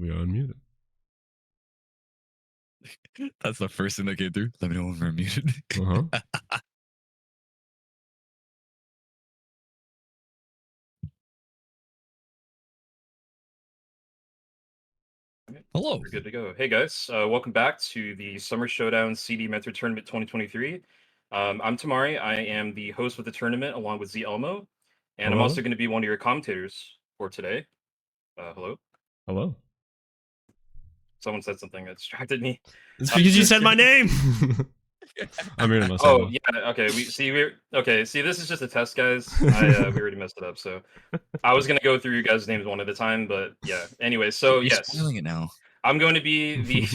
We are unmuted. That's the first thing that came through. Let me know when we're muted. Hello. We're good to go. Hey guys, welcome back to the Summer Showdown CD Mentor Tournament 2023. I'm Tamari. I am the host of the tournament along with ZeElmo, and I'm also going to be one of your commentators for today. Hello. Hello. Someone said something that distracted me. It's because you said my name. I'm muting myself. Oh yeah. Okay. See, this is just a test, guys. We already messed it up. So I was gonna go through you guys' names one at a time, but yeah. Anyway, so You're yes, spoiling it now. I'm going to be the.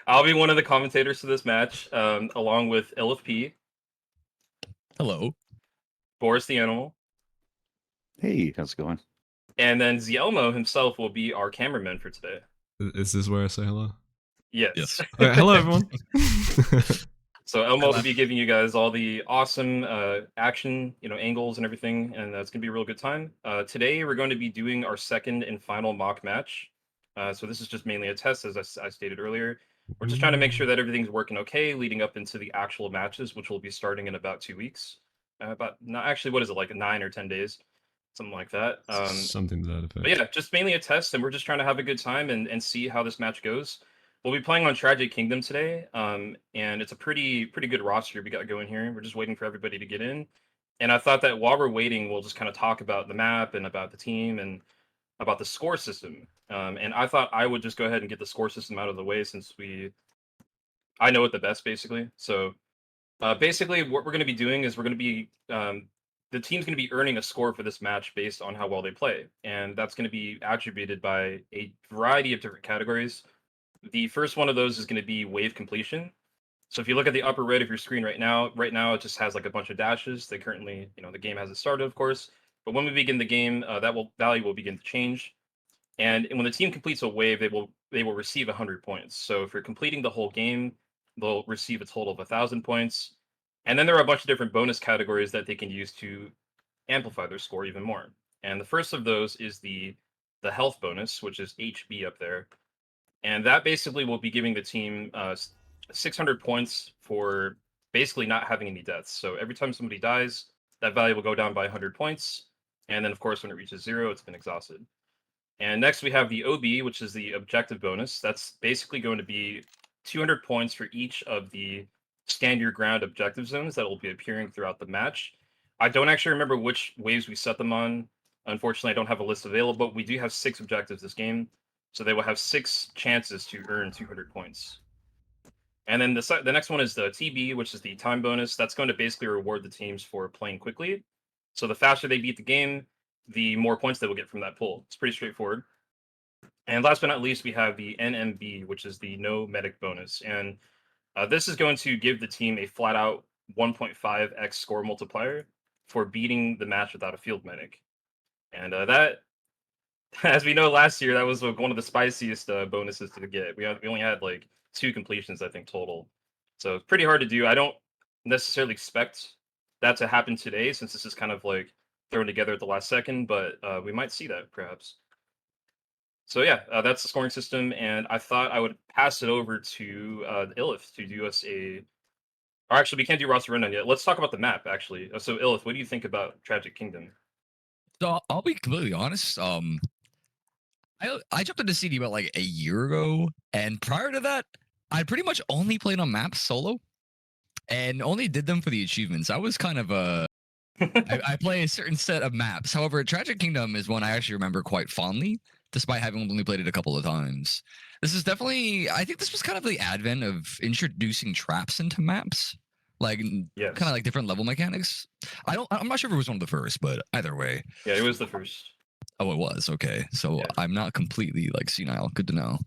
I'll be one of the commentators for this match, along with illethP. Hello. Boris the Animal. Hey, how's it going? And then ZeElmo himself will be our cameraman for today. Is this where I say hello? Yes. Okay, hello, everyone. So Elmo will be giving you guys all the awesome action, angles and everything, and it's gonna be a real good time. Today we're going to be doing our second and final mock match. So this is just mainly a test, as I stated earlier. We're just trying to make sure that everything's working okay, leading up into the actual matches, which will be starting in about 2 weeks. What is it, like 9 or 10 days, something like that. Something to that effect. But yeah, just mainly a test, and we're just trying to have a good time and see how this match goes. We'll be playing on Tragic Kingdom today, and it's a pretty good roster we got going here. We're just waiting for everybody to get in, and I thought that while we're waiting, we'll just kind of talk about the map and about the team and about the score system. And I thought I would just go ahead and get the score system out of the way since I know it the best, basically. So basically, what we're going to be doing is we're going to be the team's going to be earning a score for this match based on how well they play, and that's going to be attributed by a variety of different categories. The first one of those is going to be wave completion. So if you look at the upper right of your screen right now it just has like a bunch of dashes. They currently, the game hasn't started, of course, but when we begin the game, value will begin to change. And when the team completes a wave, they will receive 100 points. So if you're completing the whole game, they'll receive a total of 1,000 points. And then there are a bunch of different bonus categories that they can use to amplify their score even more. And the first of those is the health bonus, which is HB up there. And that basically will be giving the team 600 points for basically not having any deaths. So every time somebody dies, that value will go down by 100 points. And then, of course, when it reaches 0, it's been exhausted. And next we have the OB, which is the objective bonus. That's basically going to be 200 points for each of the stand your ground objective zones that will be appearing throughout the match. I don't actually remember which waves we set them on. Unfortunately, I don't have a list available, but we do have 6 objectives this game. So they will have 6 chances to earn 200 points. And then the next one is the TB, which is the time bonus. That's going to basically reward the teams for playing quickly. So the faster they beat the game, the more points they will get from that pool. It's pretty straightforward. And last but not least, we have the NMB, which is the no medic bonus. And this is going to give the team a flat out 1.5x score multiplier for beating the match without a field medic. And that, as we know, last year, that was one of the spiciest bonuses to get. We only had like 2 completions, I think, total. So it's pretty hard to do. I don't necessarily expect that to happen today, since this is kind of like thrown together at the last second, but we might see that perhaps. So yeah, that's the scoring system, and I thought I would pass it over to illeth to do us or actually, we can't do roster rundown yet. Let's talk about the map, actually. So illeth, what do you think about Tragic Kingdom? So I'll be completely honest. I jumped into CD about like a year ago, and prior to that, I pretty much only played on maps solo, and only did them for the achievements. I was kind of I play a certain set of maps. However, Tragic Kingdom is one I actually remember quite fondly, despite having only played it a couple of times. This is definitely, I think this was kind of the advent of introducing traps into maps, like Yes. kind of like different level mechanics. I'm not sure if it was one of the first, but either way. Yeah, it was the first. Oh, it was. Okay. So yeah. I'm not completely like senile. Good to know.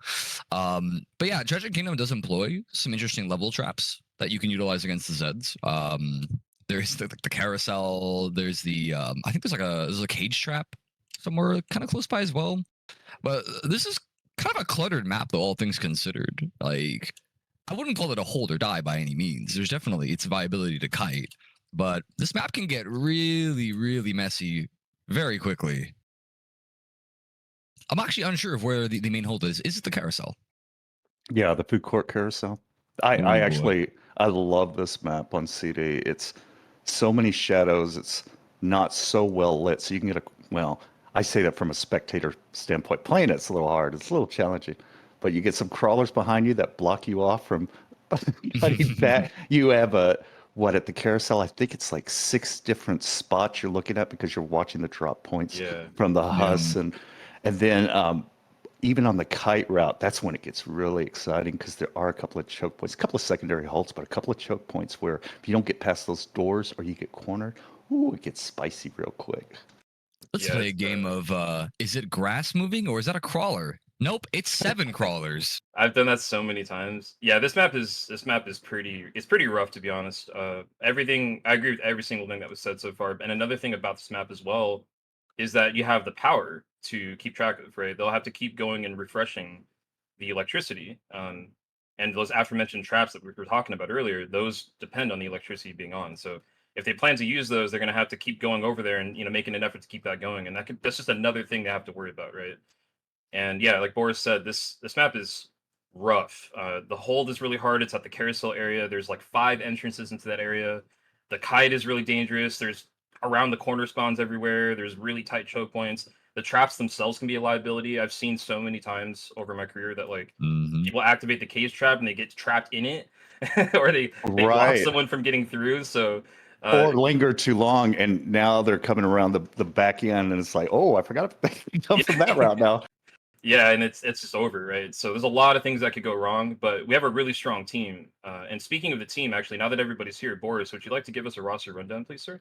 But yeah, Tragic Kingdom does employ some interesting level traps that you can utilize against the Zeds. There's the carousel. There's the I think there's a cage trap somewhere kind of close by as well. But this is kind of a cluttered map, though, all things considered. Like, I wouldn't call it a hold or die by any means. There's definitely its viability to kite, but this map can get really, really messy very quickly. I'm actually unsure of where the main hold is. Is it the carousel? Yeah, the food court carousel. I Ooh. actually I love this map on CD. It's so many shadows. It's not so well lit, so you can get a well. I say that from a spectator standpoint. Playing it's a little hard. It's a little challenging, but you get some crawlers behind you that block you off from cutting back. You have a what at the carousel? I think it's like 6 different spots you're looking at because you're watching the drop points Yeah. from the huss and then even on the kite route, that's when it gets really exciting because there are a couple of choke points, a couple of secondary halts, but a couple of choke points where if you don't get past those doors or you get cornered, ooh, it gets spicy real quick. Let's Yeah, play a it's, game of is it grass moving or is that a crawler? Nope, it's 7 crawlers. I've done that so many times. Yeah, this map is pretty rough, to be honest. Everything I agree with every single thing that was said so far. And another thing about this map as well is that you have the power to keep track of, right? They'll have to keep going and refreshing the electricity. And those aforementioned traps that we were talking about earlier, those depend on the electricity being on. So if they plan to use those, they're going to have to keep going over there and making an effort to keep that going. And that's just another thing they have to worry about, right? And yeah, like Boris said, this map is rough. The hold is really hard. It's at the carousel area. There's like 5 entrances into that area. The kite is really dangerous. There's around the corner spawns everywhere. There's really tight choke points. The traps themselves can be a liability. I've seen so many times over my career that like people activate the cage trap and they get trapped in it, or they block Right. someone from getting through. So Or linger too long, and now they're coming around the back end, and it's like, oh, I forgot to come from that route now. yeah, and it's just over, right? So there's a lot of things that could go wrong, but we have a really strong team. And speaking of the team, actually, now that everybody's here, Boris, would you like to give us a roster rundown, please, sir?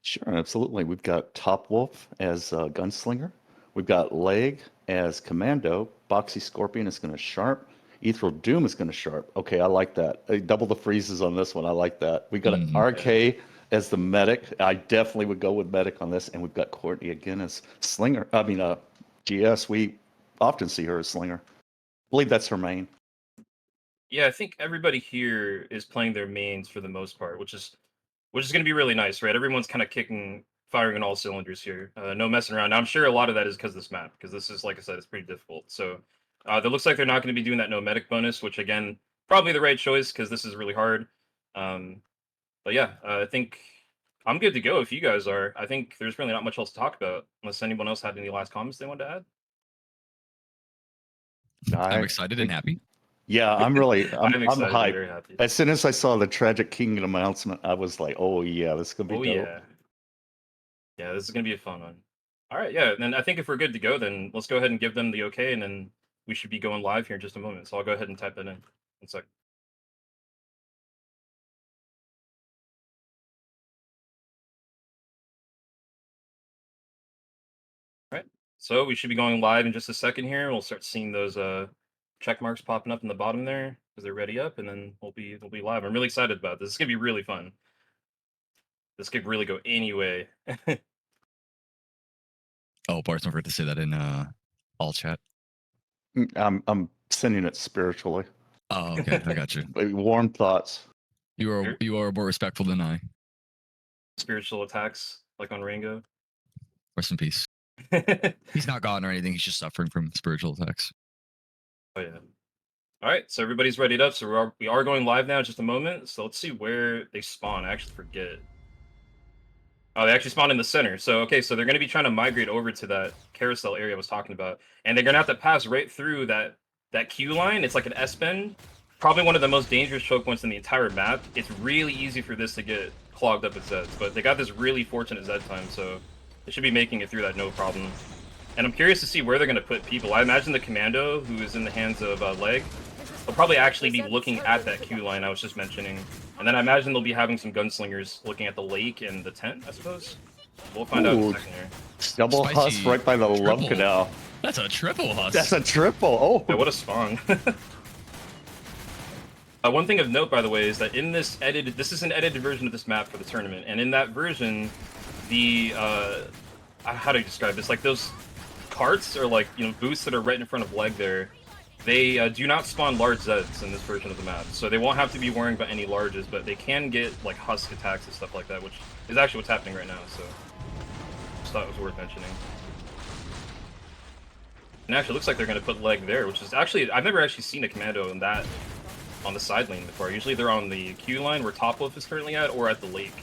Sure, absolutely. We've got Topwolf as gunslinger. We've got Leg as commando. BoxyScorpion is going to sharp. EtherealDoom is going to sharp. Okay, I like that. Double the freezes on this one. I like that. We got RK as the medic. I definitely would go with medic on this. And we've got Kortknee again as slinger. I mean, GS. We often see her as slinger. I believe that's her main. Yeah, I think everybody here is playing their mains for the most part, which is going to be really nice, right? Everyone's kind of firing on all cylinders here. No messing around. Now, I'm sure a lot of that is because of this map, because this is, like I said, it's pretty difficult. So it looks like they're not going to be doing that no medic bonus, which again, probably the right choice because this is really hard. But yeah, I think I'm good to go if you guys are. I think there's really not much else to talk about unless anyone else had any last comments they wanted to add. I'm excited and happy. Yeah, I'm really, I'm excited. I'm hyped. very happy. As soon as I saw the Tragic Kingdom announcement, I was like, oh yeah, this is gonna be dope. Yeah, this is gonna be a fun one. All right, yeah, then I think if we're good to go, then let's go ahead and give them the okay, and then we should be going live here in just a moment. So I'll go ahead and type that in. 1 sec. All right, so we should be going live in just a second here. We'll start seeing those check marks popping up in the bottom there because they're ready up, and then we'll be live. I'm really excited about this. It's gonna be really fun. This could really go any way. Oh, Bart, don't forget to say that in all chat. I'm sending it spiritually. Oh, okay, I got you. Warm thoughts. You are more respectful than I. Spiritual attacks like on Rango. Rest in peace. He's not gone or anything. He's just suffering from spiritual attacks. Oh yeah. All right, so everybody's readied up. So we are going live now in just a moment. So let's see where they spawn. I actually forget. Oh, they actually spawned in the center. So okay, so they're going to be trying to migrate over to that carousel area I was talking about, and they're going to have to pass right through that queue line. It's like an S-bend. Probably one of the most dangerous choke points in the entire map. It's really easy for this to get clogged up with Zeds, but they got this really fortunate Zed time, so they should be making it through that no problem. And I'm curious to see where they're going to put people. I imagine the commando, who is in the hands of Leg, will probably actually be looking at that queue line I was just mentioning. And then I imagine they'll be having some gunslingers looking at the lake and the tent, I suppose. We'll find out in a second here. Double huss right by the love canal. That's a triple huss. That's a triple. Oh, yeah, what a spawn. One thing of note, by the way, is that in this is an edited version of this map for the tournament, and in that version, the how do you describe this? Like those carts or like booths that are right in front of Leg there, they do not spawn large Zeds in this version of the map, so they won't have to be worrying about any larges, but they can get like husk attacks and stuff like that, which is actually what's happening right now. So just thought it was worth mentioning. And actually, it looks like they're going to put leg there, which is actually, I've never actually seen a commando in that on the side lane before. Usually they're on the Q line where Topwolf is currently at, or at the lake.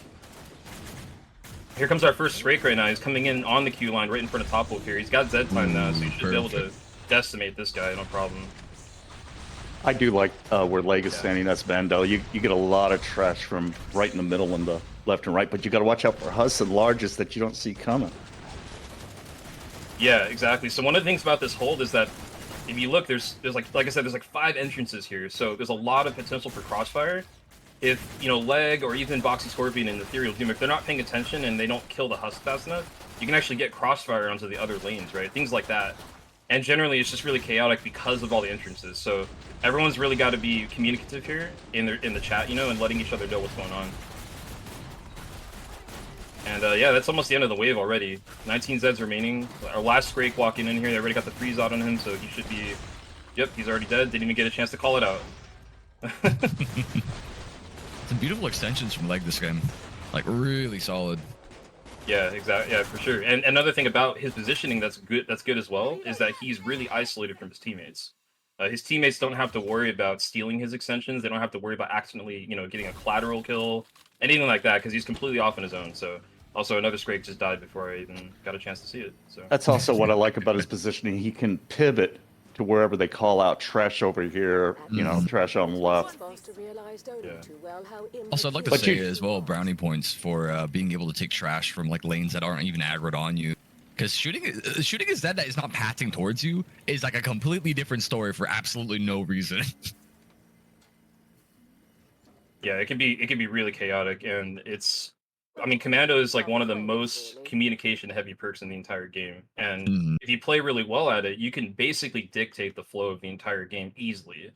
Here comes our first Scrake right now. He's coming in on the Q line right in front of Topwolf here. He's got Zed time now, so he should be able to decimate this guy, no problem. I do like where Leg is standing. That's Vando. You get a lot of trash from right in the middle and the left and right, but you got to watch out for Hus and Largest that you don't see coming. Yeah, exactly. So one of the things about this hold is that if you look, there's like I said, there's like 5 entrances here, so there's a lot of potential for crossfire. If, you know, Leg or even BoxyScorpion and EtherealDoom, if they're not paying attention and they don't kill the Husk fast enough, you can actually get crossfire onto the other lanes, right? Things like that. And generally, it's just really chaotic because of all the entrances. So everyone's really got to be communicative here in the chat, you know, and letting each other know what's going on. And yeah, that's almost the end of the wave already. 19 Zeds remaining. Our last Scrake walking in here, they already got the freeze out on him, so he should be... Yep, he's already dead. Didn't even get a chance to call it out. Some beautiful extensions from Leg this game. Like, really solid. Yeah, exactly. Yeah, for sure. And another thing about his positioning that's good as well is that he's really isolated from his teammates. His teammates don't have to worry about stealing his extensions. They don't have to worry about accidentally, you know, getting a collateral kill, anything like that, because he's completely off on his own. So also another Scrake just died before I even got a chance to see it. So that's also what I like about his positioning. He can pivot to wherever they call out trash over here, you know, trash on the left. Yeah. Also, I'd like to say as well, brownie points for being able to take trash from like lanes that aren't even aggroed on you. Because shooting a Zed that is not patting towards you is like a completely different story for absolutely no reason. Yeah, it can be really chaotic, and it's, I mean, Commando is like one of the most communication heavy perks in the entire game. And if you play really well at it, you can basically dictate the flow of the entire game easily.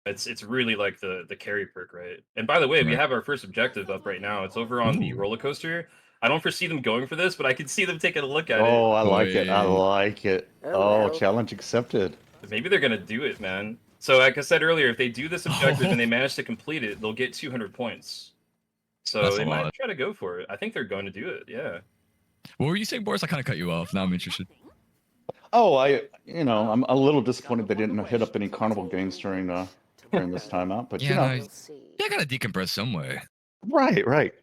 It's really like the carry perk, right? And by the way, we have our first objective up right now. It's over on the roller coaster. I don't foresee them going for this, but I can see them taking a look at it. Oh, I like it. I like it. Oh, challenge accepted. Maybe they're going to do it, man. So like I said earlier, if they do this objective and they manage to complete it, they'll get 200 points. So they might try to go for it. I think they're going to do it, yeah. What were you saying, Boris? I kind of cut you off. Now I'm interested. Oh, I'm a little disappointed they didn't hit up any carnival games during this timeout, but yeah, you know. I gotta decompress some way. Right. What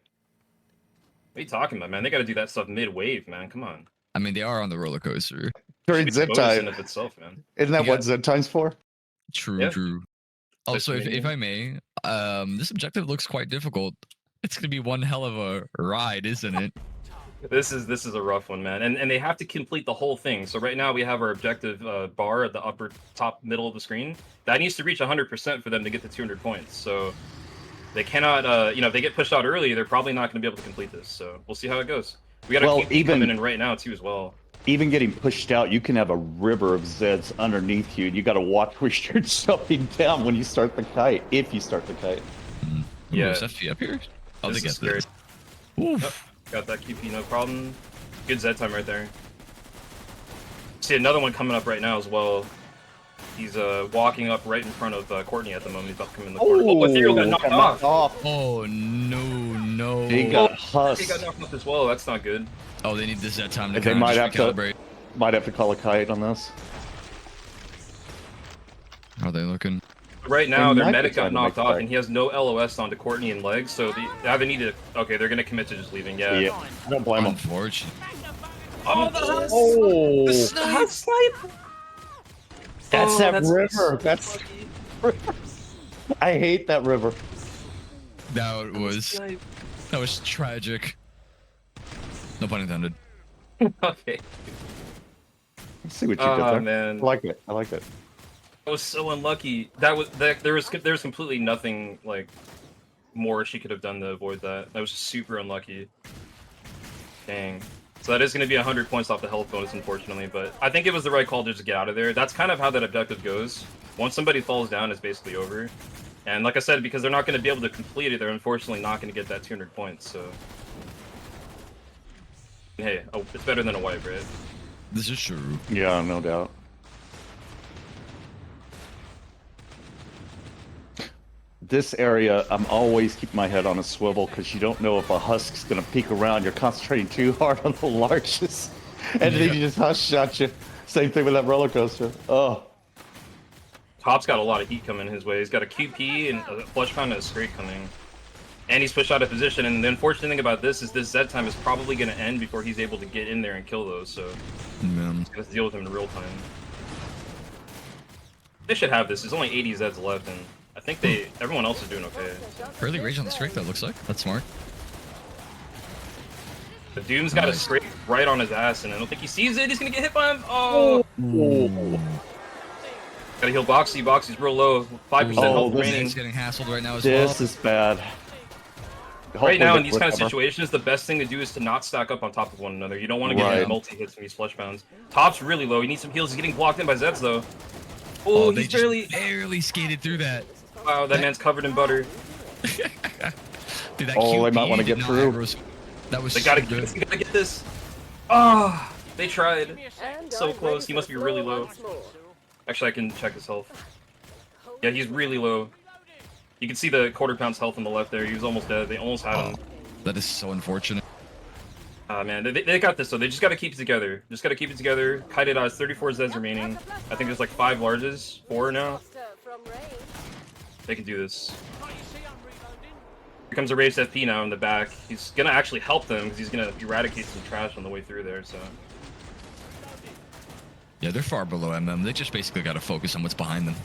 are you talking about, man? They got to do that stuff mid-wave, man. Come on. I mean, they are on the roller coaster. During Zed time. Of itself, man. Isn't that what Zed time's for? True. Also, if I may, this objective looks quite difficult. It's gonna be one hell of a ride, isn't it? This is a rough one, man. And they have to complete the whole thing. So right now we have our objective bar at the upper top middle of the screen. That needs to reach 100% for them to get the 200 points. So they cannot, you know, if they get pushed out early, they're probably not going to be able to complete this. So we'll see how it goes. We got to keep coming in right now too as well. Even getting pushed out, you can have a river of Zeds underneath you. You got to watch where you're jumping down when you start the kite, if you start the kite. Yeah. Is FP up here? Oh, they get scary. this. Oof. Yep. Got that QP, no problem. Good Zed time right there. See another one coming up right now as well. He's walking up right in front of Kortknee at the moment. He's about to come in the corner. Oh, Ethereal got knocked off. Oh, no. He got husked. He got knocked off as well. That's not good. Oh, they need this Zed time to they might have recalibrate. Might have to call a kite on this. How are they looking? Right now, their medic got knocked off, and he has no LOS onto Kortknee and legs, so they either need to... Okay, they're going to commit to just leaving, yeah. I don't blame them. Unfortunate. Oh, the Husk! Oh! The snipe! That's that river. That's... I hate that river. That was tragic. No pun intended. Okay. Let's see what you did there. Man. I like it. I was so unlucky. There was completely nothing like more she could have done to avoid that. That was just super unlucky. Dang. So that is going to be 100 points off the health bonus, unfortunately. But I think it was the right call to just get out of there. That's kind of how that objective goes. Once somebody falls down, it's basically over. And like I said, because they're not going to be able to complete it, they're unfortunately not going to get that 200 points. So hey, it's better than a wipe, right? This is true. Yeah, no doubt. This area, I'm always keeping my head on a swivel because you don't know if a husk's going to peek around. You're concentrating too hard on the largest, and then he just husk shot you. Same thing with that roller coaster. Oh. Top's got a lot of heat coming his way. He's got a QP and a flush pound and a straight coming. And he's pushed out of position, and the unfortunate thing about this is this Z time is probably going to end before he's able to get in there and kill those, so he's going to deal with them in real time. They should have this. There's only 80 Zeds left, and I think everyone else is doing okay. Early rage on the strike, that looks like. That's smart. The Doom's got a straight right on his ass, and I don't think he sees it. He's going to get hit by him. Oh! Gotta heal Boxy. Boxy's real low. 5% health remaining. He's getting hassled right now as well. This is bad. Right now, in these kind of situations, the best thing to do is to not stack up on top of one another. You don't want to get multi-hits from these flush pounds. Top's really low. He needs some heals. He's getting blocked in by Zeds, though. Oh, they he's barely skated through that. Wow, that man's covered in butter. Dude, that they might want to get through. That was They gotta get this. Ah, they tried. So close. He must be really low. Actually, I can check his health. Yeah, he's really low. You can see the quarter pound's health on the left there. He was almost dead. They almost had him. That is so unfortunate. Ah, man, they got this though. They just gotta keep it together. Just gotta keep it together. Kaide has 34 Zeds remaining. I think there's like 5 larges, 4 now. They can do this. Here comes a raised FP now in the back. He's gonna actually help them because he's gonna eradicate some trash on the way through there. So. Yeah, they're far below MM. They just basically got to focus on what's behind them.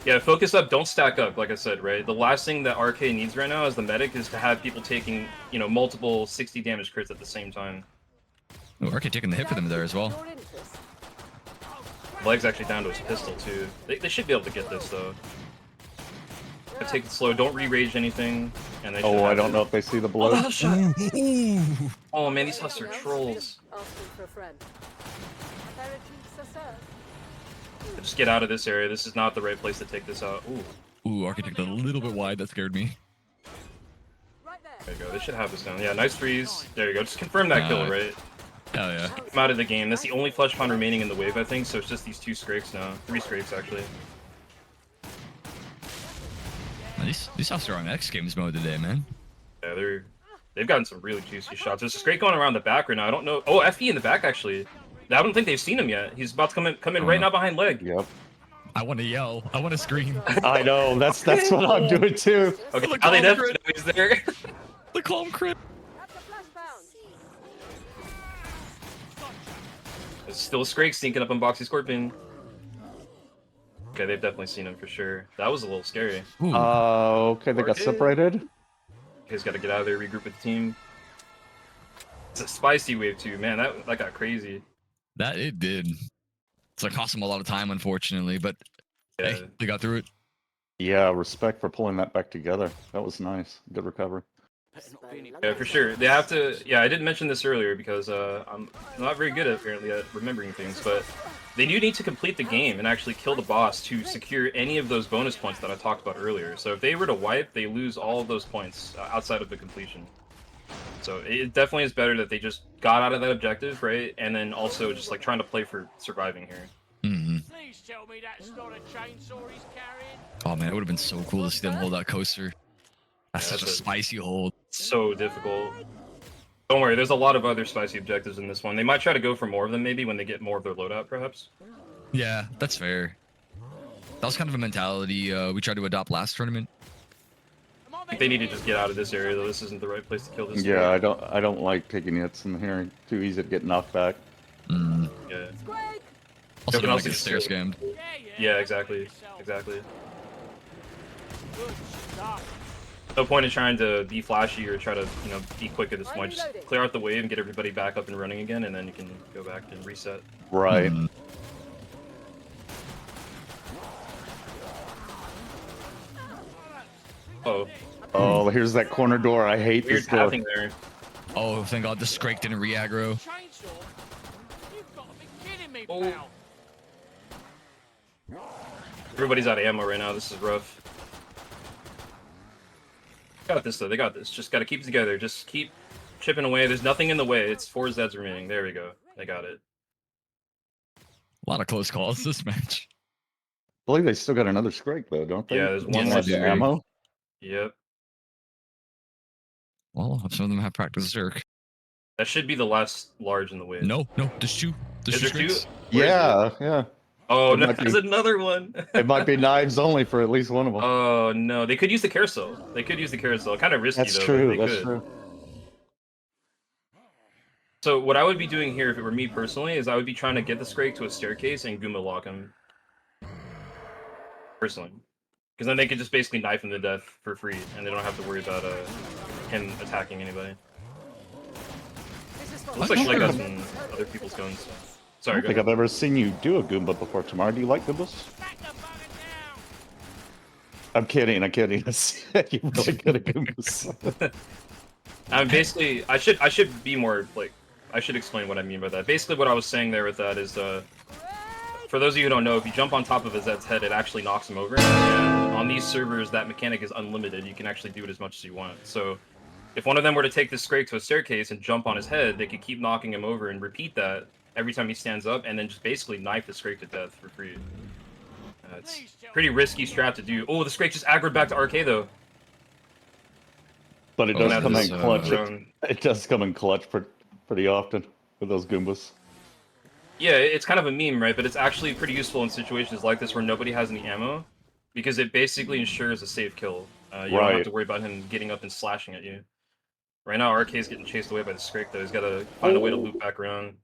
Yeah, focus up, don't stack up, like I said, right? The last thing that RK needs right now as the medic is to have people taking, you know, multiple 60 damage crits at the same time. Oh, RK taking the hit for them there as well. Leg's actually down to his pistol, too. They should be able to get this, though. Take it slow, don't re-rage anything. And they I don't know if they see the blow. Oh, shot. Oh, man, these huffs are trolls. Just get out of this area. This is not the right place to take this out. Ooh, RK took it a little bit wide. That scared me. There you go. They should have this down. Yeah, nice freeze. There you go. Just confirm that kill, right? Hell yeah. I'm out of the game. That's the only flush pound remaining in the wave, I think. So it's just these 2 scrapes now. 3 scrapes, actually. These house are on X Games mode today, man. Yeah, they've gotten some really juicy shots. There's a straight going around the back right now. I don't know. Oh, FE in the back, actually. I don't think they've seen him yet. He's about to come in right now behind leg. Yep. I want to yell. I want to scream. I know. That's what I'm doing too. Okay, now they definitely know he's there. The calm crit. There's still a Scrake sneaking up on BoxyScorpion. Okay, they've definitely seen him for sure. That was a little scary. Okay, they got separated. He's got to get out of there, regroup with the team. It's a spicy wave too, man. That got crazy. That it did. It's like cost them a lot of time, unfortunately, but Yeah. hey, they got through it. Yeah, respect for pulling that back together. That was nice. Good recovery. Yeah, for sure. They have to. Yeah, I didn't mention this earlier because I'm not very good apparently at remembering things, but they do need to complete the game and actually kill the boss to secure any of those bonus points that I talked about earlier. So if they were to wipe, they lose all of those points outside of the completion. So it definitely is better that they just got out of that objective, right? And then also just like trying to play for surviving here. Please tell me that's not a chainsaw he's carrying. Oh man, it would have been so cool to see them hold that coaster. That's such a spicy hold. So difficult. Don't worry, there's a lot of other spicy objectives in this one. They might try to go for more of them maybe when they get more of their loadout, perhaps. Yeah, that's fair. That was kind of a mentality we tried to adopt last tournament. I think they need to just get out of this area, though. This isn't the right place to kill this. Yeah, I don't like taking hits in here. Too easy to get knocked back. Yeah. Also, don't else get is stair still- scammed. Yeah, exactly. Exactly. Good stuff. No point in trying to be flashy or try to, you know, be quick at this point. Just clear out the wave and get everybody back up and running again, and then you can go back and reset. Right. Oh, here's that corner door. I hate Weird this door. pathing there. Oh, thank God the Scrake didn't re-aggro. Chainsaw? You've got to be kidding me, Oh. pal. Everybody's out of ammo right now. This is rough. Got this though. They got this. Just got to keep it together. Just keep chipping away. There's nothing in the way. It's 4 Zeds remaining. There we go. They got it. A lot of close calls this match. I believe they still got another Scrake though, don't they? Yeah, there's one Yes, more they Has the do. Scrake. ammo. Yep. Well, some of them have practice Zerk. That should be the last large in the wave. No, there's two. There's Is two there two? Scrakes. Yeah, yeah. Oh, It no, might be- there's another one. It might be knives only for at least one of them. Oh, no. They could use the carousel. They could use the carousel. Kind of risky, That's though. true. But they That's could. true. So what I would be doing here, if it were me personally, is I would be trying to get the Scrake to a staircase and Goomba lock him. Personally. Because then they could just basically knife him to death for free, and they don't have to worry about him attacking anybody. Looks like Schleg got some other people's guns. So. I Sorry, don't go think ahead. I've ever seen you do a Goomba before, Tamari. Do you like Goombas? I'm kidding. I'm kidding. You're really good at Goombas. Basically, I should be more like, I should explain what I mean by that. Basically, what I was saying there with that is, for those of you who don't know, if you jump on top of a Zed's head, it actually knocks him over. And on these servers, that mechanic is unlimited. You can actually do it as much as you want. So, if one of them were to take this Scrake to a staircase and jump on his head, they could keep knocking him over and repeat that every time he stands up, and then just basically knife the Scrake to death for free. It's pretty risky strat to do. Oh, the Scrake just aggroed back to RK though. But it Oh, does now come this, in clutch. drone. It does come in clutch pretty often with those Goombas. Yeah, it's kind of a meme, right? But it's actually pretty useful in situations like this where nobody has any ammo, because it basically ensures a safe kill. You don't have to worry about him getting up and slashing at you. Right now, RK is getting chased away by the Scrake, though. He's got to find a way to loop back around.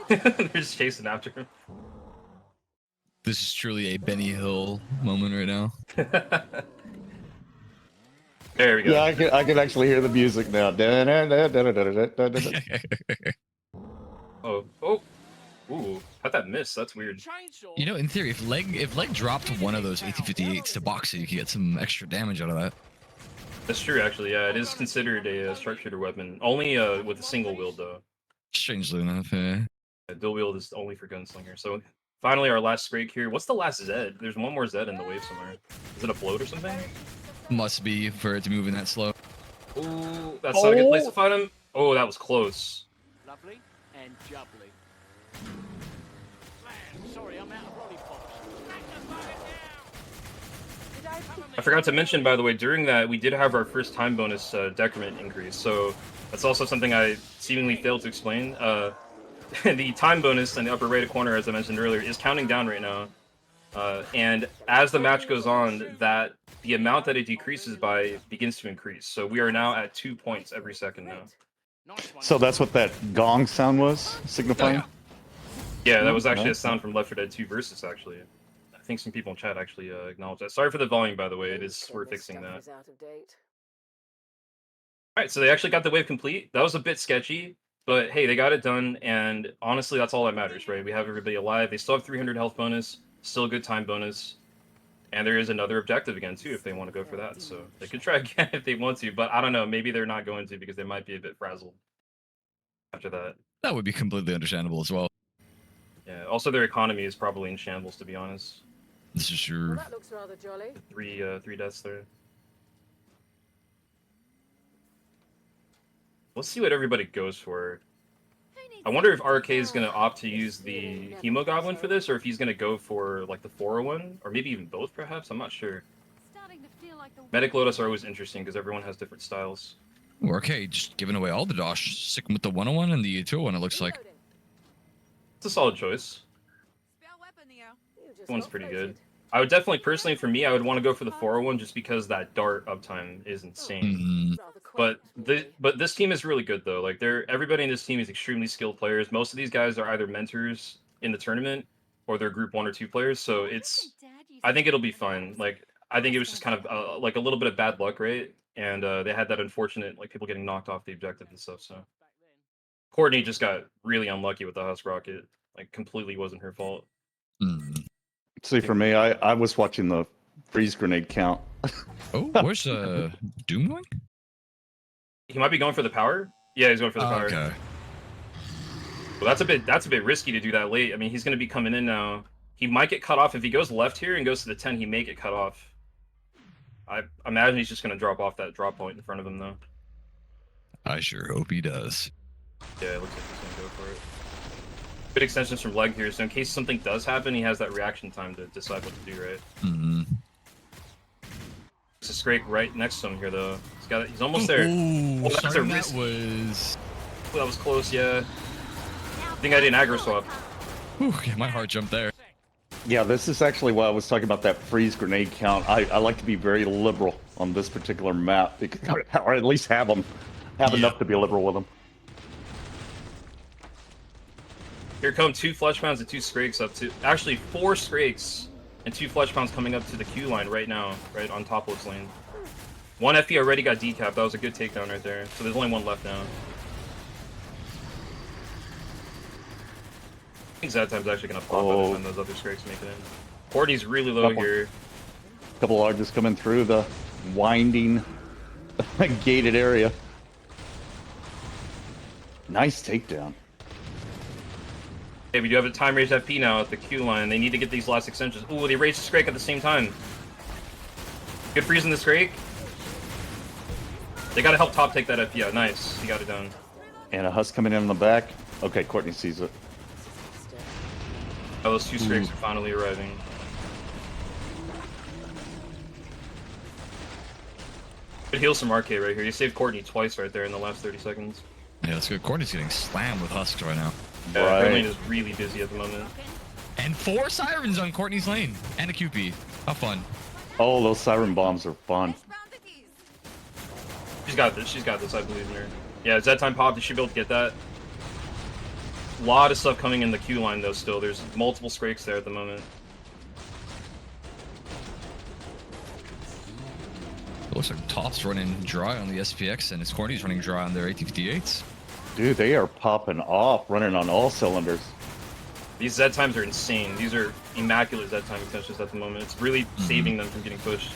They're just chasing after him. This is truly a Benny Hill moment right now. There we go. Yeah, I can actually hear the music now. Oh, ooh, how'd that miss? That's weird. Chainsaw. You know, in theory, if Leg dropped one of those 1858s to Boxy, you could get some extra damage out of that. That's true, actually. Yeah, it is considered a sharpshooter weapon. Only with a single wield, though. Strangely enough, yeah. Dual wield is only for gunslinger. So finally, our last Scrake here. What's the last Zed? There's one more Zed in the wave somewhere. Is it a float or something? Must be for it to move in that slow. Ooh, that's not a good place to fight him. Oh, that was close. Lovely and jubbly. Man, sorry, I'm out of lollipops. I forgot to mention, by the way, during that, we did have our first time bonus decrement increase. So that's also something I seemingly failed to explain. The time bonus in the upper right corner, as I mentioned earlier, is counting down right now. And as the match goes on, the amount that it decreases by begins to increase. So we are now at 2 points every second now. Nice one. So that's what that gong sound was signifying? Oh, Yeah, that was actually a Nice. sound from Left 4 Dead 2 Versus, actually. I think some people in chat actually acknowledged that. Sorry for the volume, by the way. We're fixing that. Alright, so they actually got the wave complete. That was a bit sketchy, but hey, they got it done, and honestly, that's all that matters, right? We have everybody alive. They still have 300 health bonus, still a good time bonus, and there is another objective again, too, if they want to go for that. So they could try again if they want to, but I don't know. Maybe they're not going to because they might be a bit frazzled after that. That would be completely understandable as well. Yeah, also their economy is probably in shambles, to be honest. This is your... That looks rather jolly. Three deaths there. Let's see what everybody goes for. I wonder if RK is going to opt to use the Hemo Goblin for this, or if he's going to go for like the 401, or maybe even both, perhaps. I'm not sure. Medic Lotus are always interesting because everyone has different styles. Okay, just giving away all the dosh. Sticking with the 101 and the 201, it looks like. It's a solid choice. One's pretty good. I would definitely, personally, for me, I would want to go for the 401 just because that dart uptime is insane. But this team is really good though. Like everybody in this team is extremely skilled players. Most of these guys are either mentors in the tournament or they're group 1 or 2 players. So I think it'll be fun. Like I think it was just kind of like a little bit of bad luck, right? And they had that unfortunate like people getting knocked off the objective and stuff. So Kortknee just got really unlucky with the Husk Rocket. Like completely wasn't her fault. See, for me, I was watching the freeze grenade count. Oh, where's Doom going? He might be going for the power. Yeah, he's going for the power. Okay. Well, that's a bit risky to do that late. I mean, he's going to be coming in now. He might get cut off if he goes left here and goes to the 10. He may get cut off. I imagine he's just going to drop off that drop point in front of him, though. I sure hope he does. Yeah, it looks like he's going to go for it. Good extensions from leg here, so in case something does happen, he has that reaction time to decide what to do, right? There's a Scrake right next to him here, though. He's almost there. Oh, that's sorry, a that risky. was... that was close, yeah. I think I did an aggro swap. Whew, yeah, my heart jumped there. Yeah, this is actually why I was talking about that freeze grenade count. I like to be very liberal on this particular map, because, or at least have enough to be liberal with them. Here come 2 flesh pounds and 2 scrakes up to... Actually, 4 scrakes and 2 flesh pounds coming up to the Q line right now, right on Topwolf's lane. 1 FE already got decapped. That was a good takedown right there. So there's only 1 left now. I think Zadtime's actually going to pop by the time those other scrakes make it in. Kortknee's really low here. A couple larges coming through the winding, gated area. Nice takedown. Okay, we do have a time raised FP now at the Q line. They need to get these last extensions. Ooh, they raised the Scrake at the same time. Good freeze in the Scrake. They gotta help top take that FP out. Nice, he got it done. And a Husk coming in the back. Okay, Kortknee sees it. Oh, those 2 Scrakes are finally arriving. Could heal some RK right here. You saved Kortknee twice right there in the last 30 seconds. Yeah, that's good. Kortknee's getting slammed with husks right now. Yeah, her lane is really busy at the moment. And 4 sirens on Kortknee's lane. And a QP. How fun. Oh, those siren bombs are fun. She's got this. She's got this. I believe in her. Yeah, Zadtime popped. She should be able to get that. A lot of stuff coming in the Q line though. Still, there's multiple Scrakes there at the moment. It looks like Top's running dry on the SPX and his Kortknee's running dry on their 1858s. Dude, they are popping off, running on all cylinders. These Z times are insane. These are immaculate Z time extensions at the moment. It's really saving them from getting pushed.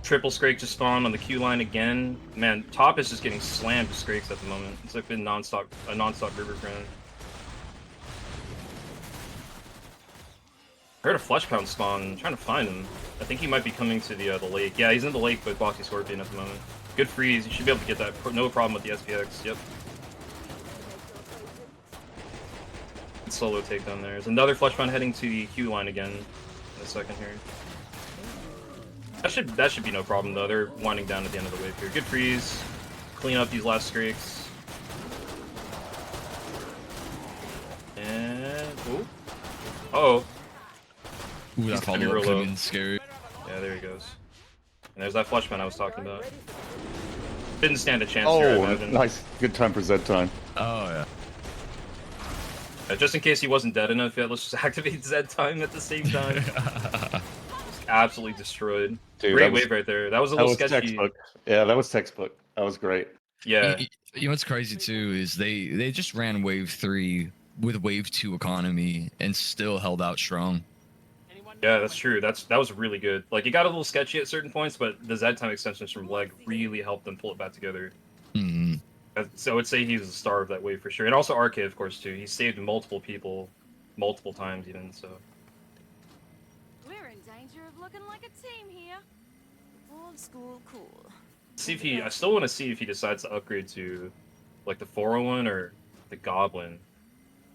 Triple Scrake just spawned on the Q line again. Man, Top is just getting slammed with Scrakes at the moment. It's like been a non-stop river for him. I heard a Flesh Pound spawn. I'm trying to find him. I think he might be coming to the lake. Yeah, he's in the lake with BoxyScorpion at the moment. Good freeze. You should be able to get that. No problem with the SPX. Yep. Solo takedown there. There's another Flesh Pound heading to the Q line again in a second here. That should be no problem though. They're winding down at the end of the wave here. Good freeze. Clean up these last Scrakes. And oh. Ooh, that follow-up could have been scary. Yeah, there he goes. And there's that Flesh Pound I was talking about. Didn't stand a chance Oh, here, I imagine. nice. Good time for Z time. Oh, yeah. Just in case he wasn't dead enough yet, let's just activate Z time at the same time. Absolutely destroyed. Dude, great wave right there. That was a little sketchy. Textbook. Yeah, that was textbook. That was great. Yeah. You know what's crazy too is they just ran wave 3 with wave 2 economy and still held out strong. Yeah, that's true. That was really good. Like, it got a little sketchy at certain points, but the Z time extensions from Leg really helped them pull it back together. Mm-hmm. So I would say he was the star of that wave for sure. And also RK, of course, too. He saved multiple people, multiple times even, so. We're in danger of looking like a team here. Old school cool. See if I still want to see if he decides to upgrade to, like, the 401 or the Goblin.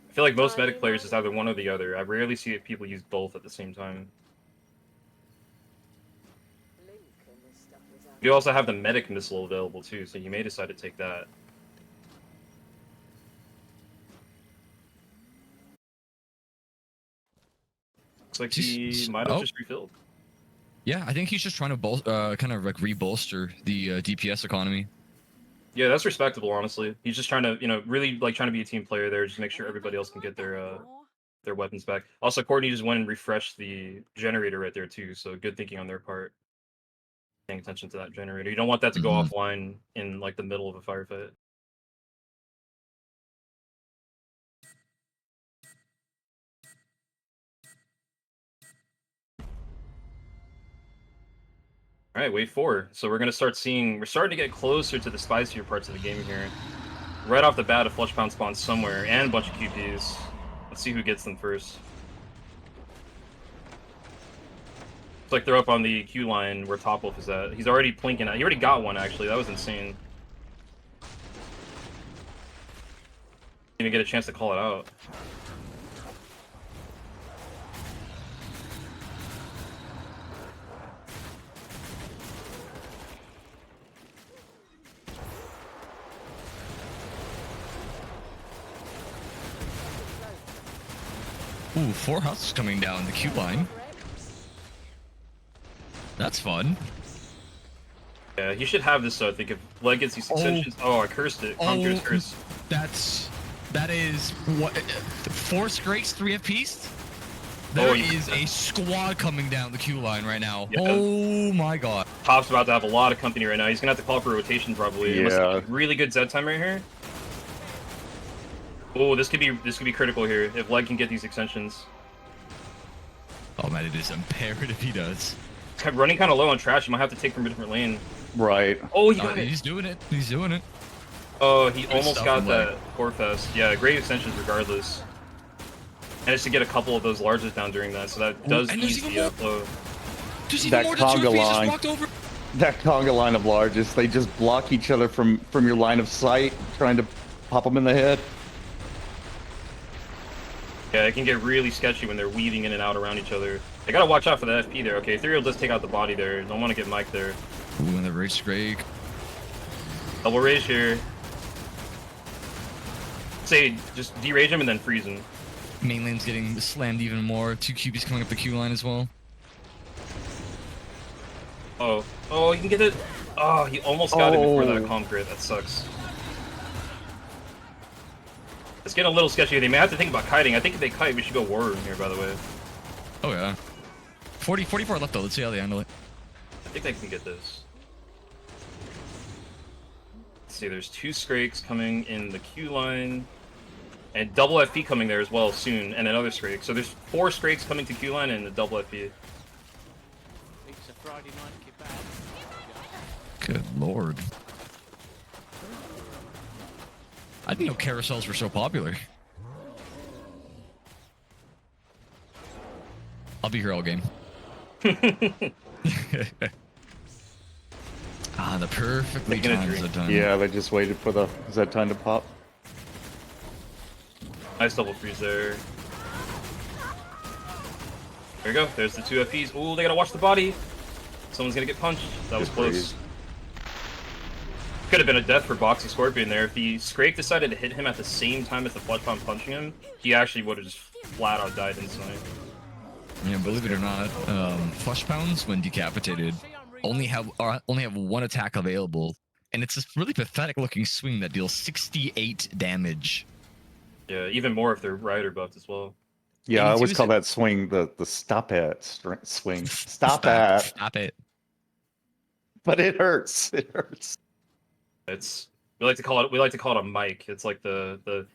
I feel like most medic players is either one or the other. I rarely see people use both at the same time. You also have the medic missile available too, so you may decide to take that. Looks like he might have just refilled. Yeah, I think he's just trying to kind of like re-bolster the DPS economy. Yeah, that's respectable, honestly. He's just trying to, really like trying to be a team player there, just make sure everybody else can get their weapons back. Also, Kortknee just went and refreshed the generator right there too, so good thinking on their part. Paying attention to that generator. You don't want that to go offline in like the middle of a firefight. All right, wave 4. So we're starting to get closer to the spicier parts of the game here. Right off the bat, a Flesh Pound spawns somewhere, and a bunch of QPs. Let's see who gets them first. It's like they're up on the Q line where Topwolf is at. He's already plinking out. He already got one, actually. That was insane. Didn't even get a chance to call it out. Ooh, 4 husks coming down the queue line. That's fun. Yeah, he should have this, so I think if Leg gets these extensions... Oh, I cursed it. Computer's curse. That is... what? 4 Scrakes, 3 FPs? There is a squad coming down the queue line right now. Yeah. Oh my god. Top's about to have a lot of company right now. He's gonna have to call for rotation probably. Yeah. Really good Z time right here. Oh, this could be critical here if Leg can get these extensions. Oh man, it is imperative he does. Running kind of low on trash. You might have to take from a different lane. Right. Oh, he got it. He's doing it. He's doing it. Oh, he almost got that core fest. Yeah, great extensions regardless. And it's to get a couple of those larges down during that, so that does ease the flow. That conga line. That conga line of larges, they just block each other from your line of sight, trying to pop them in the head. Yeah, it can get really sketchy when they're weaving in and out around each other. They gotta watch out for the FP there. Okay, Ethereal does take out the body there. Don't want to get Mike there. Ooh, and the rage Scrake. Double rage here. Say, just derage him and then freeze him. Main lane's getting slammed even more. 2 QBs coming up the queue line as well. Oh, he can get it. Oh, he almost got it before that comp crit. That sucks. It's getting a little sketchy. They may have to think about kiting. I think if they kite, we should go war room here, by the way. Oh yeah. 44 left though. Let's see how they handle it. I think they can get this. Let's see, there's 2 Scrakes coming in the queue line. And double FP coming there as well soon, and another Scrake. So there's 4 Scrakes coming to queue line and a double FP. It's a Friday night kebab. Good lord. I didn't know carousels were so popular. I'll be here all game. Ah, the perfectly timed Z time. Yeah, they just waited for the Z time to pop. Nice double freeze there. There we go. There's the 2 FPs. Ooh, they gotta watch the body. Someone's gonna get punched. That was close. Could have been a death for BoxyScorpion there. If the Scrake decided to hit him at the same time as the Flesh Bomb punching him, he actually would have just flat out died instantly. Yeah, believe it or not, Flesh Pounds, when decapitated, only have 1 attack available, and it's this really pathetic looking swing that deals 68 damage. Yeah, even more if they're rider buffed as well. Yeah, I always call that swing the stop at swing. Stop it. But it hurts. It hurts. We like to call it a mic. It's like the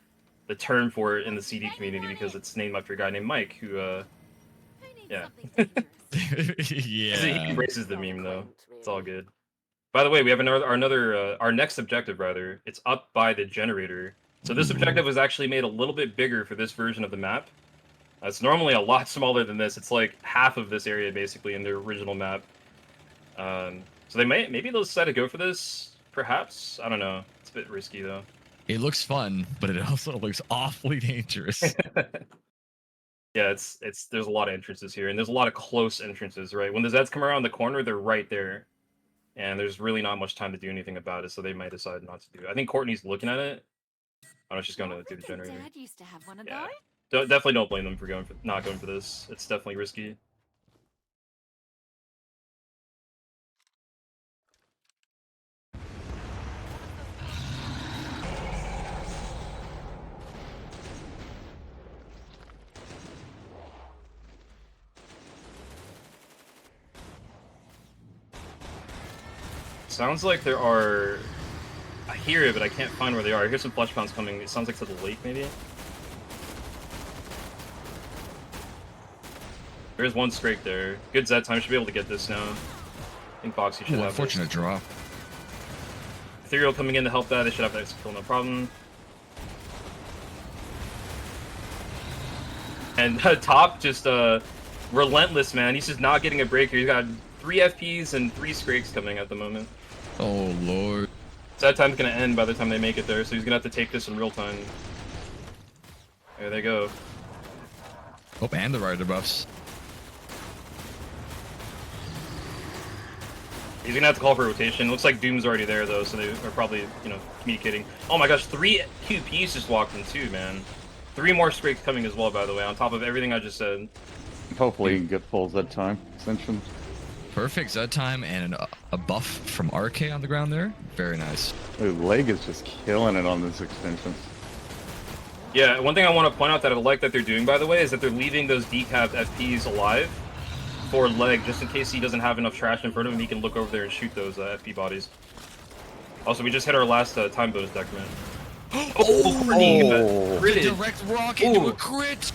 term for it in the CD community because it's named after a guy named Mike who yeah. Yeah. He embraces the meme though. It's all good. By the way, we have our next objective rather. It's up by the generator. So this objective was actually made a little bit bigger for this version of the map. It's normally a lot smaller than this. It's like half of this area basically in the original map. So they maybe they'll decide to go for this. Perhaps, I don't know. It's a bit risky though. It looks fun, but it also looks awfully dangerous. Yeah, there's a lot of entrances here, and there's a lot of close entrances, right? When the Zeds come around the corner, they're right there, and there's really not much time to do anything about it, so they might decide not to do it. I think Kortknee's looking at it. I don't know, she's going to do the generator. Dad used to have one of Yeah. those. Definitely don't blame them for not going for this. It's definitely risky. Sounds like there are... I hear it, but I can't find where they are. I hear some flesh pounds coming. It sounds like to the lake, maybe? There is 1 Scrake there. Good Z time. Should be able to get this now. I think Boxy should have unfortunate this. drop. Ethereal coming in to help that. They should have that kill, no problem. And Top just relentless, man. He's just not getting a break here. He's got 3 FPs and 3 Scrakes coming at the moment. Oh lord. So that time's gonna end by the time they make it there, so he's gonna have to take this in real time. There they go. Oh, and the rider buffs. He's gonna have to call for rotation. Looks like Doom's already there though, so they are probably, communicating. Oh my gosh, 3 QPs just walked in too, man. 3 more scrapes coming as well, by the way, on top of everything I just said. Hopefully you can get full Z time extension. Perfect Z time and a buff from RK on the ground there. Very nice. Ooh, Leg is just killing it on this extension. Yeah, one thing I want to point out that I like that they're doing, by the way, is that they're leaving those decapped FPs alive for Leg, just in case he doesn't have enough trash in front of him, he can look over there and shoot those FP bodies. Also, we just hit our last time bonus deck, man. Oh. Direct rock into a crit.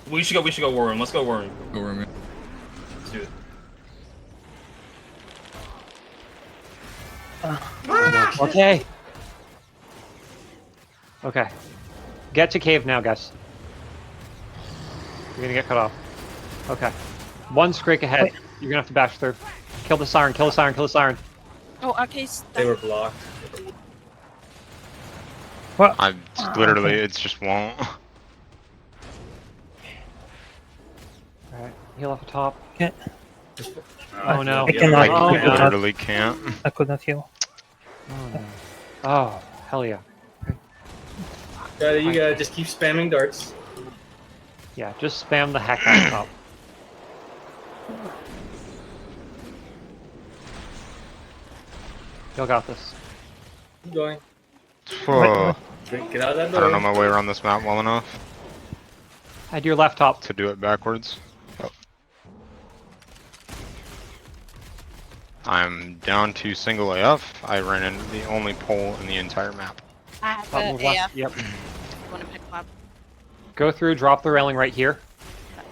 We should go War Room. Let's go War Room. Go Room. Let's do it. Okay. Okay. Get to cave now, guys. You're gonna get cut off. Okay. 1 scrake ahead. You're gonna have to bash through. Kill the siren, kill the siren, kill the siren. Oh, RK's. They were blocked. What? I literally, it's just won't. Alright, heal off the top. Okay. Oh no. I cannot. Oh, no. literally can't. I could not heal. Oh, no. Oh, hell yeah. You gotta just keep spamming darts. Yeah, just spam the heck out of top. Y'all got this. Keep going. Oh, Get out of that I door. don't know my way around this map well enough Head to your left top. to do it backwards. Oh. I'm down to single AF. I ran into the only pole in the entire map. I have Top a move left. AF. Yep. Want to pick them up? Go through, drop the railing right here.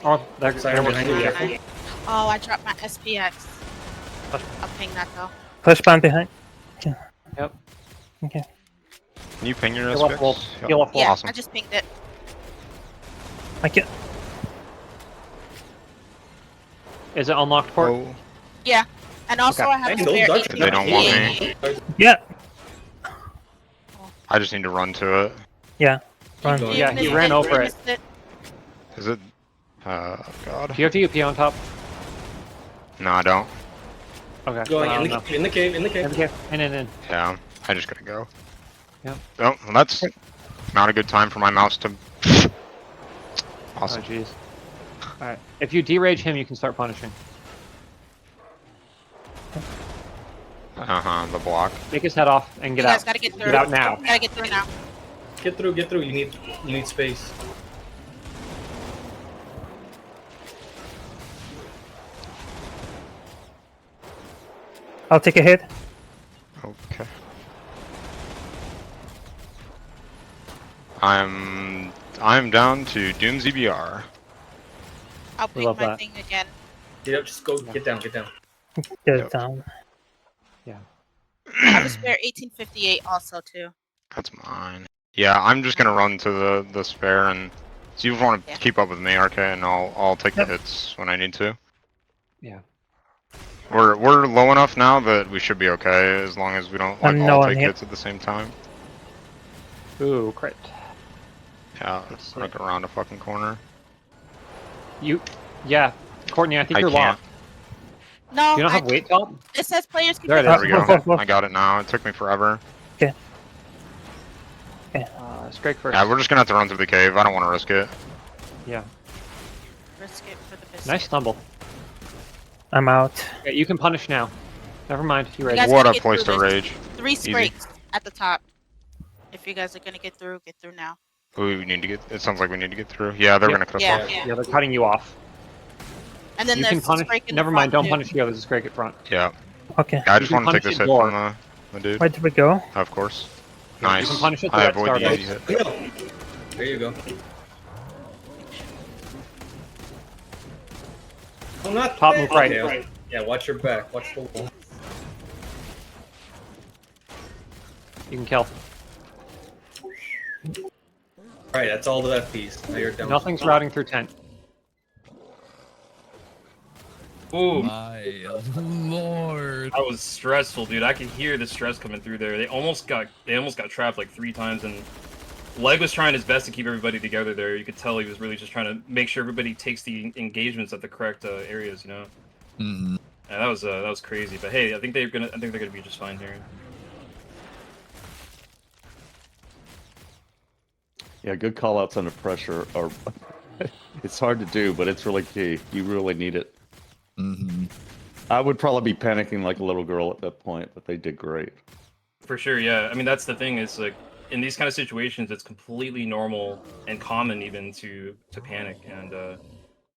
Oh, there Siren was behind two, you. yeah. Oh, I dropped my SPX. I'll ping that though. Push pan behind. Yep. Okay. Can you ping your Heal off wolf. SPX? Heal off wolf. Yeah, Awesome. I just pinged it. I can. Is it unlocked port? Oh, Yeah, and also Okay. I have Hey, a those spare darts- they don't want me. Yeah. I just need to run to it. Yeah. Run. going. Yeah, he ran over it. Missed it. Is it? God. Do you have to UP on top? No, I don't. Okay. Going well, in no. the cave, in the cave. Okay. In. Yeah, I just gotta go. Yep. Oh, well, that's not a good time for my mouse to. Oh Awesome. jeez. Alright. If you derage him, you can start punishing. The block. Take his head off and get You guys out. gotta get through. Get out now. Gotta get through now. Get through. You need space. I'll take a hit. Okay. I'm down to Doom ZBR. I'll We ping love my that. thing again. Get up. Just go. Get down. Get Yep. it down. I have a spare 1858 also too. That's mine. Yeah, I'm just gonna run to the spare, and so you want to Yeah. keep up with me, RK, and I'll take the Yep. hits when I need to. Yeah. We're low enough now that we should be okay as long as we don't like No all one take hit. hits at the same time. Ooh, crit. Yeah, Let's like around a fucking corner. Yeah. Kortknee, I think I you're can't. locked. No, You don't have weight top? it says players can There it pick is. There we up- go. Wolf, wolf. I got it now. It took me forever. Scrake first. Yeah, we're just gonna have to run through the cave. I don't want to risk it. Yeah. Risk it for the business. Nice stumble. I'm out. Okay, you can punish now. Never mind. You You ready? guys What gotta a get place through to this. rage. 3 Easy. scrapes at the top. If you guys are gonna get through now. We need to get. It sounds like we need to get through. Yeah, they're Yep. gonna cut us Yeah, off. yeah. Yeah, they're cutting you off. And then You there's can punish. Scrake in the Never mind. front, Don't too. punish here. There's a Scrake at front. Yeah. Okay. I just can want to take punish this it hit door. from the dude. Where did we go? Of course. Yeah, Nice. you can punish it I to avoid the that easy hit. There you go. Oh, not Top bad. move right. Okay. Yeah, watch your back. Watch the wall. You can kill. Alright, that's all the FPs. Now you're down. Nothing's routing through tent. Ooh, My lord. that was stressful, dude. I could hear the stress coming through there. They almost got trapped like 3 times, and Leg was trying his best to keep everybody together there. You could tell he was really just trying to make sure everybody takes the engagements at the correct areas, you know. Mhm. Yeah, that was crazy. But hey, I think they're gonna be just fine here. Yeah, good call outs under pressure are. It's hard to do, but it's really key. You really need it. Mm-hmm. I would probably be panicking like a little girl at that point, but they did great. For sure, yeah. I mean, that's the thing is like in these kind of situations, it's completely normal and common even to panic. And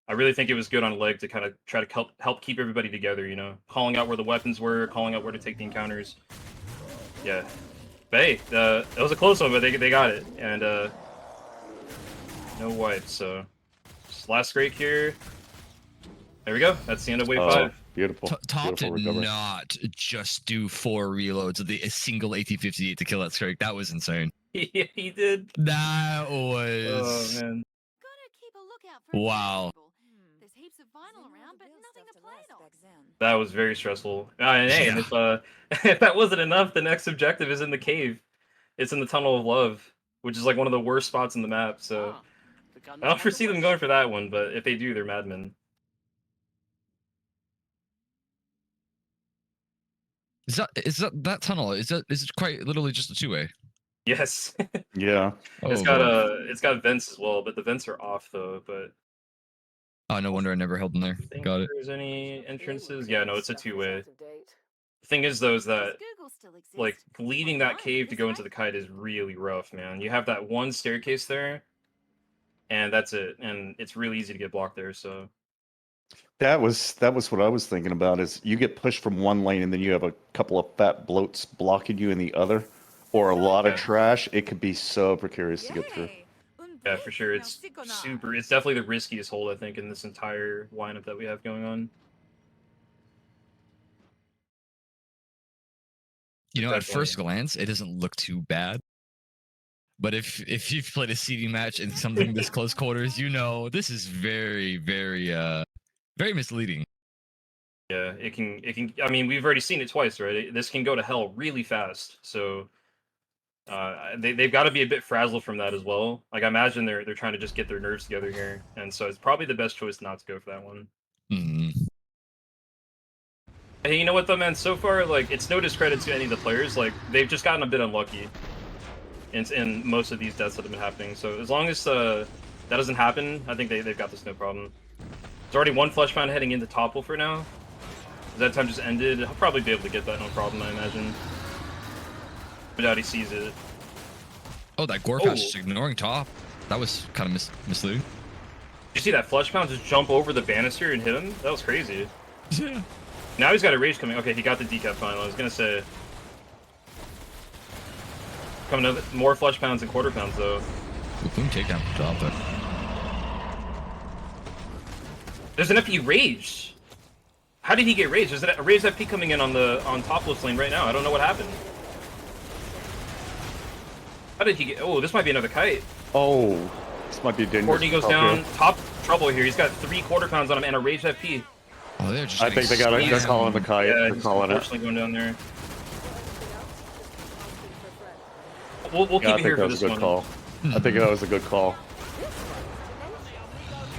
I really think it was good on Leg to kind of try to help keep everybody together. You know, calling out where the weapons were, calling out where to take the encounters. Yeah, but hey, it was a close one, but they got it, and no wipes. So just last scrake here. There we go. That's the end of wave 5. Beautiful. Top Beautiful did recovery. not just do 4 reloads of a single AT-58 to kill that Scrake. That was insane. Yeah, he did. That Oh was... man. Gotta keep a lookout for Wow. people. There's heaps of vinyl around, but nothing to play it on. That was very stressful. And hey, and if that wasn't enough, the next objective is in the cave. It's in the Tunnel of Love, which is like one of the worst spots in the map. So I don't foresee them going for that one, but if they do, they're madmen. Is that tunnel? Is it quite literally just a 2-way? Yes. Yeah. It's got vents as well, but the vents are off though. But Oh, no wonder I never held them there. think Got it. there's any entrances? Yeah, no, it's a 2-way. The thing is though is that like leaving that cave to go into the kite is really rough, man. You have that one staircase there, and that's it. And it's really easy to get blocked there. So That was what I was thinking about. Is you get pushed from one lane and then you have a couple of fat bloats blocking you in the other, or a lot of trash. It could be so precarious to get through. yeah, for sure, it's super. It's definitely the riskiest hold I think in this entire lineup that we have going on. You know, at Definitely. first glance, it doesn't look too bad. But if you've played a CD match in something this close quarters, you know this is very, very misleading. Yeah, it can. I mean, we've already seen it twice, right? This can go to hell really fast. So they've got to be a bit frazzled from that as well. Like I imagine they're trying to just get their nerves together here, and so it's probably the best choice not to go for that one. Mm-hmm. Hey, you know what though, man? So far, like it's no discredit to any of the players. Like they've just gotten a bit unlucky in most of these deaths that have been happening. So as long as that doesn't happen, I think they've got this no problem. There's already one Fleshpound heading into Topwolf for now. That time just ended. He'll probably be able to get that no problem, I imagine. I doubt he sees it. Oh, that Gore Patch is ignoring top. That was kind of misleading. Did you see that Fleshpound just jump over the banister and hit him? That was crazy. Yeah. Now he's got a rage coming. Okay, he got the decap final. I was gonna say. Coming up, more Fleshpounds and Quarter Pounds though. Boom takedown from top, but there's an FP rage. How did he get rage? There's a rage FP coming in on Topwolf's lane right now. I don't know what happened. How did he get? Oh, this might be another kite. Oh, this might be dangerous. Kortknee goes down. Top trouble here. He's got 3 Quarter Pounds on him and a rage FP. Oh, they're just. I think they got it. They're calling the kite. Yeah, they're he's calling it. unfortunately going down there. We'll keep I it here think that for was this a good one. call. I think that was a good call.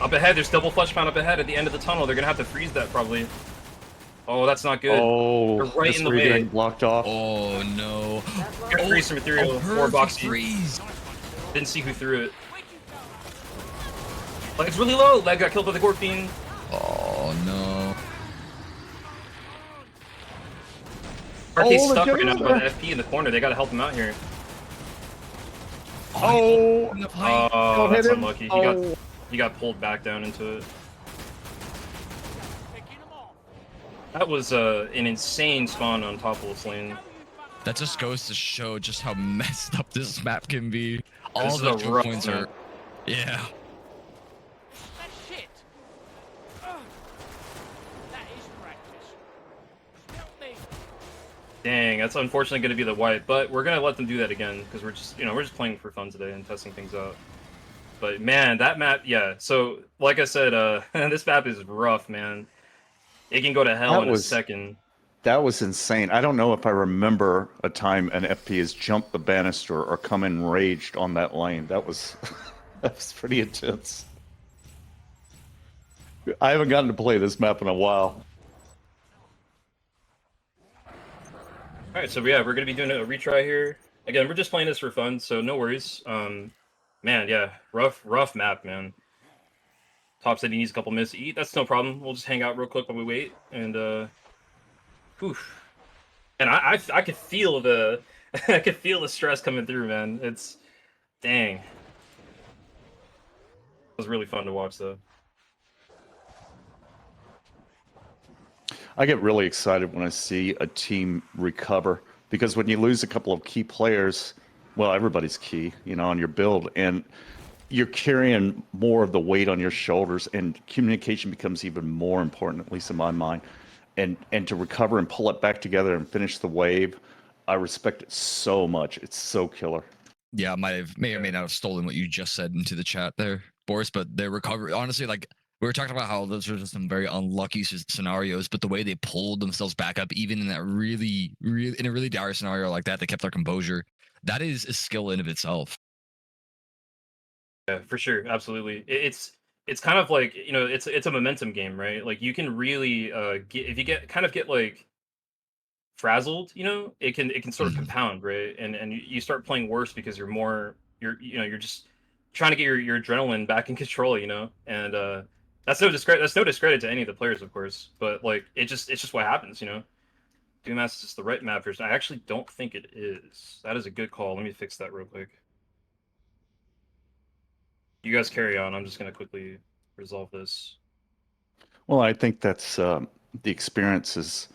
Up ahead, there's double Fleshpound up ahead at the end of the tunnel. They're gonna have to freeze that probably. Oh, that's not good. Oh, they're right in the three way. getting blocked off. Oh no! Got freeze some material. More Boxy. Freeze. Didn't see who threw it. Like it's really low. Leg got killed by the Kortknee. Oh no! Arcade's stuck right now by the FP in the corner. They gotta help him out here. Oh, Oh, that's unlucky. He got pulled back down into it. That was an insane spawn on Topwolf's lane. That just goes to show just how messed up this map can be. All This is the a choke rough points map. are, yeah. That's shit. That is practice. Help me. Dang, that's unfortunately going to be the wipe, but we're going to let them do that again because we're just, we're just playing for fun today and testing things out. But man, that map, yeah. So like I said, this map is rough, man. It can go to hell in a second. That was insane. I don't know if I remember a time an FP has jumped the banister or come in raged on that lane. That was that was pretty intense. I haven't gotten to play this map in a while. All right, so yeah, we're gonna be doing a retry here. Again, we're just playing this for fun, so no worries. Man, yeah, rough map, man. Top said he needs a couple minutes to eat. That's no problem. We'll just hang out real quick while we wait. And whew. And I could feel the I could feel the stress coming through, man. It's dang. It was really fun to watch though. I get really excited when I see a team recover because when you lose a couple of key players, well, everybody's key, you know, on your build, and you're carrying more of the weight on your shoulders, and communication becomes even more important, at least in my mind. And to recover and pull it back together and finish the wave, I respect it so much. It's so killer. Yeah, I may or may not have stolen what you just said into the chat there, Boris, but their recovery, honestly, like we were talking about how those are just some very unlucky scenarios, but the way they pulled themselves back up, even in that really in a really dire scenario like that, they kept their composure. That is a skill in of itself. Yeah, for sure, absolutely. It's kind of like, you know, it's a momentum game, right? Like you can really get if you get like frazzled, you know, it can sort of compound, right? And you start playing worse because you're just trying to get your adrenaline back in control, you know. And that's no discredit to any of the players, of course, but like it's just what happens, you know. Doomass is the right map version. I actually don't think it is. That is a good call. Let me fix that real quick. You guys carry on. I'm just gonna quickly resolve this. Well, I think that's the experiences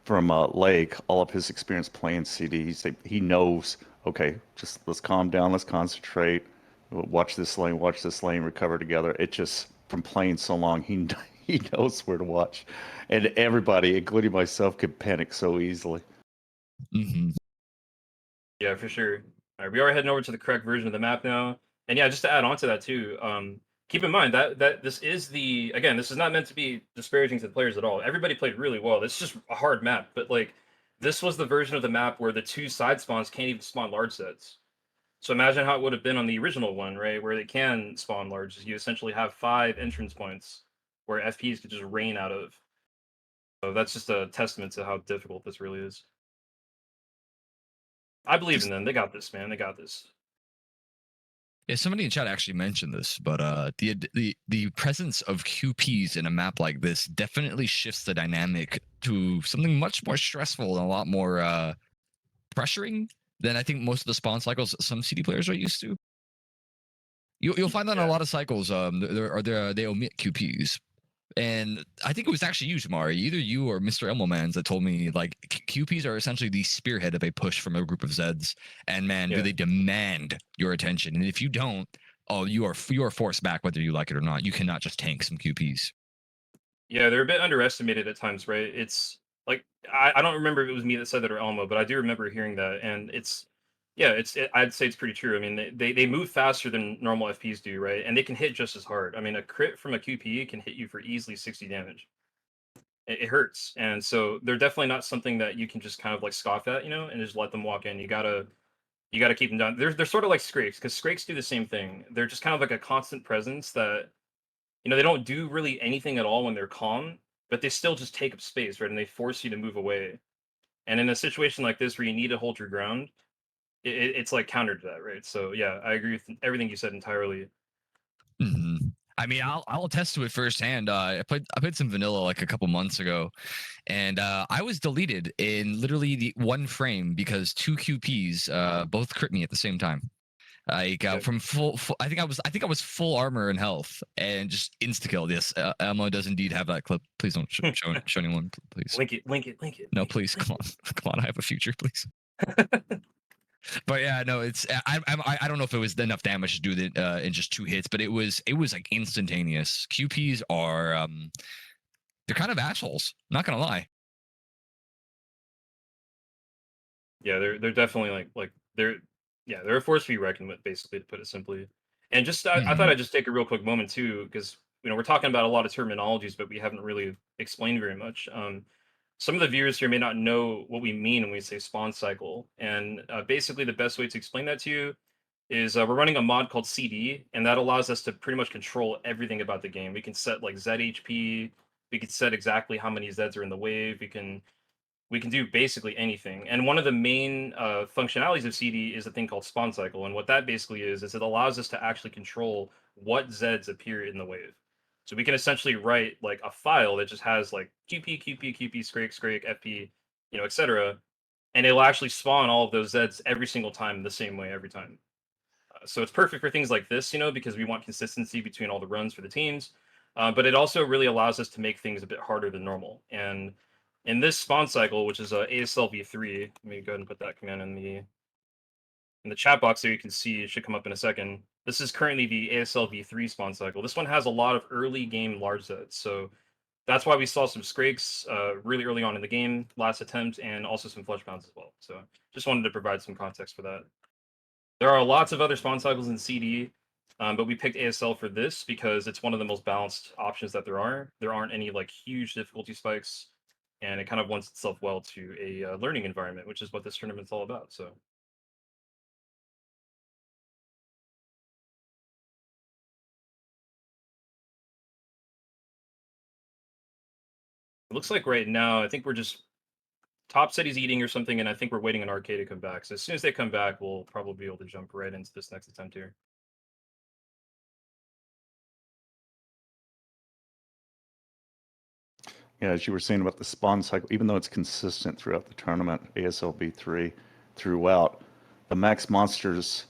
from Lake, all of his experience playing CDs. He knows, okay, just let's calm down, let's concentrate, watch this lane, recover together. It just, from playing so long, he knows where to watch. And everybody, including myself, could panic so easily. Yeah, for sure. All right, we are heading over to the correct version of the map now. And yeah, just to add on to that too, keep in mind that this is again, this is not meant to be disparaging to the players at all. Everybody played really well. This is just a hard map, but like this was the version of the map where the 2 side spawns can't even spawn large sets. So imagine how it would have been on the original one, right, where they can spawn large. You essentially have 5 entrance points where FPs could just rain out of. So that's just a testament to how difficult this really is. I believe in them. They got this, man. They got this. Yeah, somebody in chat actually mentioned this, but the presence of QPs in a map like this definitely shifts the dynamic to something much more stressful and a lot more pressuring than I think most of the spawn cycles some CD players are used to. You'll find that in a lot of cycles. They omit QPs. And I think it was actually you, Tamari, either you or Mr. Elmomans that told me like QPs are essentially the spearhead of a push from a group of Zeds. And man, do they demand your attention. And if you don't, oh, you are forced back whether you like it or not. You cannot just tank some QPs. Yeah, they're a bit underestimated at times, right? It's like I don't remember if it was me that said that or Elmo, but I do remember hearing that. And I'd say it's pretty true. I mean, they move faster than normal FPs do, right? And they can hit just as hard. I mean, a crit from a QP can hit you for easily 60 damage. It hurts, and so they're definitely not something that you can just kind of like scoff at, you know, and just let them walk in. You gotta keep them down. They're sort of like Scrakes, because Scrakes do the same thing. They're just kind of like a constant presence that, you know, they don't do really anything at all when they're calm, but they still just take up space, right? And they force you to move away. And in a situation like this where you need to hold your ground, it's like counter to that, right? So yeah, I agree with everything you said entirely. I mean, I'll attest to it firsthand. I played some vanilla like a couple months ago, and I was deleted in literally the 1 frame because 2 QPs both crit me at the same time. Like from full, I think I was full armor and health and just insta kill. Yes, Elmo does indeed have that clip. Please don't show anyone, please. Link it. No, please, come on. I have a future, please. But yeah, no, it's I don't know if it was enough damage to do it in just 2 hits, but it was like instantaneous. QPs are they're kind of assholes. Not gonna lie. Yeah, they're definitely like they're a force to be reckoned with, basically, to put it simply. And just I thought I'd just take a real quick moment too, because you know we're talking about a lot of terminologies, but we haven't really explained very much. Some of the viewers here may not know what we mean when we say spawn cycle, and basically the best way to explain that to you is we're running a mod called CD, and that allows us to pretty much control everything about the game. We can set like ZHP, we can set exactly how many Zeds are in the wave, we we can do basically anything. And one of the main functionalities of CD is a thing called spawn cycle. And what that basically is it allows us to actually control what Zeds appear in the wave. So we can essentially write like a file that just has like QP, QP, QP, Scrake, Scrake, FP, you know, etc. And it'll actually spawn all of those Zeds every single time the same way every time. So it's perfect for things like this, you know, because we want consistency between all the runs for the teams. But it also really allows us to make things a bit harder than normal. And in this spawn cycle, which is ASL v3, let me go ahead and put that command in the chat box so you can see. It should come up in a second. This is currently the ASL v3 spawn cycle. This one has a lot of early game large Zeds. So that's why we saw some Scrakes really early on in the game, last attempt, and also some Flesh Bounds as well. So just wanted to provide some context for that. There are lots of other spawn cycles in CD, but we picked ASL for this because it's one of the most balanced options that there are. There aren't any like huge difficulty spikes, and it kind of lends itself well to a learning environment, which is what this tournament's all about. So. It looks like right now, I think we're just Top City's eating or something, and I think we're waiting on Arcade to come back. So as soon as they come back, we'll probably be able to jump right into this next attempt here. Yeah, as you were saying about the spawn cycle, even though it's consistent throughout the tournament, ASL v3 throughout, the max monsters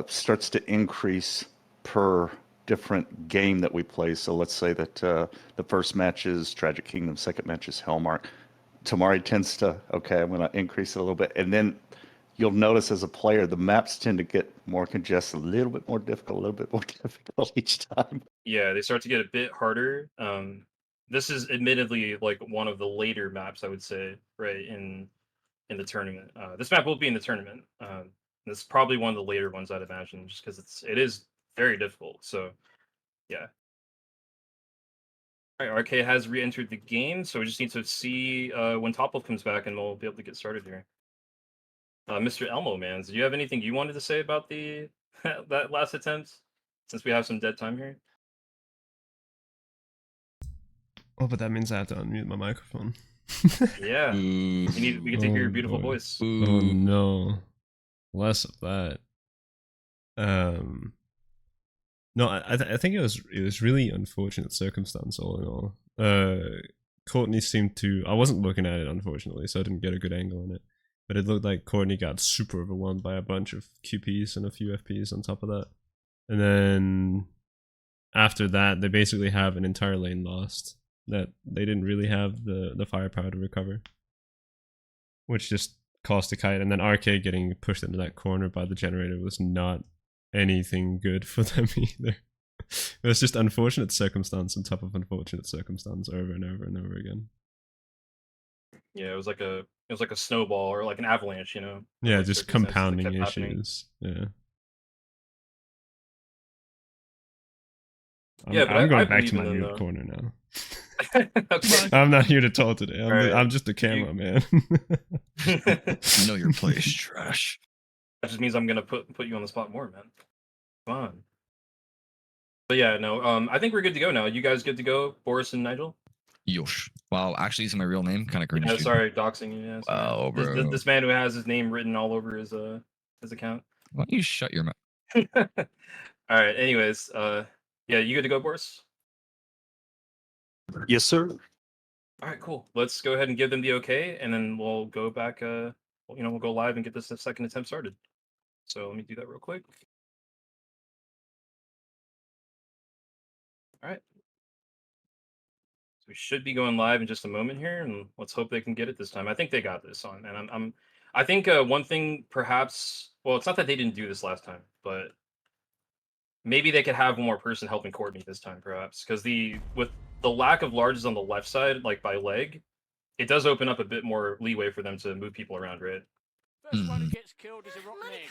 starts to increase per different game that we play. So let's say that the first match is Tragic Kingdom, second match is Hellmark. Tamari tends to, okay, I'm going to increase it a little bit. And then you'll notice as a player, the maps tend to get more congested, a little bit more difficult, a little bit more difficult each time. Yeah, they start to get a bit harder. This is admittedly like one of the later maps, I would say, right, in the tournament. This map will be in the tournament. This is probably one of the later ones, I'd imagine, just because it is very difficult. So, yeah. All right, RK has re-entered the game, so we just need to see when Topwolf comes back, and we'll be able to get started here. Mr. Elmo, man, do you have anything you wanted to say about the that last attempt, since we have some dead time here? Oh, but that means I have to unmute my microphone. Yeah, we get to hear your beautiful voice. Oh no, less of that. No, I think it was really unfortunate circumstance all in all. Kortknee seemed to, I wasn't looking at it unfortunately, so I didn't get a good angle on it. But it looked like Kortknee got super overwhelmed by a bunch of QPs and a few FPs on top of that. And then after that, they basically have an entire lane lost that they didn't really have the firepower to recover, which just cost a kite. And then RK getting pushed into that corner by the generator was not anything good for them either. It was just unfortunate circumstance on top of unfortunate circumstance over and over and over again. Yeah, it was like a snowball or like an avalanche, you know. Yeah, like just compounding issues. Yeah. I'm going back to my mute corner now. Okay. I'm not here to talk today. I'm just a camera man. You know your play is trash. That just means I'm gonna put you on the spot more, man. Come on. But yeah, no. I think we're good to go now. You guys good to go, Boris and Nigel? Yosh. Wow, actually using my real name, kind of cringe. Yeah, sorry, doxing you. Yeah, wow, bro. This man who has his name written all over his account. Why don't you shut your mouth? All right. Anyways, yeah, you good to go, Boris? Yes, sir. All right, cool. Let's go ahead and give them the okay, and then we'll go back. We'll go live and get this second attempt started. So let me do that real quick. All right. So we should be going live in just a moment here, and let's hope they can get it this time. I think they got this on, and I think one thing perhaps, well, it's not that they didn't do this last time, but maybe they could have one more person helping Kortknee this time, perhaps, because with the lack of larges on the left side, like by leg, it does open up a bit more leeway for them to move people around, right? First one who gets killed is a rotten egg.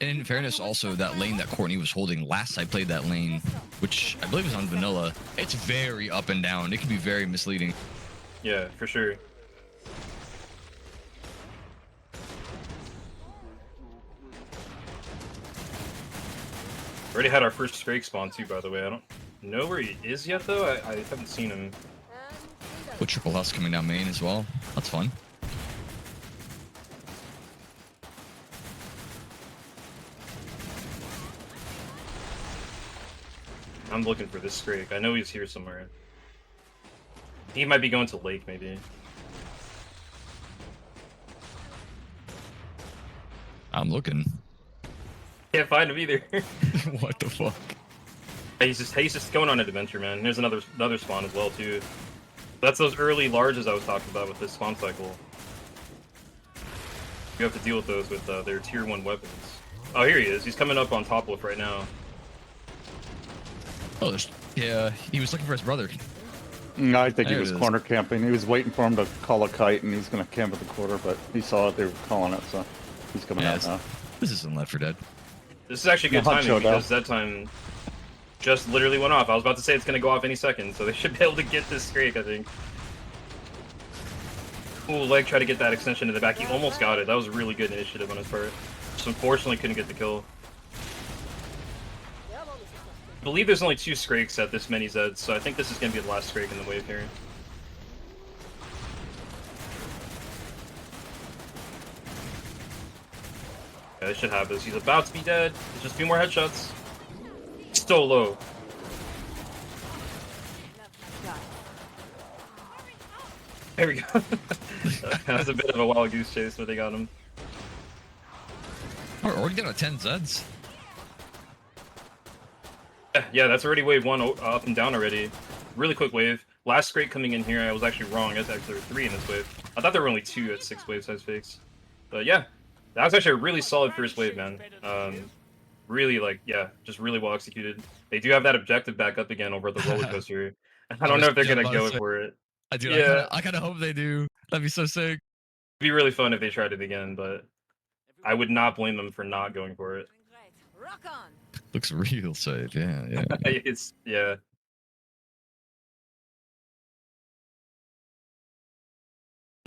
And in fairness, also, that lane that Kortknee was holding last I played that lane, which I believe was on vanilla, it's very up and down. It can be very misleading. Yeah, for sure. Already had our first Scrake spawn too, by the way. I don't know where he is yet, though. I haven't seen him. With Triple House coming down main as well. That's fun. I'm looking for this Scrake. I know he's here somewhere. He might be going to Lake, maybe. I'm looking. Can't find him either. What the fuck? He's just going on an adventure, man. There's another spawn as well too. That's those early larges I was talking about with this spawn cycle. You have to deal with those with their tier 1 weapons. Oh, here he is. He's coming up on Topwolf right now. Oh, yeah. He was looking for his brother. No, I think he There was it is. corner camping. He was waiting for him to call a kite, and he's going to camp at the quarter, but he saw it. They were calling it, so he's coming Yeah, out now. This isn't Left 4 Dead. This is actually good Hot timing Showdown. because that time just literally went off. I was about to say it's going to go off any second, so they should be able to get this Scrake, I think. Ooh, Leg tried to get that extension to the back. He almost got it. That was a really good initiative on his part. Just unfortunately couldn't get the kill. I believe there's only 2 Scrakes at this many Zeds, so I think this is going to be the last Scrake in the wave here. Yeah, this should have this. He's about to be dead. There's just a few more headshots. So low. There we go. That was a bit of a wild goose chase, but they got him. We're already down to 10 Zeds. Yeah, that's already wave 1 up and down already. Really quick wave. Last Scrake coming in here, I was actually wrong. There's actually 3 in this wave. I thought there were only 2 at 6 wave size fakes. But yeah, that was actually a really solid first wave, man. Really, like, yeah, just really well executed. They do have that objective back up again over at the roller coaster. I don't know if they're going to go for it. I do. Yeah. I kind of hope they do. That'd be so sick. It'd be really fun if they tried it again, but I would not blame them for not going for it. Rock on. Looks real safe. Yeah, yeah. It's, yeah.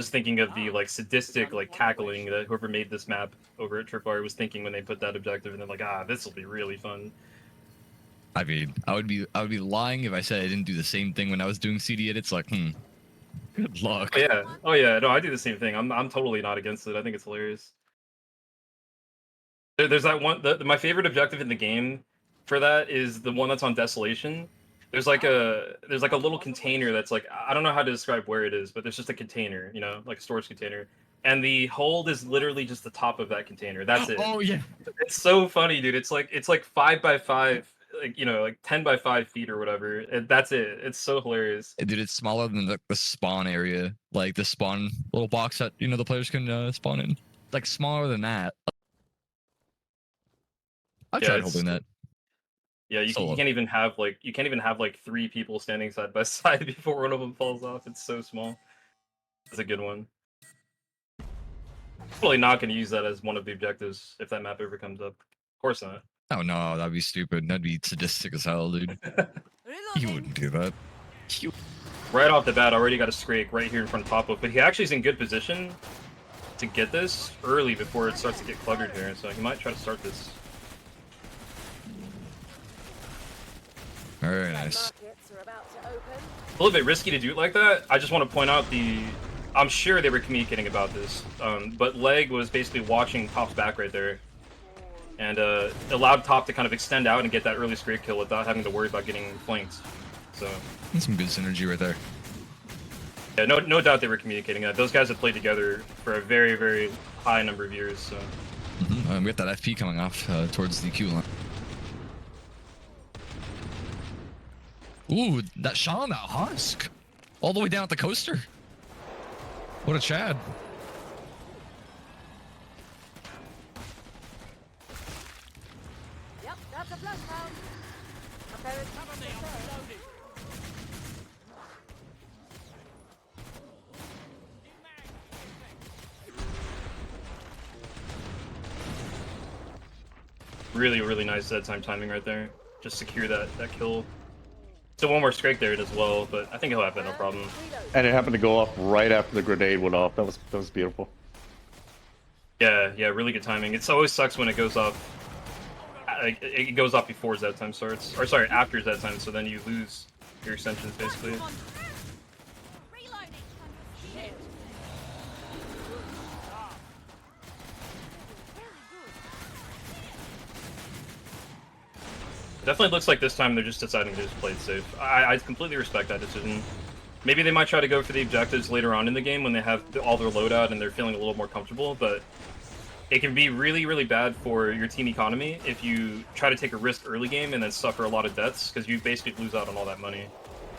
Just thinking of the like sadistic like cackling that whoever made this map over at Tripwire was thinking when they put that objective, and they're like, ah, this will be really fun. I mean, I would be lying if I said I didn't do the same thing when I was doing CD edits. Like, good luck. Oh yeah, no, I do the same thing. I'm totally not against it. I think it's hilarious. There's that one. My favorite objective in the game for that is the one that's on Desolation. There's like a little container that's like, I don't know how to describe where it is, but there's just a container, you know, like a storage container, and the hold is literally just the top of that container. That's it. Oh yeah. It's so funny, dude. It's like 5x5, like, you know, like 10x5 feet or whatever. And that's it. It's so hilarious. Dude, it's smaller than the spawn area, like the spawn little box that the players can spawn in. Like smaller than that. I Yeah, tried it's- holding that. Yeah, you can't even have like 3 people standing side by side before one of them falls off. It's so small. It's a good one. Probably not going to use that as one of the objectives if that map ever comes up. Of course not. Oh no, that'd be stupid. That'd be sadistic as hell, dude. You wouldn't do that. Right off the bat, already got a Scrake right here in front of Topwolf, but he actually is in good position to get this early before it starts to get cluttered here, so he might try to start this. Very nice. A little bit risky to do it like that. I just want to point out I'm sure they were communicating about this, but Leg was basically watching Top's back right there, and allowed Top to kind of extend out and get that early Scrake kill without having to worry about getting flanked. So That's some good synergy right there. yeah, no doubt they were communicating that. Those guys have played together for a very, very high number of years. So We got that FP coming off towards the Q line. Ooh, that shot on that husk. All the way down at the coaster. What a Chad. Yep, that's a flash round. Okay, cover me, I'm loaded. really, really nice dead time timing right there. Just secure that kill. Still one more Scrake there as well, but I think he'll have that no problem. And it happened to go off right after the grenade went off. That was beautiful. Yeah, really good timing. It always sucks when it goes off. Like, it goes off before Z time starts, or sorry, after Z time. So then you lose your extensions basically. Definitely looks like this time they're just deciding to just play it safe. I completely respect that decision. Maybe they might try to go for the objectives later on in the game when they have all their loadout and they're feeling a little more comfortable, but it can be really, really bad for your team economy if you try to take a risk early game and then suffer a lot of deaths, because you basically lose out on all that money.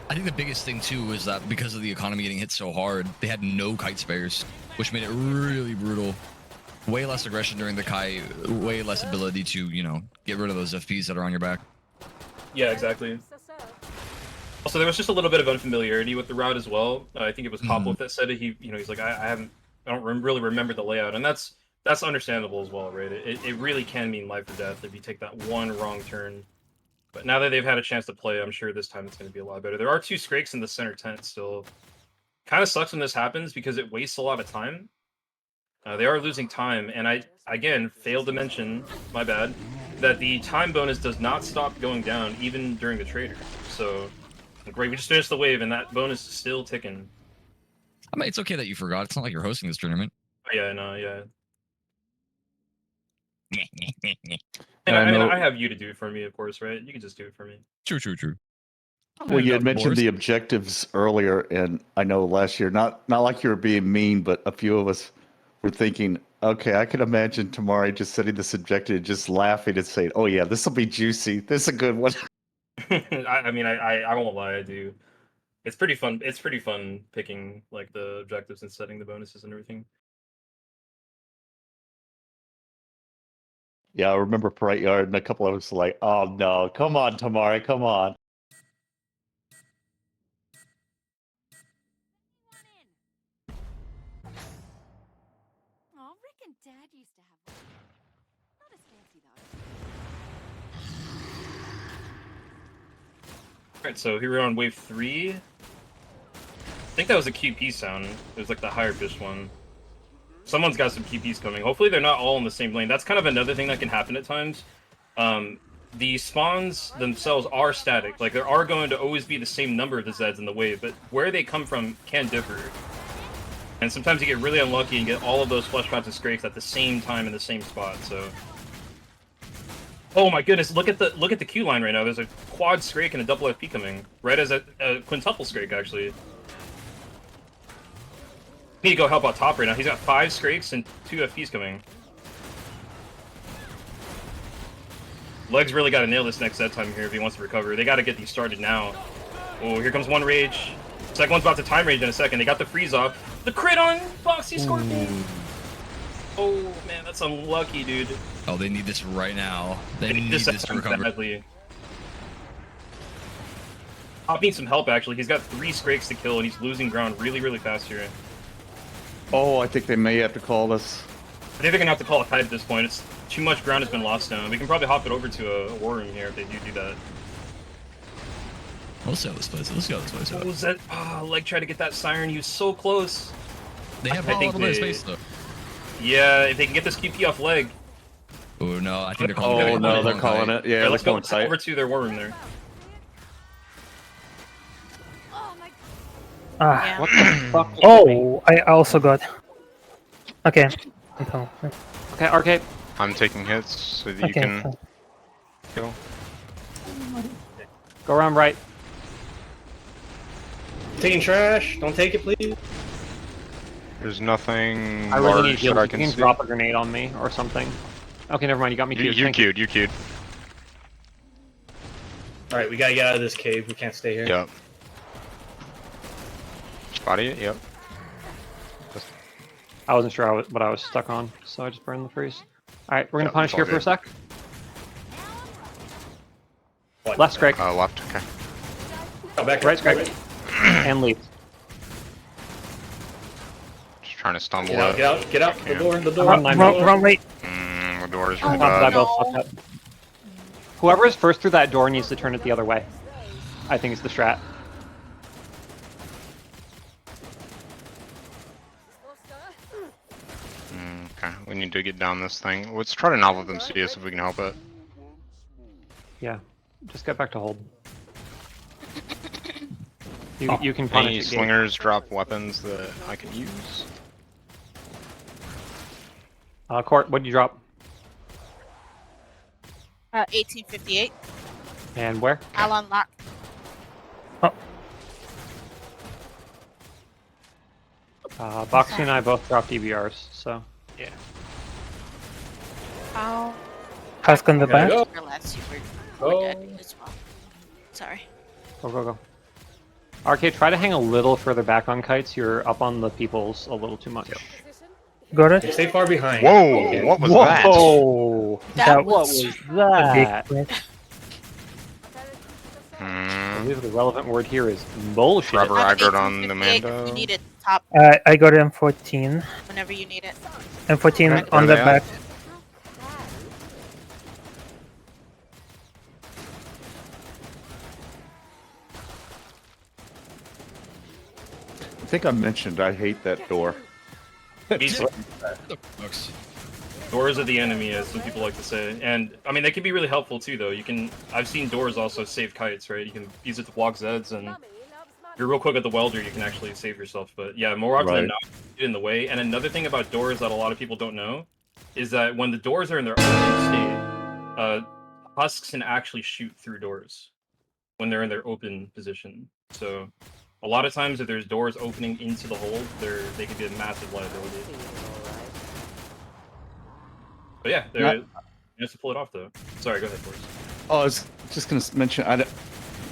I think the biggest thing too is that because of the economy getting hit so hard, they had no kite spares, which made it really brutal. Way less aggression during the kite, way less ability to, you know, get rid of those FPs that are on your back. Yeah, exactly. Also, there was just a little bit of unfamiliarity with the route as well. I think it was Topwolf that said it. He's like, I don't really remember the layout, and that's understandable as well, right? It really can mean life or death if you take that one wrong turn. But now that they've had a chance to play, I'm sure this time it's going to be a lot better. There are 2 Skrakes in the center tent still. Kind of sucks when this happens because it wastes a lot of time. They are losing time, and I, again, failed to mention, my bad, that the time bonus does not stop going down even during the trader. So, great, we just finished the wave, and that bonus is still ticking. I mean, it's okay that you forgot. It's not like you're hosting this tournament. Yeah, no, yeah. And I mean, I have you to do it for me, of course, right? You can just do it for me. True. Well, you had mentioned the objectives earlier, and I know last year, not like you were being mean, but a few of us were thinking, okay, I could imagine Tamari just setting this objective, just laughing and saying, "Oh yeah, this will be juicy. This is a good one." I mean, I won't lie, I do. It's pretty fun. It's pretty fun picking like the objectives and setting the bonuses and everything. Yeah, I remember Bright Yard, and a couple of us were like, "Oh no, come on, Tamari, come on." Oh, Rick and Dad used to have one. Not as fancy though. Alright, so here we're on wave 3. I think that was a QP sound. It was like the higher pitched one. Someone's got some QPs coming. Hopefully they're not all in the same lane. That's kind of another thing that can happen at times. The spawns themselves are static. Like, there are going to always be the same number of the Zeds in the wave, but where they come from can differ. And sometimes you get really unlucky and get all of those flesh pots and Skrakes at the same time in the same spot, so... Oh my goodness, look at the queue line right now. There's a quad Skrake and a double FP coming. Right as a quintuple Skrake, actually. Need to go help out top right now. He's got 5 Skrakes and 2 FPs coming. Legs really got to nail this next set time here if he wants to recover. They got to get these started now. Oh, here comes one rage. Second one's about to time rage in a second. They got the freeze off. The crit on BoxyScorpion. Oh man, that's unlucky, dude. Oh, they need this right now. They need this to recover. Badly. Top needs some help, actually. He's got 3 Skrakes to kill, and he's losing ground really, really fast here. Oh, I think they may have to call this. I think they're gonna have to call a fight at this point. It's too much ground has been lost now. We can probably hop it over to a war room here if they do that. Let's see how this plays. Let's see how this plays out. Oh, Zed, Leg tried to get that siren. He was so close. They have a little bit of space though. Yeah, if they can get this QP off Leg. Oh no, I think they're calling it. Oh no, they're calling it. Yeah, let's go tight. over to their war room there. Yeah. What the fuck? Oh, I also got. Okay. Okay, Arcade. I'm taking hits so that you Okay. can kill. Go around right. Taking trash. Don't take it, please. There's nothing I really need large heals. that I You can can see. drop a grenade on me or something. Okay, never mind. You got me queued. You Thank you. queued, you queued. All right, we gotta get out of this cave. We can't stay here. Yep. Spotty it, yep. I wasn't sure what I was stuck on, so I just burned the freeze. Alright, we're gonna Yep, punish it's all here for a good. sec. What? Left Scrake, Left, okay. Oh, back right up. Scrake, and leave. Just trying to stumble Get out, it. get out, get out. The door, the door. Wrong way. The door is Oh, really Fuck that, bad. Bill, fuck that. Whoever is first through that door needs to turn it the other way. I think it's the strat. Okay, we need to get down this thing. Let's try to not let them see us if we can help it. Yeah, just get back to hold. You can punish Any it, Gabe. slingers drop weapons that I can use? Court, what'd you drop? 1858. And where? I'll unlock. Boxy and I both dropped EBRs, so yeah. Oh. Husk on the back. Go. Realize you Go. were dead as well. Sorry. Go, go, go. RK, try to hang a little further back on kites. You're up on the peoples a little too much. Got it. Stay far behind. Whoa, Okay. what was that? Whoa! That What was was that? Big miss. I believe the relevant word here is bullshit. Rubber I have aggroed on the 1858 if Mando. you need it top I got M14. whenever you need it. M14 Where on the they at? back. I think I mentioned I hate that door. Doors are the enemy, as some people like to say. And I mean, they can be really helpful too, though. I've seen doors also save kites, right? You can use it to block Zeds, and if you're real quick at the welder, you can actually save yourself. But yeah, more often than not, get in the way. And another thing about doors that a lot of people don't know is that when the doors are in their open state, husks can actually shoot through doors when they're in their open position. So a lot of times, if there's doors opening into the hold, they can be a massive liability. But yeah, you have to pull it off though. Sorry, go ahead, Boris. Oh, I was just going to mention,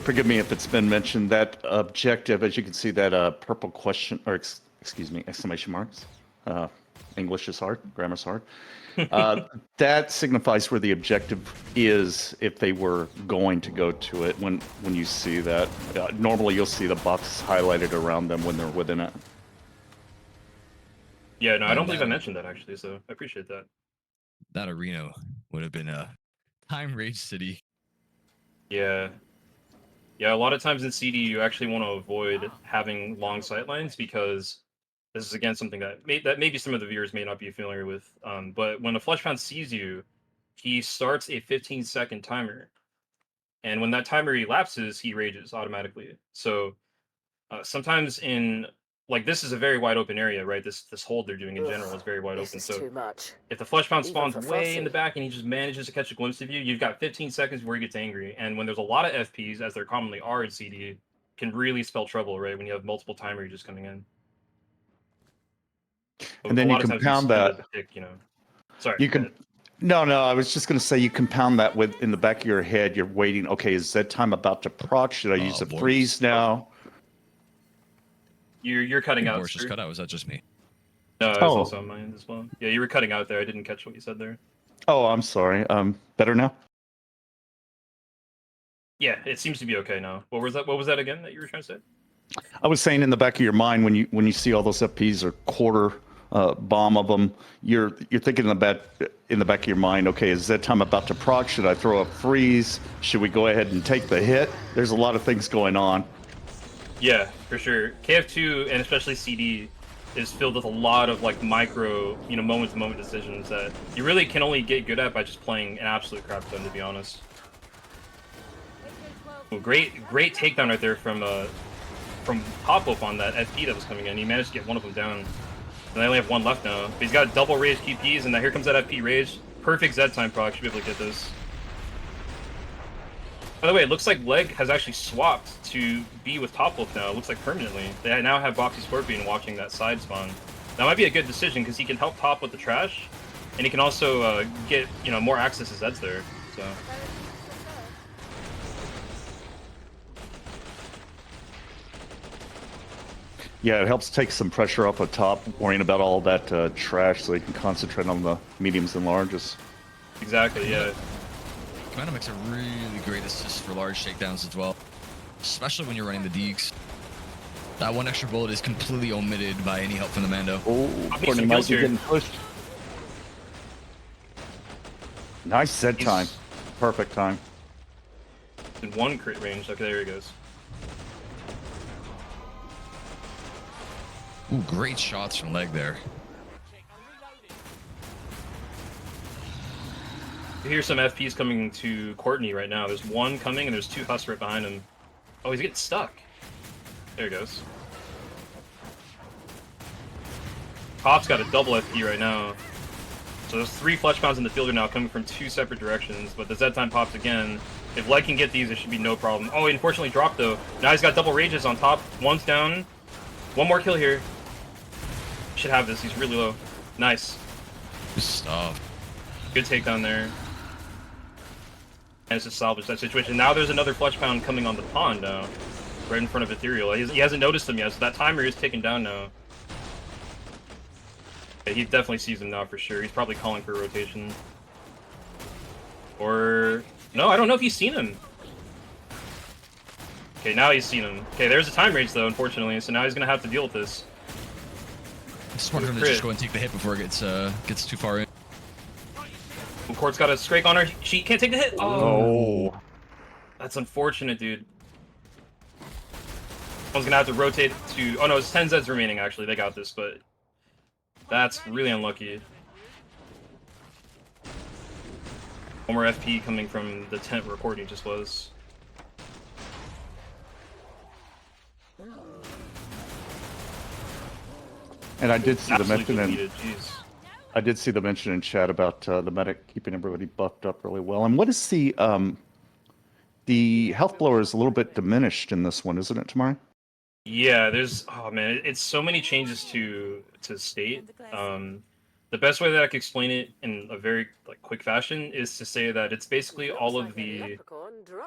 forgive me if it's been mentioned, that objective, as you can see, that purple question, or excuse me, exclamation marks. English is hard, grammar's hard. That signifies where the objective is if they were going to go to it. When you see that, normally you'll see the box highlighted around them when they're within it. Yeah, no, I don't believe I mentioned that actually, so I appreciate that. That arena would have been a time rage city. Yeah. Yeah, a lot of times in CD, you actually want to avoid having long sightlines because this is, again, something that maybe some of the viewers may not be familiar with. But when a Fleshpound sees you, he starts a 15-second timer. And when that timer elapses, he rages automatically. So sometimes like, this is a very wide open area, right? This hold they're doing in general is very wide open. So if the Fleshpound spawns way in the back and he just manages to catch a glimpse of you, you've got 15 seconds before he gets angry. And when there's a lot of FPs, as there commonly are in CD, can really spell trouble, right? When you have multiple timer just coming in. And then you compound that. Sorry. You can. No, I was just going to say you compound that with in the back of your head. You're waiting. Okay, is that time about to proc? Should I use a freeze now? You're cutting out. Boris just cut out. Was that just me? No, it was also on my end as well. Yeah, you were cutting out there. I didn't catch what you said there. Oh, I'm sorry. Better now? Yeah, it seems to be okay now. What was that? What was that again that you were trying to say? I was saying in the back of your mind when you see all those FPs or quarter bomb of them, you're thinking in the back of your mind, okay, is that time about to proc? Should I throw a freeze? Should we go ahead and take the hit? There's a lot of things going on. Yeah, for sure. KF2 and especially CD is filled with a lot of like micro, moment-to-moment decisions that you really can only get good at by just playing an absolute crap ton, to be honest. Well, great takedown right there from Topwolf on that FP that was coming in. He managed to get one of them down. And they only have one left now. But he's got double rage QPs, and now here comes that FP rage. Perfect Z time proc. Should be able to get this. By the way, it looks like Leg has actually swapped to be with Topwolf now. It looks like permanently. They now have BoxyScorpion watching that side spawn. That might be a good decision because he can help Top with the trash, and he can also get more access to Zeds there. So. Yeah, it helps take some pressure off of Top, worrying about all that trash, so he can concentrate on the mediums and larges. Exactly. Yeah. Commando makes a really great assist for large shakedowns as well, especially when you're running the Deeks. That one extra bullet is completely omitted by any help from the Mando. Oh, Kortknee might be getting pushed. Nice set time. Perfect time. In one crit range. Okay, there he goes. Ooh, great shots from Leg there. You hear some FPs coming to Kortknee right now. There's one coming and there's two Husks right behind him. Oh, he's getting stuck. There he goes. Pop's got a double FP right now. So there's 3 Fleshpounds in the field now coming from 2 separate directions, but the Z time pops again. If Leg can get these, it should be no problem. Oh, he unfortunately dropped though. Now he's got double rages on top. One's down. One more kill here. Should have this. He's really low. Nice. Good stuff. Good takedown there. And it's to salvage that situation. Now there's another Flesh Pound coming on the pond now. Right in front of Ethereal. He hasn't noticed him yet, so that timer is taken down now. Yeah, he definitely sees him now for sure. He's probably calling for a rotation. Or... no, I don't know if he's seen him. Okay, now he's seen him. Okay, there's a time rage though, unfortunately, so now he's gonna have to deal with this. It's smart for him to just go and take the hit before it gets too far in. Kort's got a Scrake on her. She can't take the hit. Oh, that's unfortunate, dude. Someone's gonna have to rotate to... oh no, it's 10 Zeds remaining actually. They got this, but that's really unlucky. One more FP coming from the tent where Kortknee just was. And I did see the Absolutely mention in deleted, jeez. I did see the mention in chat about the medic keeping everybody buffed up really well. And what is the health blower is a little bit diminished in this one, isn't it, Tamari? Yeah, there's... oh man, it's so many changes to state. The best way that I could explain it in a very quick fashion is to say that it's basically all of the...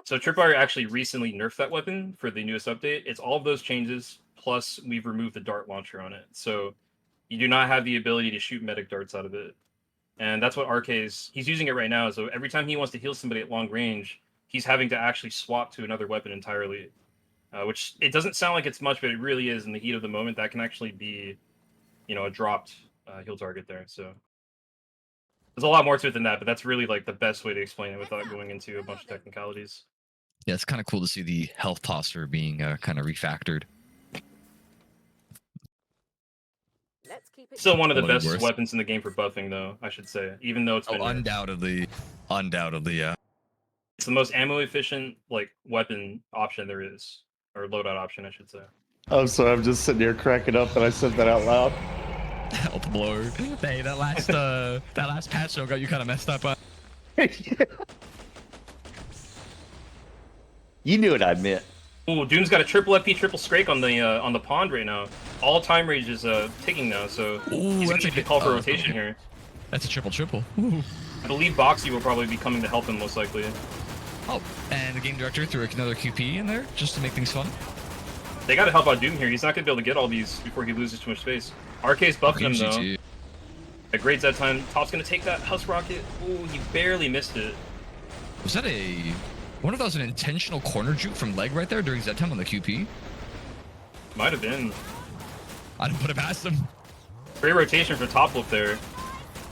so Tripwire actually recently nerfed that weapon for the newest update. It's all of those changes, plus we've removed the dart launcher on it. So you do not have the ability to shoot medic darts out of it. And that's what he's using it right now. So every time he wants to heal somebody at long range, he's having to actually swap to another weapon entirely. Which, it doesn't sound like it's much, but it really is in the heat of the moment. That can actually be, a dropped heal target there. So there's a lot more to it than that, but that's really the best way to explain it without going into a bunch of technicalities. Yeah, it's kind of cool to see the health posture being kind of refactored. Still one of the best weapons in the game for buffing, though, I should say. Even though it's been undoubtedly, yeah. It's the most ammo efficient weapon option there is, or loadout option, I should say. Oh, so I'm just sitting here cracking up, and I said that out loud. Health blower. Hey, that last patch show got you kind of messed up. Yeah. You knew what I meant. Ooh, Doom's got a triple FP, triple Scrake on the pond right now. All time rage is ticking now, so he's gonna need to call for rotation here. That's a triple. I believe Boxy will probably be coming to help him most likely. Oh, and the game director threw another QP in there just to make things fun. They gotta help out Doom here. He's not gonna be able to get all these before he loses too much space. RK's buffing him though. A great Z time. Top's gonna take that Husk Rocket. Ooh, he barely missed it. Was that I wonder if that was an intentional corner juke from Leg right there during Z time on the QP? Might have been. I didn't put it past him. Great rotation for Topwolf there.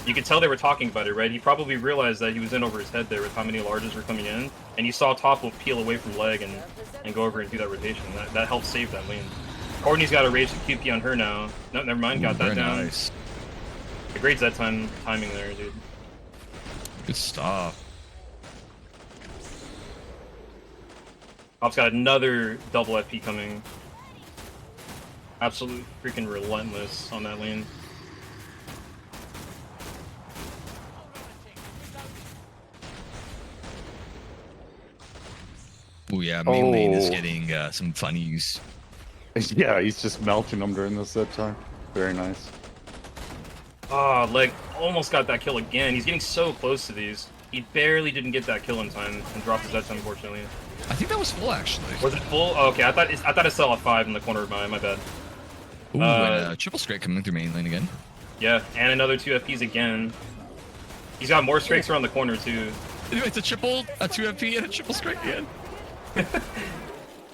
You could tell they were talking about it, right? He probably realized that he was in over his head there with how many larges were coming in, and you saw Topwolf peel away from Leg and go over and do that rotation. That helped save that lane. Kortknee's got a rage to QP on her now. No, never mind, got that down. Nice. A great Z timing there, dude. Good stuff. Top's got another double FP coming. Absolute freaking relentless on that lane. Oh yeah, main lane is getting some funnies. Yeah, he's just melting them during this Z time. Very nice. Ah, Leg almost got that kill again. He's getting so close to these. He barely didn't get that kill in time and dropped his Z time, unfortunately. I think that was full actually. Was it full? Oh, okay, I thought it saw a 5 in the corner of my bad. Ooh, and triple Scrake coming through main lane again. Yeah, and another 2 FPs again. He's got more Scrakes around the corner too. Anyway, it's a 2 FP and a triple Scrake again.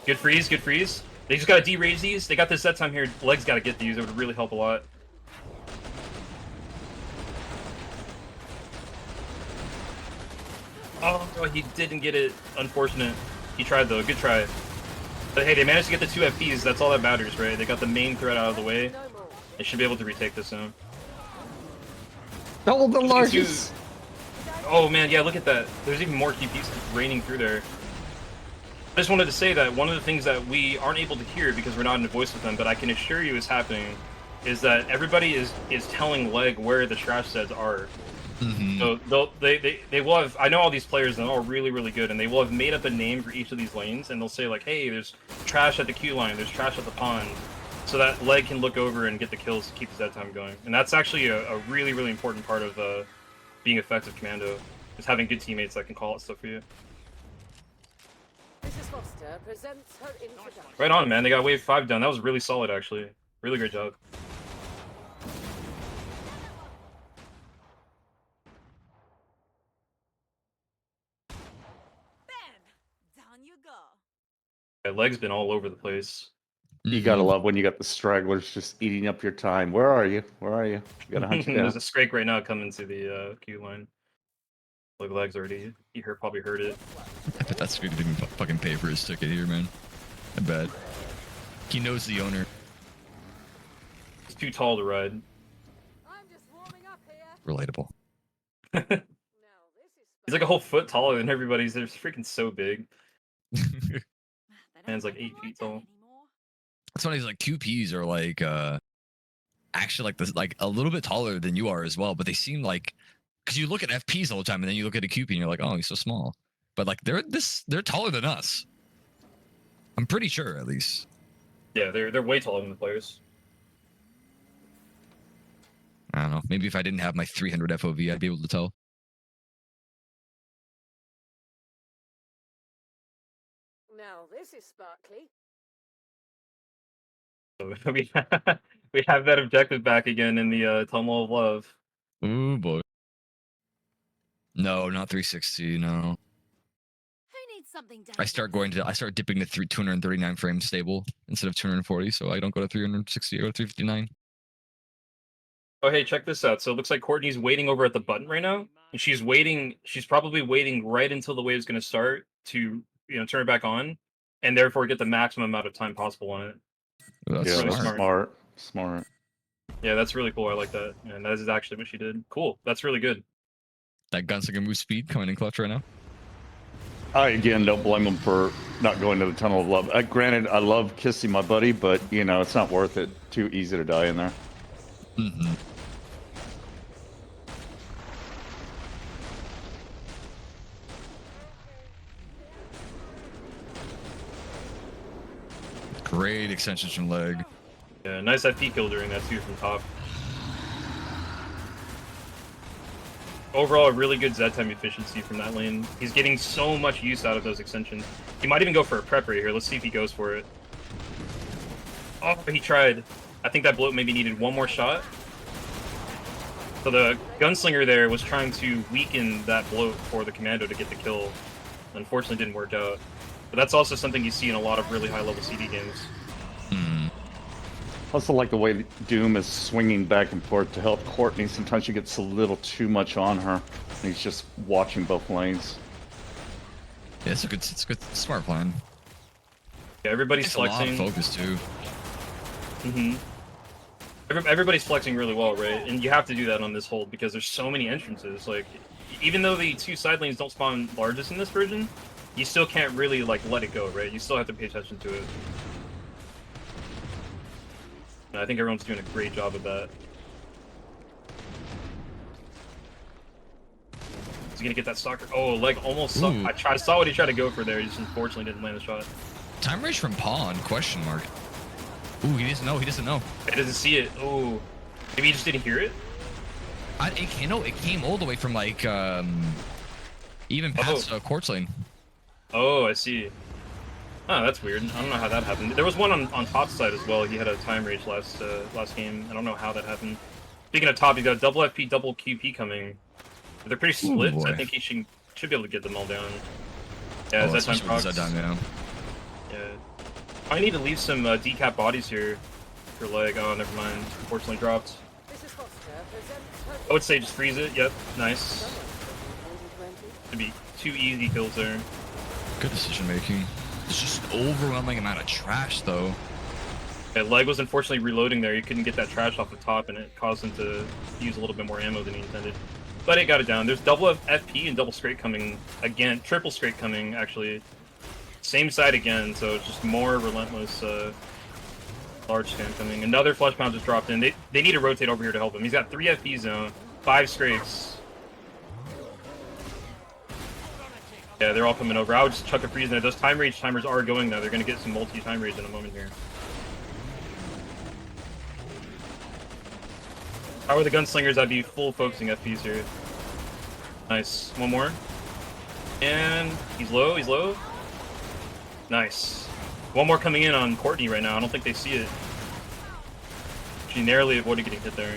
Good freeze, good freeze. They just gotta de-rage these. They got this Z time here. Leg's gotta get these. It would really help a lot. Oh, he didn't get it. Unfortunate. He tried though. Good try. But hey, they managed to get the 2 FPs. That's all that matters, right? They got the main threat out of the way. They should be able to retake this now. Double the largest. Oh man, yeah, look at that. There's even more QPs raining through there. I just wanted to say that one of the things that we aren't able to hear because we're not in a voice with them, but I can assure you is happening, is that everybody is telling Leg where the trash Zeds are. So they will have. I know all these players, and they're all really good, and they will have made up a name for each of these lanes, and they'll say like, "Hey, there's trash at the queue line. There's trash at the pond," so that leg can look over and get the kills to keep the dead time going. And that's actually a really important part of being effective commando, is having good teammates that can call out stuff for you. Right on, man. They got wave 5 down. That was really solid, actually. Really great job. Yeah, leg's been all over the place. You gotta love when you got the stragglers just eating up your time. Where are you? Where are you? You gotta hunt you down. There's a Scrake right now coming to the queue line. Like leg's already. Probably heard it. I bet that's good. He didn't fucking pay for his ticket here, man. I bet. He knows the owner. He's too tall to ride. Relatable. He's like a whole foot taller than everybody's. They're freaking so big. Man's like 8 feet tall. It's funny. Like QPs are like actually like this, like a little bit taller than you are as well. But they seem like, because you look at FPs all the time, and then you look at a QP, and you're like, oh, he's so small. But like they're taller than us. I'm pretty sure, at least. Yeah, they're way taller than the players. I don't know. Maybe if I didn't have my 300 FOV, I'd be able to tell. Now this is sparkly. So we have that objective back again in the Tunnel of Love. Ooh boy. No, not 360. No. Who needs something I start dipping to 239 frames stable instead of 240, so I don't go to 360 or 359. Oh, hey, check this out. So it looks like Kortknee's waiting over at the button right now. And she's waiting. She's probably waiting right until the wave's going to start to, turn it back on, and therefore get the maximum amount of time possible on it. Well, that's really smart. Yeah, that's really cool. I like that. And that is actually what she did. Cool. That's really good. That gunslinger move speed coming in clutch right now. I, again, don't blame him for not going to the Tunnel of Love. Granted, I love kissing my buddy, but, it's not worth it. Too easy to die in there. Mm-hmm. Great extensions from leg. Yeah, nice FP kill during that too from top. Overall, a really good Z time efficiency from that lane. He's getting so much use out of those extensions. He might even go for a prep right here. Let's see if he goes for it. Oh, he tried. I think that bloat maybe needed one more shot. So the gunslinger there was trying to weaken that bloat for the commando to get the kill. Unfortunately, didn't work out. But that's also something you see in a lot of really high-level CD games. Also like the way Doom is swinging back and forth to help Kortknee. Sometimes she gets a little too much on her. And he's just watching both lanes. Yeah, it's a good smart plan. Yeah, everybody's flexing. A lot of focus too. Everybody's flexing really well, right? And you have to do that on this hold because there's so many entrances. Like, even though the 2 side lanes don't spawn largest in this version, you still can't really like let it go, right? You still have to pay attention to it. And I think everyone's doing a great job of that. He's gonna get that stalker. Oh, leg almost sucked. I saw what he tried to go for there. He just unfortunately didn't land the shot. Time range from pawn? Question mark. Ooh, he doesn't know. He doesn't know. He doesn't see it. Oh, maybe he just didn't hear it. It came all the way from like even past Quartz lane. Oh, I see. Oh, that's weird. I don't know how that happened. There was one on top side as well. He had a time rage last game. I don't know how that happened. Speaking of top, he's got a double FP, double QP coming. They're pretty split, so I think he should be able to get them all down. Yeah, is that time procs? Yeah. I need to leave some decap bodies here for leg. Oh, never mind. Unfortunately dropped. I would say just freeze it. Yep, nice. Should be 2 easy kills there. Good decision making. It's just an overwhelming amount of trash, though. Yeah, leg was unfortunately reloading there. He couldn't get that trash off the top, and it caused him to use a little bit more ammo than he intended. But it got it down. There's double FP and double straight coming again. Triple straight coming, actually. Same side again, so it's just more relentless large spam coming. Another flesh pound just dropped in. They need to rotate over here to help him. He's got 3 FP zone, 5 scrapes. Yeah, they're all coming over. I would just chuck a freeze in there. Those time rage timers are going though. They're gonna get some multi-time rage in a moment here. If I were the gunslingers, I'd be full focusing FPs here. Nice. One more. And he's low, he's low. Nice. One more coming in on Kortknee right now. I don't think they see it. She narrowly avoided getting hit there.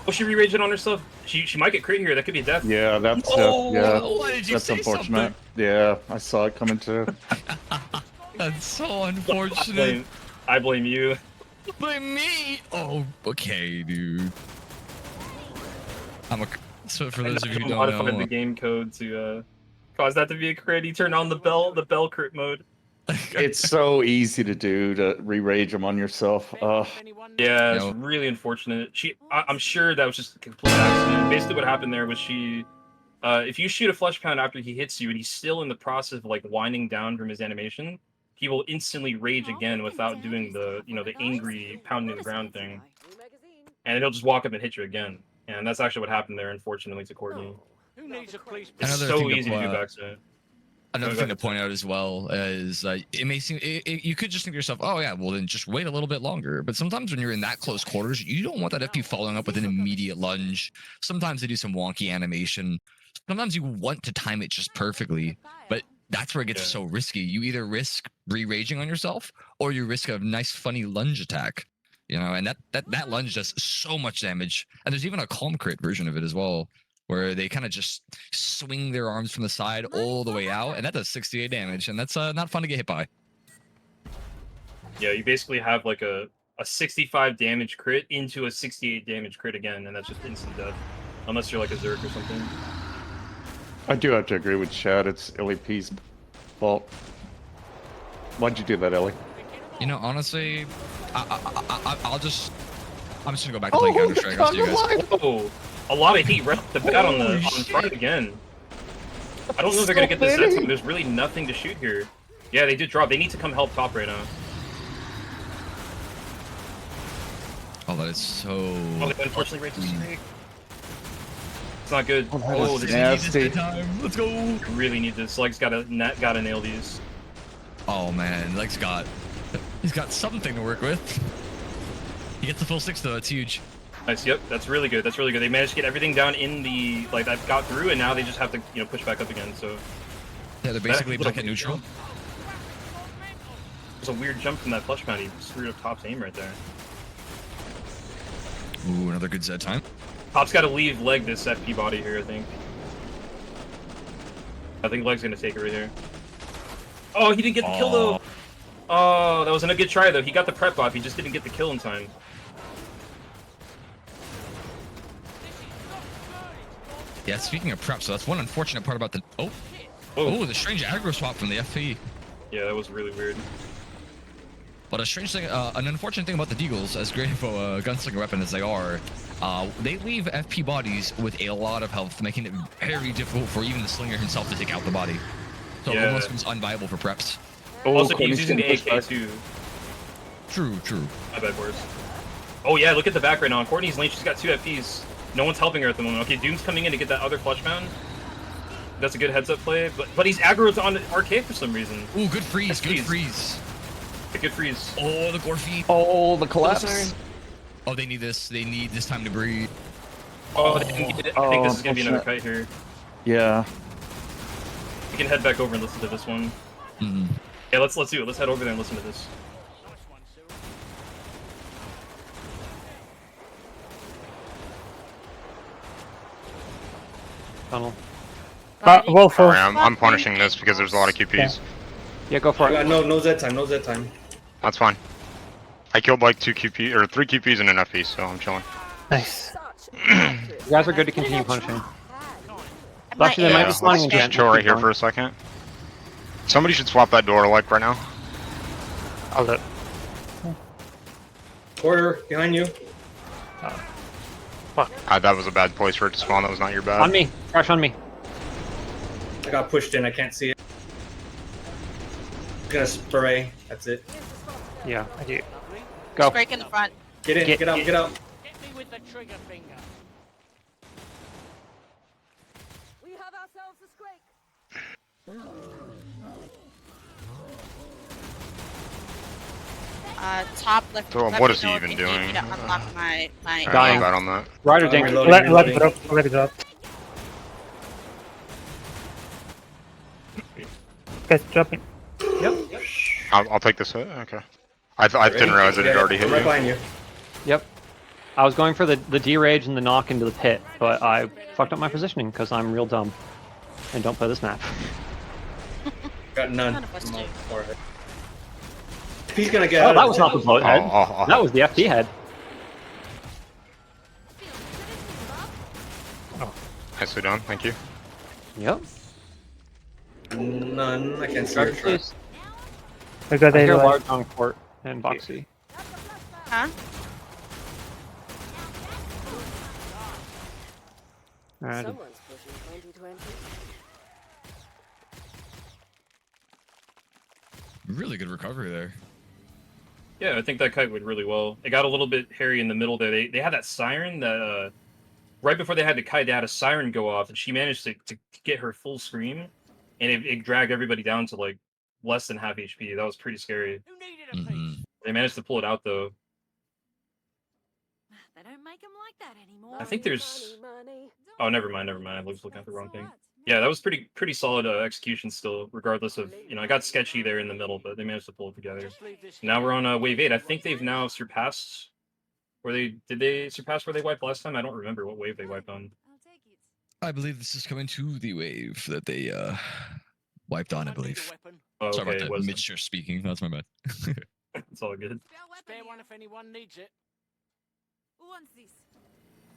Oh, she re-raged it on herself. She might get crit here. That could be a death. Yeah, that's Why did you that's say unfortunate. something? Yeah, I saw it coming too. That's so unfortunate. I blame you. Blame me. Oh, okay, dude. So for those of you who don't modified know, the game code to cause that to be a crit. He turned on the bell crit mode. It's so easy to do to re-rage them on yourself. Yeah, it's really unfortunate. I'm sure that was just a complete accident. Basically, what happened there was if you shoot a flesh pound after he hits you and he's still in the process of like winding down from his animation, he will instantly rage again without doing the the angry pounding the ground thing, and he'll just walk up and hit you again. And that's actually what happened there, unfortunately, to Kortknee. It's so easy to do backset. Another thing to point out as well is it may seem you could just think to yourself, oh yeah, well then just wait a little bit longer. But sometimes when you're in that close quarters, you don't want that FP following up with an immediate lunge. Sometimes they do some wonky animation. Sometimes you want to time it just perfectly, but that's where it gets so risky. You either risk re-raging on yourself, or you risk a nice funny lunge attack. And that lunge does so much damage. And there's even a calm crit version of it as well, where they kind of just swing their arms from the side all the way out, and that does 68 damage, and that's not fun to get hit by. Yeah, you basically have like a 65 damage crit into a 68 damage crit again, and that's just instant death. Unless you're like a Zerk or something. I do have to agree with Chad. It's illethP's fault. Why'd you do that, Ellie? Honestly, I'm just gonna go back to playing Counter-Strike after you guys. Oh, a lot of heat right off the bat on the front again. I don't know if they're gonna get the sets, but there's really nothing to shoot here. Yeah, they did drop. They need to come help top right now. Oh, that is so... Oh, they unfortunately raped his snake. It's not good. Oh, this nasty. Time. Let's go. Really need this. Leg's gotta nail these. Oh man, Leg's he's got something to work with. He gets the full 6 though. That's huge. Nice. Yep, that's really good. That's really good. They managed to get everything down in the that got through, and now they just have to push back up again. So yeah, they're basically back at neutral. There's a weird jump from that flush pound. He screwed up Top's aim right there. Ooh, another good Zed time. Top's got to leave Leg this FP body here, I think Leg's gonna take it right here. Oh, he didn't get the kill though. Oh, that wasn't a good try though. He got the prep off. He just didn't get the kill in time. Yeah, speaking of prep, so that's one unfortunate part about the... Oh, the strange aggro swap from the FP. Yeah, that was really weird. But a strange thing, an unfortunate thing about the Deagles, as great of a gunslinger weapon as they are, they leave FP bodies with a lot of health, making it very difficult for even the slinger himself to take out the body. So it almost becomes unviable for preps. Also, he's using the AK too. True. My bad, Boris. Oh yeah, look at the back right now. On Kortknee's lane, she's got 2 FPs. No one's helping her at the moment. Okay, Doom's coming in to get that other flush pound. That's a good heads-up play, but he's aggroed on RK for some reason. Ooh, good freeze, good freeze. A good freeze. Oh, the gore feet. Oh, the collapse. Oh, they need this. They need this time to breathe. Oh, they didn't get it. I think this is going to be another kite here. Yeah. We can head back over and listen to this one. Yeah, let's do it. Let's head over there and listen to this. Tunnel. Wolf. I'm punishing this because there's a lot of QPs. Yeah, go for it. No Z time, no Z time. That's fine. I killed like 2 QP or 3 QPs and an FP, so I'm chilling. Nice. You guys are good to continue punching. Actually, they might be spawning again. Just chill right here for a second. Somebody should swap that door like right now. I'll do it. Quarter behind you. Fuck. That was a bad place for it to spawn. That was not your bad. On me. Crash on me. I got pushed in. I can't see it. Gonna spray. That's it. Yeah, I do. Go. Break in the front. Get in. Get out. Get out. Hit me with the trigger finger. We have ourselves a scrape. Top left. So let what me is he know if even you need me doing? to unlock my. Alright, Dying. I'm bad on that. Rider dink. Reloading, Leg reloading. drop. Leg drop. Guys, dropping. Yep. I'll take this hit. Okay. I didn't realize it had already hit I'm right you. behind you. Yep. I was going for the de-rage and the knock into the pit, but I fucked up my positioning because I'm real dumb and don't play this map. Got none. None of us do. Alright. If he's gonna get Oh, out that of was not the bloat head. Oh. That was the FP head. Nicely done. Thank you. Yep. none. I can't see your shot. Please. I got I a hear revive. large on Kort and Boxy. Huh? Alright. Someone's pushing 2020. Really good recovery there. Yeah, I think that kite went really well. It got a little bit hairy in the middle there. They had that siren that right before they had the kite, they had a siren go off, and she managed to get her full scream, and it dragged everybody down to like less than half HP. That was pretty scary. Who needed a piece? They managed to pull it out though. They don't make them like that anymore. I think there's. Money. Oh, never mind. I was looking at the wrong thing. Yeah, that was pretty solid execution still, regardless of, I got sketchy there in the middle, but they managed to pull it together. Just leave this Now here. we're on wave 8. I think they've now surpassed did they surpass where they wiped last time? I don't remember what wave they wiped on. I'll take it. I believe this is coming to the wave that they wiped on, I Don't need a believe. weapon. Oh, Sorry okay, about it that was. mixture speaking. That's my bad. It's all good. Spare one if anyone needs it. Who wants this?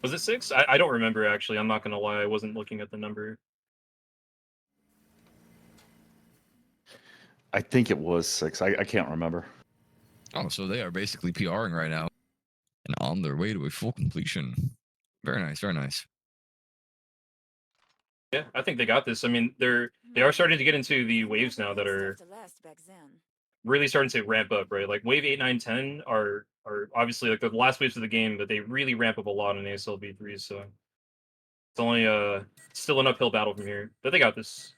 Was it 6? I don't remember actually. I'm not gonna lie. I wasn't looking at the number. I think it was 6. I can't remember. Oh, so they are basically PRing right now and on their way to a full completion. Very nice, very nice. Yeah, I think they got this. I mean, they are starting to get into the waves now that are really starting to ramp up, right? Like wave 8, 9, 10 are obviously like the last waves of the game, but they really ramp up a lot in ASL V3s. So it's only still an uphill battle from here, but they got this.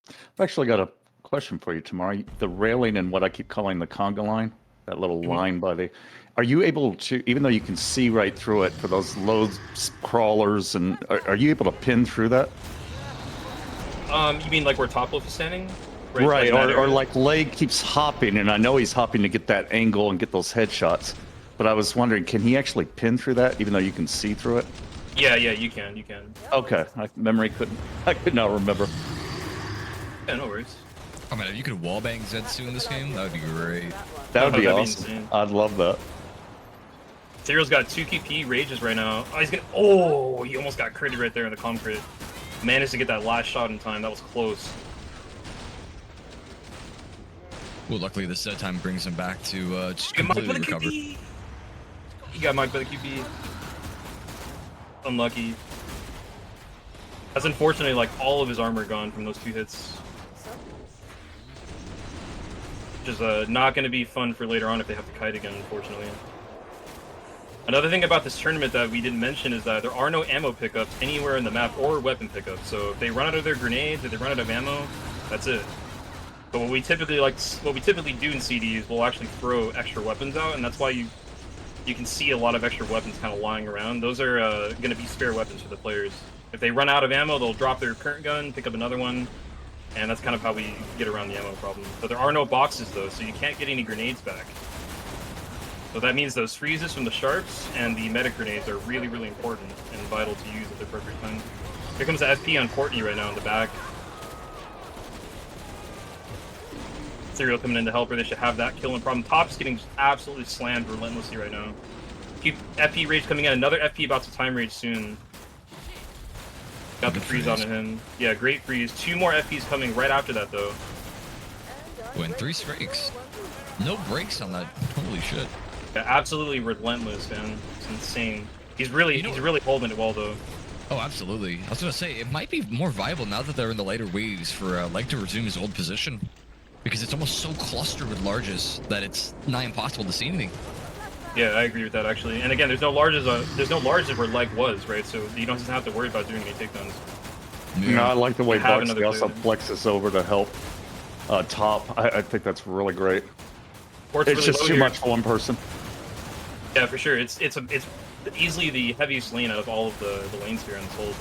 I've actually got a question for you, Tamari. The railing and what I keep calling the conga line, that little line by the, are you able to, even though you can see right through it for those low crawlers, and are you able to pin through that? You mean like where Topwolf is standing? Right, Like that or area? like Leg keeps hopping, and I know he's hopping to get that angle and get those headshots. But I was wondering, can he actually pin through that, even though you can see through it? Yeah, you can. Okay, I could not remember. Yeah, no worries. Oh man, if you could wallbang Zetsu in this game, that would be great. That would be That'd be awesome. insane. I'd love that. Ethereal's got 2 KP rages right now. Oh, he's gonna. Oh, he almost got critted right there in the comp crit. Managed to get that last shot in time. That was close. Well, luckily the set time brings him back to just Get marked by completely the recover. QB. He got marked by the QB. Unlucky. That's unfortunately like all of his armor gone from those 2 hits. Which is not going to be fun for later on if they have to kite again, unfortunately. Another thing about this tournament that we didn't mention is that there are no ammo pickups anywhere in the map or weapon pickups. So if they run out of their grenades, if they run out of ammo, that's it. But what we typically do in CDs, we'll actually throw extra weapons out, and that's why you can see a lot of extra weapons kind of lying around. Those are going to be spare weapons for the players. If they run out of ammo, they'll drop their current gun, pick up another one, and that's kind of how we get around the ammo problem. But there are no boxes though, so you can't get any grenades back. So that means those freezes from the sharps and the meta grenades are really, really important and vital to use at the appropriate time. Here comes the FP on Kortknee right now in the back. Serial coming in to help her. They should have that killing problem. Top's getting absolutely slammed relentlessly right now. Keep FP rage coming in. Another FP about to time rage soon. Got the freeze on him. Yeah, great freeze. 2 more FPs coming right after that though. Win 3 strikes. No breaks on that. Holy shit. Yeah, absolutely relentless, man. It's insane. He's really holding it well though. Oh, absolutely. I was gonna say it might be more viable now that they're in the later waves for Leg to resume his old position, because it's almost so clustered with larges that it's nigh impossible to see anything. Yeah, I agree with that actually. And again, there's no larges where Leg was, right? So you don't have to worry about doing any takedowns. No, I like the way Have Boxy another also player. flexes over to help top. I think that's really great. Kort's It's really just low too here. much for one person. Yeah, for sure. It's easily the heaviest lane out of all of the lanes here in this hold.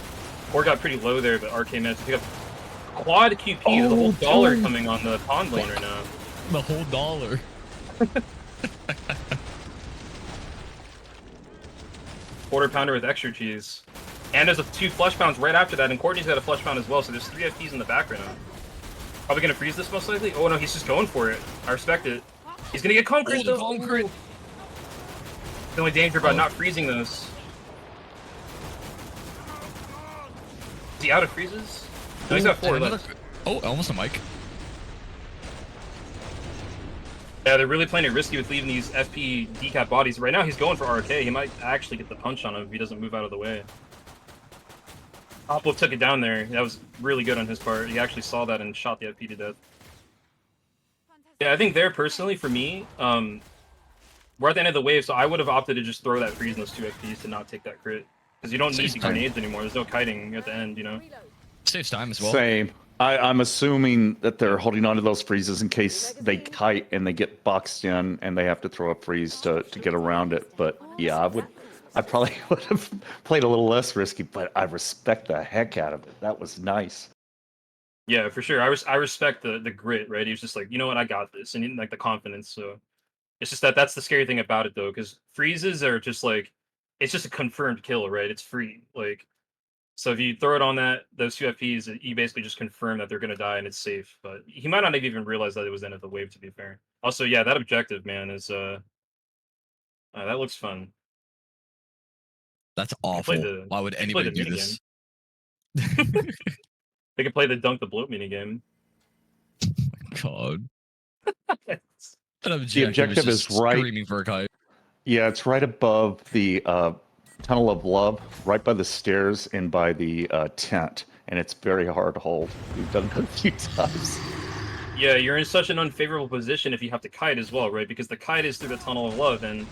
Kort got pretty low there, but RK managed to pick up quad QP. There's a whole dollar coming on the pond lane right now. The whole dollar. Quarter pounder with extra cheese. And there's 2 flesh pounds right after that, and Kortknee's got a flesh pound as well, so there's 3 FPs in the back right now. Probably gonna freeze this most likely. Oh no, he's just going for it. I respect it. He's gonna get concrete though. Concrete. The only danger about not freezing those. Is he out of freezes? No, he's got 4 left. Oh, almost a mic. Yeah, they're really playing it risky with leaving these FP decap bodies. Right now, he's going for RK. He might actually get the punch on him if he doesn't move out of the way. Topwolf took it down there. That was really good on his part. He actually saw that and shot the FP to death. Yeah, I think there, personally, for me, we're at the end of the wave, so I would have opted to just throw that freeze in those 2 FPs to not take that crit. Because you don't need the grenades anymore. There's no kiting at the end, you know? Saves time as well. Same. I'm assuming that they're holding on to those freezes in case they kite and they get boxed in and they have to throw a freeze to get around it. But yeah, I probably would have played a little less risky, but I respect the heck out of it. That was nice. Yeah, for sure. I respect the grit, right? He was just like, you know what, I got this, and like the confidence. So it's just that's the scary thing about it though, because freezes are just like, it's just a confirmed kill, right? It's free, like. So if you throw it on those 2 FPs, you basically just confirm that they're gonna die and it's safe. But he might not have even realized that it was the end of the wave, to be fair. Also, yeah, that objective, man, is that looks fun. That's awful. Why would anybody do this? They could play the dunk the bloat minigame. God. The objective is right. Screaming for a kite. Yeah, it's right above the Tunnel of Love, right by the stairs and by the tent, and it's very hard to hold. We've done it a few times. Yeah, you're in such an unfavorable position if you have to kite as well, right? Because the kite is through the Tunnel of Love, and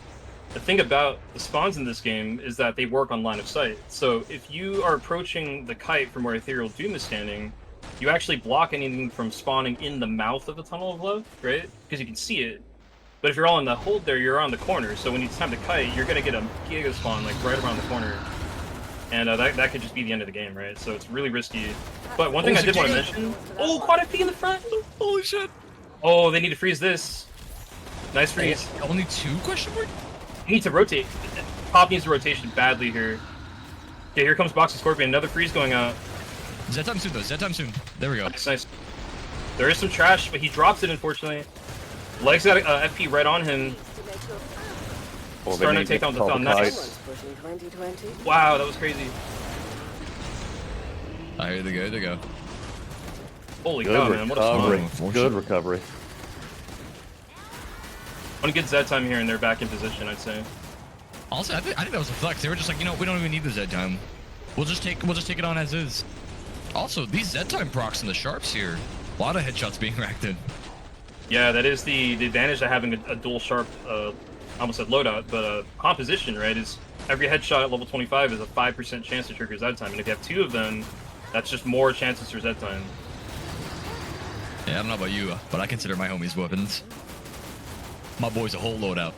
the thing about the spawns in this game is that they work on line of sight. So if you are approaching the kite from where EtherealDoom is standing, you actually block anything from spawning in the mouth of the Tunnel of Love, right? Because you can see it. But if you're all in the hold there, you're on the corner. So when it's time to kite, you're going to get a giga spawn like right around the corner. And that could just be the end of the game, right? So it's really risky. But one thing I did want to mention... Oh, quad FP in the front! Holy shit! Oh, they need to freeze this. Nice freeze. Only 2 question mark? You need to rotate. Pop needs a rotation badly here. Okay, here comes BoxyScorpion. Another freeze going out. Z time soon, though. Z time soon. There we go. Nice. There is some trash, but he drops it, unfortunately. Leg's got FP right on him. Starting to take down the thumb. Nice. Wow, that was crazy. Here they go. Here they go. Holy cow, man. What a spawn. Good recovery. One good Z time here, and they're back in position, I'd say. Also, I think that was a flex. They were just like, you know, we don't even need the Z time. We'll just take it on as is. Also, these Z time procs and the sharps here. A lot of headshots being racked in. Yeah, that is the advantage of having a dual sharp, I almost said loadout, but composition, right, is every headshot at level 25 is a 5% chance to trigger Z time, and if you have 2 of them, that's just more chances for Z time. Yeah, I don't know about you, but I consider my homies weapons. My boy's a whole loadout.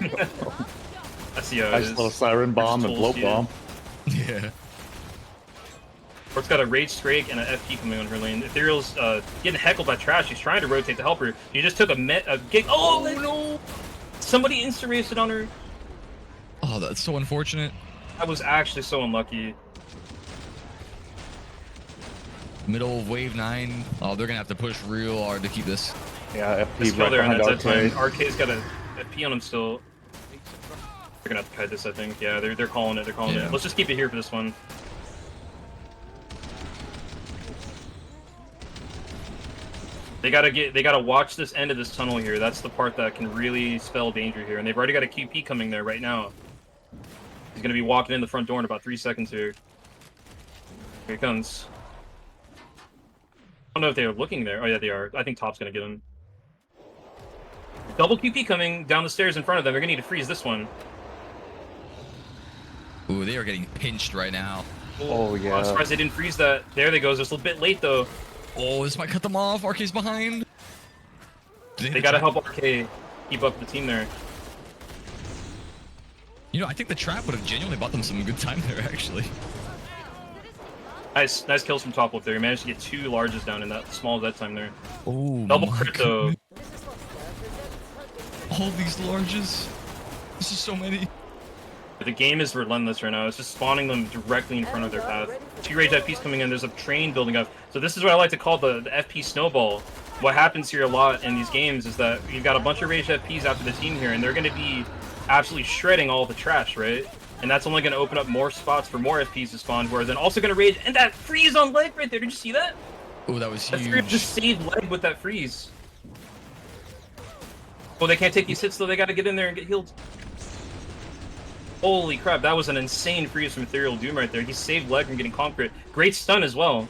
I see how it nice is. little siren bomb and bloat bomb. Yeah. Kort's got a Rage Scrake and an FP coming on her lane. Ethereal's getting heckled by trash. She's trying to rotate to help her. She just took a gig. Oh, no! Somebody insta-raced it on her. Oh, that's so unfortunate. That was actually so unlucky. Middle of wave 9. Oh, they're going to have to push real hard to keep this. Yeah, FP right there on that RK. time. RK's got a FP on him still. They're going to have to kite this, I think. Yeah, they're calling it. They're calling it. Let's just keep it here for this one. They gotta watch this end of this tunnel here. That's the part that can really spell danger here. And they've already got a QP coming there right now. He's gonna be walking in the front door in about 3 seconds here. Here he comes. I don't know if they're looking there. Oh yeah, they are. I think Top's gonna get him. Double QP coming down the stairs in front of them. They're gonna need to freeze this one. Ooh, they are getting pinched right now. Oh, yeah. I'm surprised they didn't freeze that. There they go. Just a little bit late though. Oh, this might cut them off. RK's behind. They gotta help RK keep up the team there. You know, I think the trap would have genuinely bought them some good time there, actually. Nice kills from Topwolf there. He managed to get 2 larges down in that small Z time there. Oh, double crit though. All these larges. This is so many. The game is relentless right now. It's just spawning them directly in front of their path. 2 rage FPs coming in. There's a train building up. So this is what I like to call the FP snowball. What happens here a lot in these games is that you've got a bunch of rage FPs after the team here, and they're going to be absolutely shredding all the trash, right? And that's only going to open up more spots for more FPs to spawn, who are then also going to rage. And that freeze on leg right there. Did you see that? Oh, that was huge. That just saved leg with that freeze. Oh, they can't take these hits though. They got to get in there and get healed. Holy crap, that was an insane freeze from EtherealDoom right there. He saved leg from getting concrete. Great stun as well.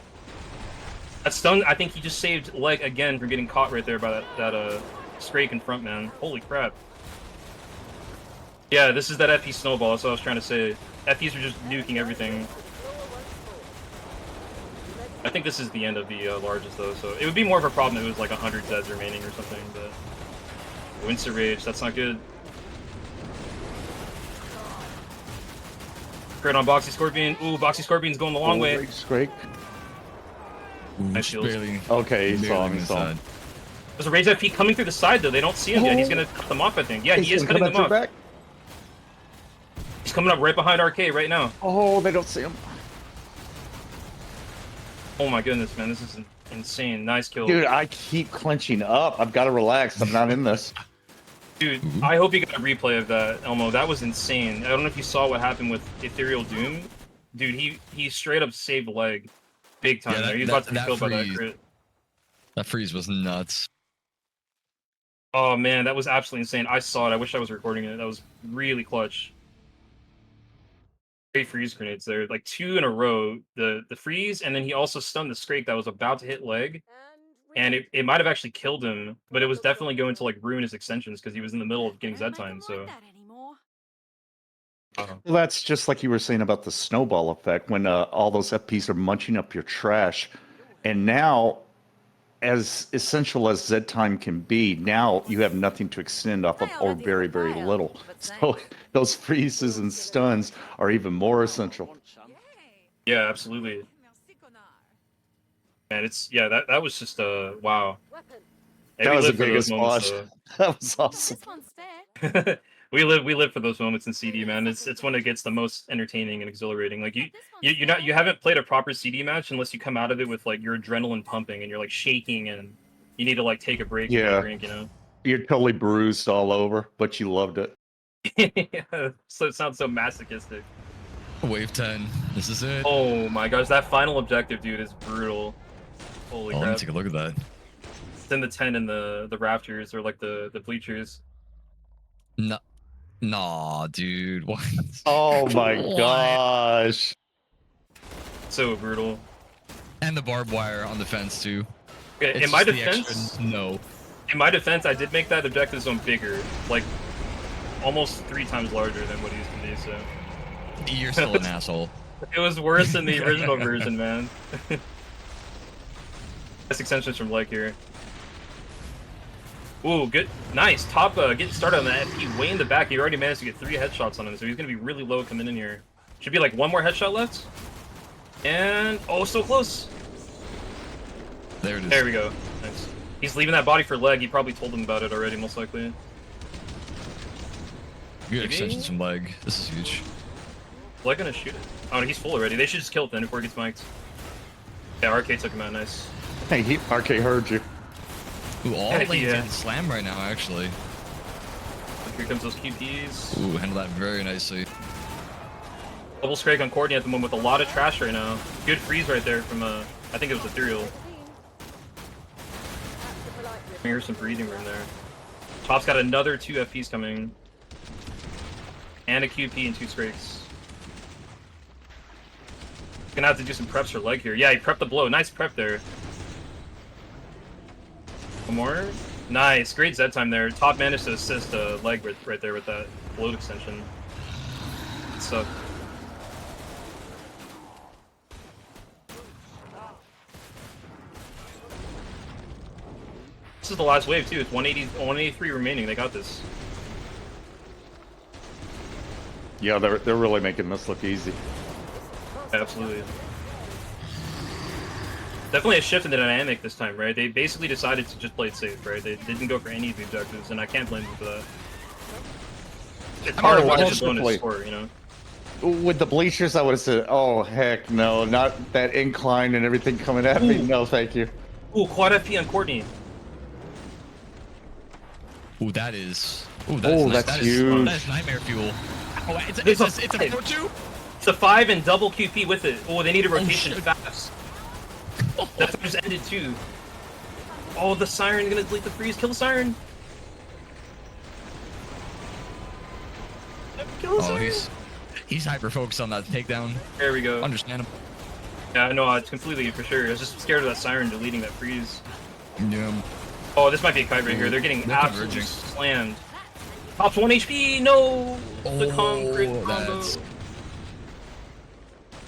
That stun, I think he just saved leg again from getting caught right there by that Scrake in front, man. Holy crap. Yeah, this is that FP snowball, that's what I was trying to say. FPs are just nuking everything. I think this is the end of the largest though, so it would be more of a problem if it was like 100 Zeds remaining or something, but... Winter Rage, that's not good. Crit on BoxyScorpion. Ooh, BoxyScorpion's going the long way. Scrake. Nice heals. Okay, he saw him. There's a Rage FP coming through the side though. They don't see him yet. He's gonna cut them off, I think. Yeah, he is cutting them off. Back. He's coming up right behind RK right now. Oh, they don't see him. Oh my goodness, man. This is insane. Nice kill. Dude, I keep clenching up. I've got to relax. I'm not in this. Dude, I hope you got a replay of that, Elmo. That was insane. I don't know if you saw what happened with EtherealDoom. Dude, he straight up saved leg. Big time there. He's about to be killed by that crit. That freeze was nuts. Oh man, that was absolutely insane. I saw it. I wish I was recording it. That was really clutch. Great freeze grenades there. Like 2 in a row. The freeze, and then he also stunned the Scrake that was about to hit leg. And it might have actually killed him, but it was definitely going to like ruin his extensions because he was in the middle of getting Z time, so... Well, that's just like you were saying about the snowball effect when all those FPs are munching up your trash. And now, as essential as Z time can be, now you have nothing to extend off of, or very, very little. So those freezes and stuns are even more essential. Yeah, absolutely. And it's, yeah, that was just wow. That was the biggest watch. That was awesome. we live for those moments in CD, man. It's when it gets the most entertaining and exhilarating. Like you haven't played a proper CD match unless you come out of it with like your adrenaline pumping and you're like shaking and you need to like take a break and drink, you know. You're totally bruised all over, but you loved it. Yeah, so it sounds so masochistic. Wave 10. This is it. Oh my gosh, that final objective, dude, is brutal. Holy crap. Let me take a look at that. It's in the 10 and the rafters or like the bleachers. No. Nah, dude. What? Oh my gosh. So brutal. And the barbed wire on the fence too. Okay, in my defense, no. In my defense, I did make that objective zone bigger, like almost 3 times larger than what it used to be. So you're still an asshole. It was worse than the original version, man. Nice extensions from leg here. Ooh, good, nice. Top getting started on that FP way in the back. He already managed to get 3 headshots on him, so he's gonna be really low coming in here. Should be like 1 more headshot left. And oh, so close. There it is. There we go. Nice. He's leaving that body for leg. He probably told him about it already, most likely. Good extensions from leg. This is huge. Leg gonna shoot it. Oh, no, he's full already. They should just kill it then before he gets mic'd. Yeah, RK took him out. Nice. Hey, RK heard you. Ooh, all lanes getting slammed right now, actually. Here comes those QPs. Ooh, handle that very nicely. Double Scrake on Kortknee at the moment with a lot of trash right now. Good freeze right there from, I think it was Ethereal. Here's some breathing room there. Top's got another 2 FPs coming. And a QP and 2 Scrakes. Gonna have to do some preps for leg here. Yeah, he prepped the blow. Nice prep there. One more. Nice. Great Z time there. Top managed to assist leg right there with that bloat extension. So This is the last wave too. It's 183 remaining. They got this. Yeah, they're really making this look easy. Absolutely. Definitely a shift in the dynamic this time, right? They basically decided to just play it safe, right? They didn't go for any of the objectives, and I can't blame them for that. It's hard to watch this bonus score, you know? With the bleachers, I would have said, oh, heck no, not that incline and everything coming at me. No, thank you. Ooh, quad FP on Kortknee. Ooh, that is. That's huge. That is nightmare fuel. Oh, it's a 4-2? It's a 5 and double QP with it. Oh, they need a rotation fast. That just ended too. Oh, the Siren's gonna delete the freeze. Kill the Siren. Kill the Siren. He's hyper focused on that takedown. There we go. Understandable. Yeah, no, it's completely for sure. I was just scared of that Siren deleting that freeze. Yeah. Oh, this might be a kite breaker. They're getting absolutely slammed. Pops 1 HP. No. The concrete combo.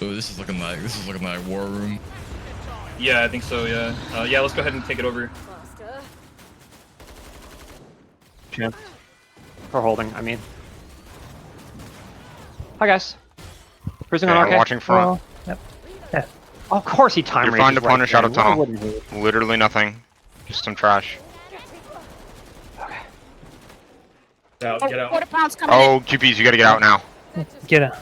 Oh, this is looking like war room. Yeah, I think so. Yeah. Yeah. Let's go ahead and take it over. Chance. For holding, I mean. Hi guys. Cruising on I'm watching front. Yep. Yeah. Of course he time You're rages fine to right punish there. out of Why tunnel. wouldn't he? Literally nothing. Just some trash. Okay. Get out, get out. Quarter pounds coming Oh, QPs, you gotta get out now. Get out.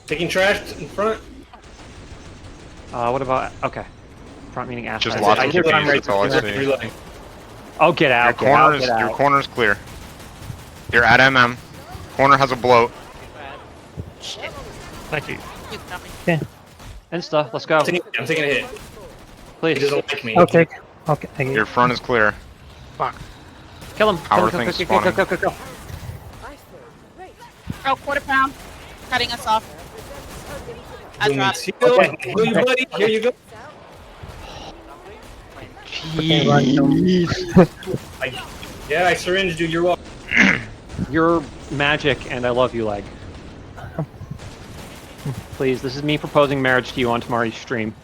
Taking trash in front. What about okay? Front meaning ass. Just side. lots I of hear what I'm QPs, ready that's all I to- see. Reloading. Oh, get out! Get out! Get Your out! corner's clear. You're at MM. Corner has a bloat. Shit. Thank you. You coming. Insta, let's go. I'm taking a hit. He Please. doesn't like me. Okay. Okay. Thank you. Your front is clear. Kill him. Our Kill him. thing's Kill him. spawning. Kill him. Oh, quarter pound. Cutting us off. I dropped. Heal, Okay. heal you, buddy. Here you go. Yeah, I syringed you. You're welcome. You're magic, and I love you, Leg. Please, this is me proposing marriage to you on Tamari's stream.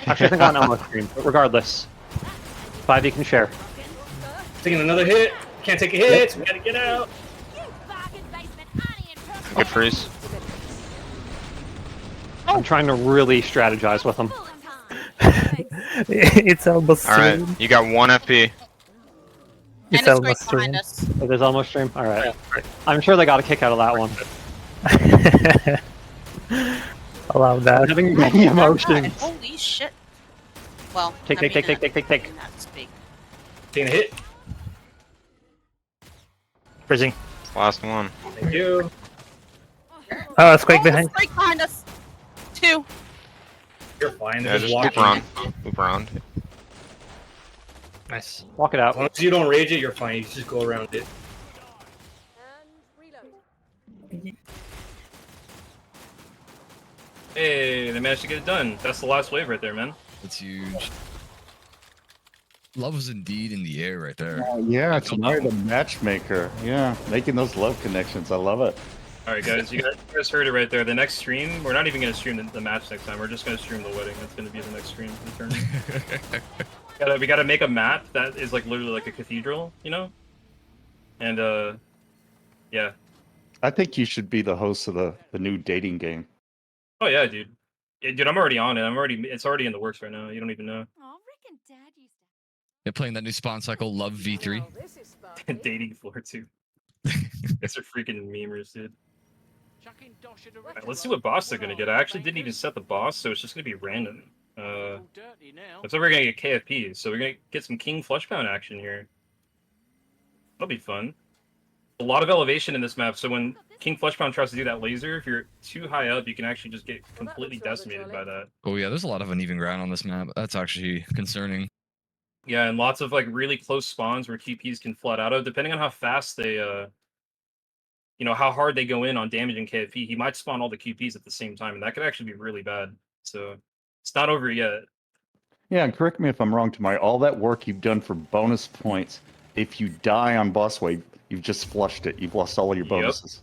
Actually, I think on Elmo's stream, but regardless. 5 you can share. Taking another hit. Can't take a hit. We gotta get out. Good freeze. I'm trying to really strategize with him. It's almost Alright, stream. you got 1 FP. And It's it's almost right behind stream. us. It is almost stream? Alright. I'm sure they got a kick out of that one. Allow I'm that. having many emotions. Holy shit. Well, Take. not speak. Taking a hit. Freezing. Last one. Thank you. Oh, it's quick behind. Right behind us. 2. You're fine. Yeah, They're just walking. loop around. Loop around. Nice. Walk it As out. long as you don't rage it, you're fine. You just go around it. Hey, they managed to get it done. That's the last wave right there, man. That's huge. Love was indeed in the air right there. Yeah, Tamari the matchmaker. Yeah, making those love connections. I love it. All right, guys, you guys heard it right there. The next stream, we're not even gonna stream the match next time. We're just gonna stream the wedding. That's gonna be the next stream for the tournament. We gotta make a map that is like literally like a cathedral, you know? And yeah. I think you should be the host of the new dating game. Oh yeah, dude. Yeah, dude, I'm already on it. It's already in the works right now. You don't even know. Oh, Rick and Dad used They're playing that new spawn cycle, Love V3. Dating floor too. Guys are freaking memers, dude. Alright, let's see what boss they're gonna get. I actually didn't even set the boss, so it's just gonna be random. Looks like we're gonna get KFP, so we're gonna get some King Fleshpound action here. That'll be fun. A lot of elevation in this map, so when King Fleshpound tries to do that laser, if you're too high up, you can actually just get completely decimated by that. Oh yeah, there's a lot of uneven ground on this map. That's actually concerning. Yeah, and lots of like really close spawns where QPs can flood out of, depending on how fast they, you know, how hard they go in on damaging KFP. He might spawn all the QPs at the same time, and that could actually be really bad. So it's not over yet. Yeah, and correct me if I'm wrong, Tamari. All that work you've done for bonus points, if you die on boss wave, you've just flushed it. You've lost all of your bonuses.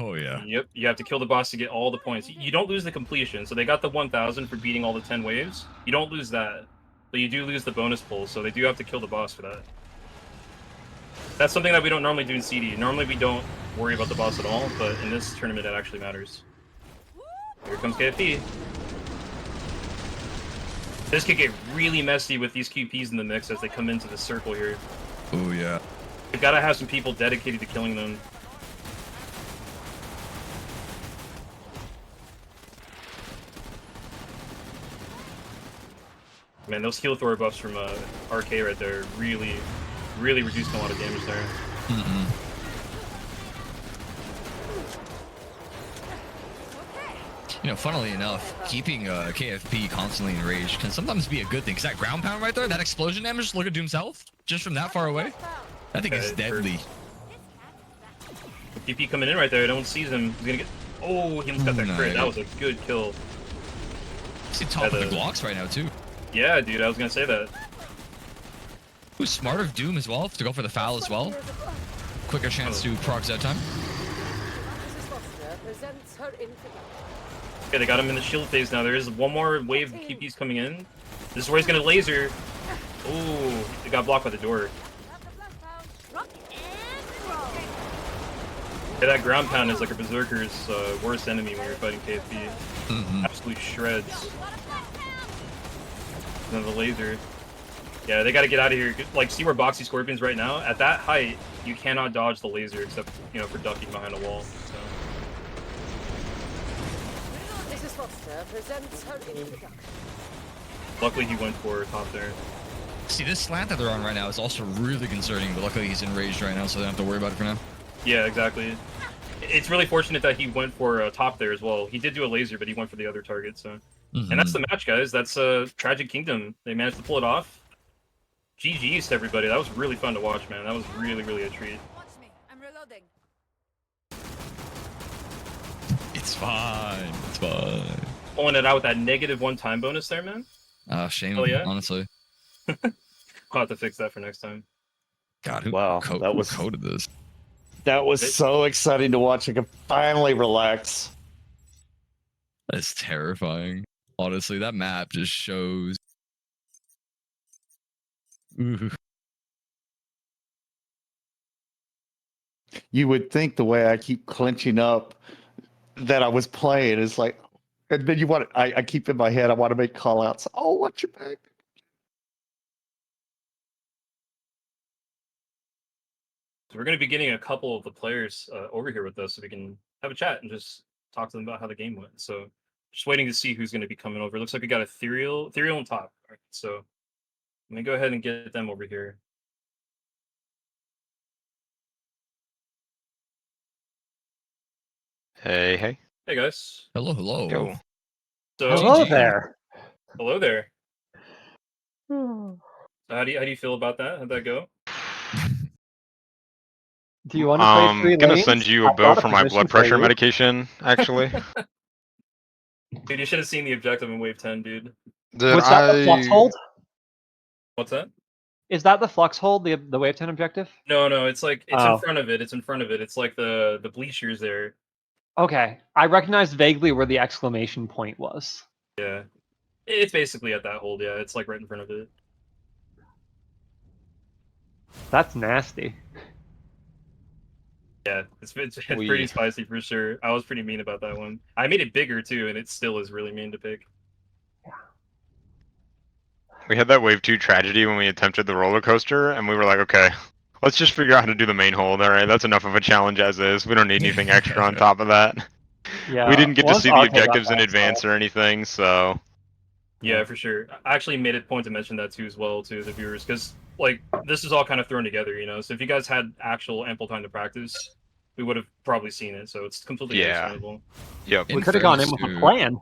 Oh yeah. Yep, you have to kill the boss to get all the points. You don't lose the completion. So they got the 1,000 for beating all the 10 waves. You don't lose that. but you do lose the bonus pull, so they do have to kill the boss for that. That's something that we don't normally do in CD. Normally we don't worry about the boss at all, but in this tournament it actually matters. Here comes KFP. This could get really messy with these QPs in the mix as they come into the circle here. Oh yeah. They've got to have some people dedicated to killing them. Man, those heal Thor buffs from RK right there really reducing a lot of damage there. You know, funnily enough, keeping KFP constantly enraged can sometimes be a good thing. Because that ground pound right there, that explosion damage, look at Doom's health, just from that far away. I think it's deadly. KP coming in right there, no one sees him. He's gonna get... Oh, he almost got that crit. That was a good kill. He's top of the Glocks right now, too. Yeah, dude, I was gonna say that. Who's smart of Doom as well, to go for the foul as well. Quicker chance to proc that time. Okay, they got him in the shield phase now. There is one more wave of KP's coming in. This is where he's gonna laser. Oh, it got blocked by the door. Yeah, that ground pound is like a berserker's worst enemy when you're fighting KFP. Absolute shreds. And then the laser. Yeah, they gotta get out of here. Like, see where BoxyScorpion's right now? At that height, you cannot dodge the laser except, you know, for ducking behind a wall. So. Luckily, he went for top there. See, this slant that they're on right now is also really concerning, but luckily he's enraged right now, so they don't have to worry about it for now. Yeah, exactly. It's really fortunate that he went for top there as well. He did do a laser, but he went for the other target, so... And that's the match, guys. That's Tragic Kingdom. They managed to pull it off. GG's to everybody. That was really fun to watch, man. That was really a treat. Watch me. I'm reloading. It's fine. It's fine. Pulling it out with that -1 time bonus there, man. Shame, honestly. I'll have to fix that for next time. God, who coded this? That was so exciting to watch. I could finally relax. That's terrifying. Honestly, that map just shows. Ooh. You would think the way I keep clenching up that I was playing is like, and then you want I keep in my head, I want to make call outs. Oh, watch your back. So we're going to be getting a couple of the players over here with us so we can have a chat and just talk to them about how the game went. So just waiting to see who's going to be coming over. Looks like we got Ethereal on top. All right, so let me go ahead and get them over here. Hey, hey. Hey, guys. Hello, hello. Yo. So, Hello there. Hello there. So how do you feel about that? How'd that go? Do you want to play 3 I'm gonna lanes? send you a I've bill got for my position blood for pressure you. medication, actually. Dude, you should have seen the objective in Wave 10, dude. Was that the flux hold? What's that? Is that the flux hold, the Wave 10 objective? No, it's like, it's in front of it. It's in front of it. It's like the bleachers there. Okay. I recognized vaguely where the exclamation point was. Yeah. It's basically at that hold, yeah. It's like right in front of it. That's nasty. Yeah, it's pretty spicy for sure. I was pretty mean about that one. I made it bigger too, and it still is really mean to pick. We had that Wave 2 tragedy when we attempted the roller coaster, and we were like, okay, let's just figure out how to do the main hold. All right, that's enough of a challenge as is. We don't need anything extra on top of that. Yeah, we didn't get to see the objectives in advance or anything, so... Yeah, for sure. I actually made it a point to mention that too as well to the viewers, because like this is all kind of thrown together, you know. So if you guys had actual ample time to practice, we would have probably seen it. So it's completely understandable. Yep. We could have gone in with a plan.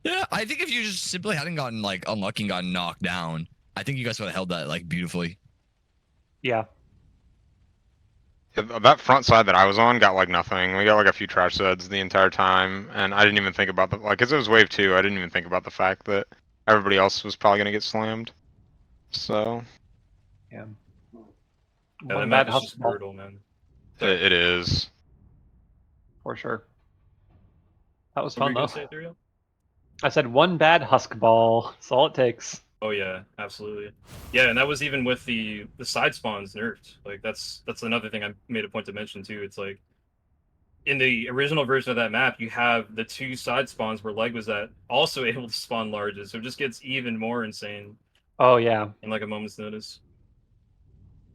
Yeah, I think if you just simply hadn't gotten like unlucky and gotten knocked down, I think you guys would have held that like beautifully. Yeah. That front side that I was on got like nothing. We got like a few trash ZEDs the entire time, and I didn't even think about the like, cause it was Wave 2. I didn't even think about the fact that everybody else was probably gonna get slammed. So. Yeah, that map is just brutal, man. It is. For sure. That was What fun were you though. gonna say, Ethereal? I said one bad husk ball. That's all it takes. Oh yeah, absolutely. Yeah, and that was even with the side spawns nerfed. Like that's another thing I made a point to mention too. It's like in the original version of that map, you have the 2 side spawns where Leg was at, also able to spawn larges, so it just gets even more insane Oh yeah. in like a moment's notice.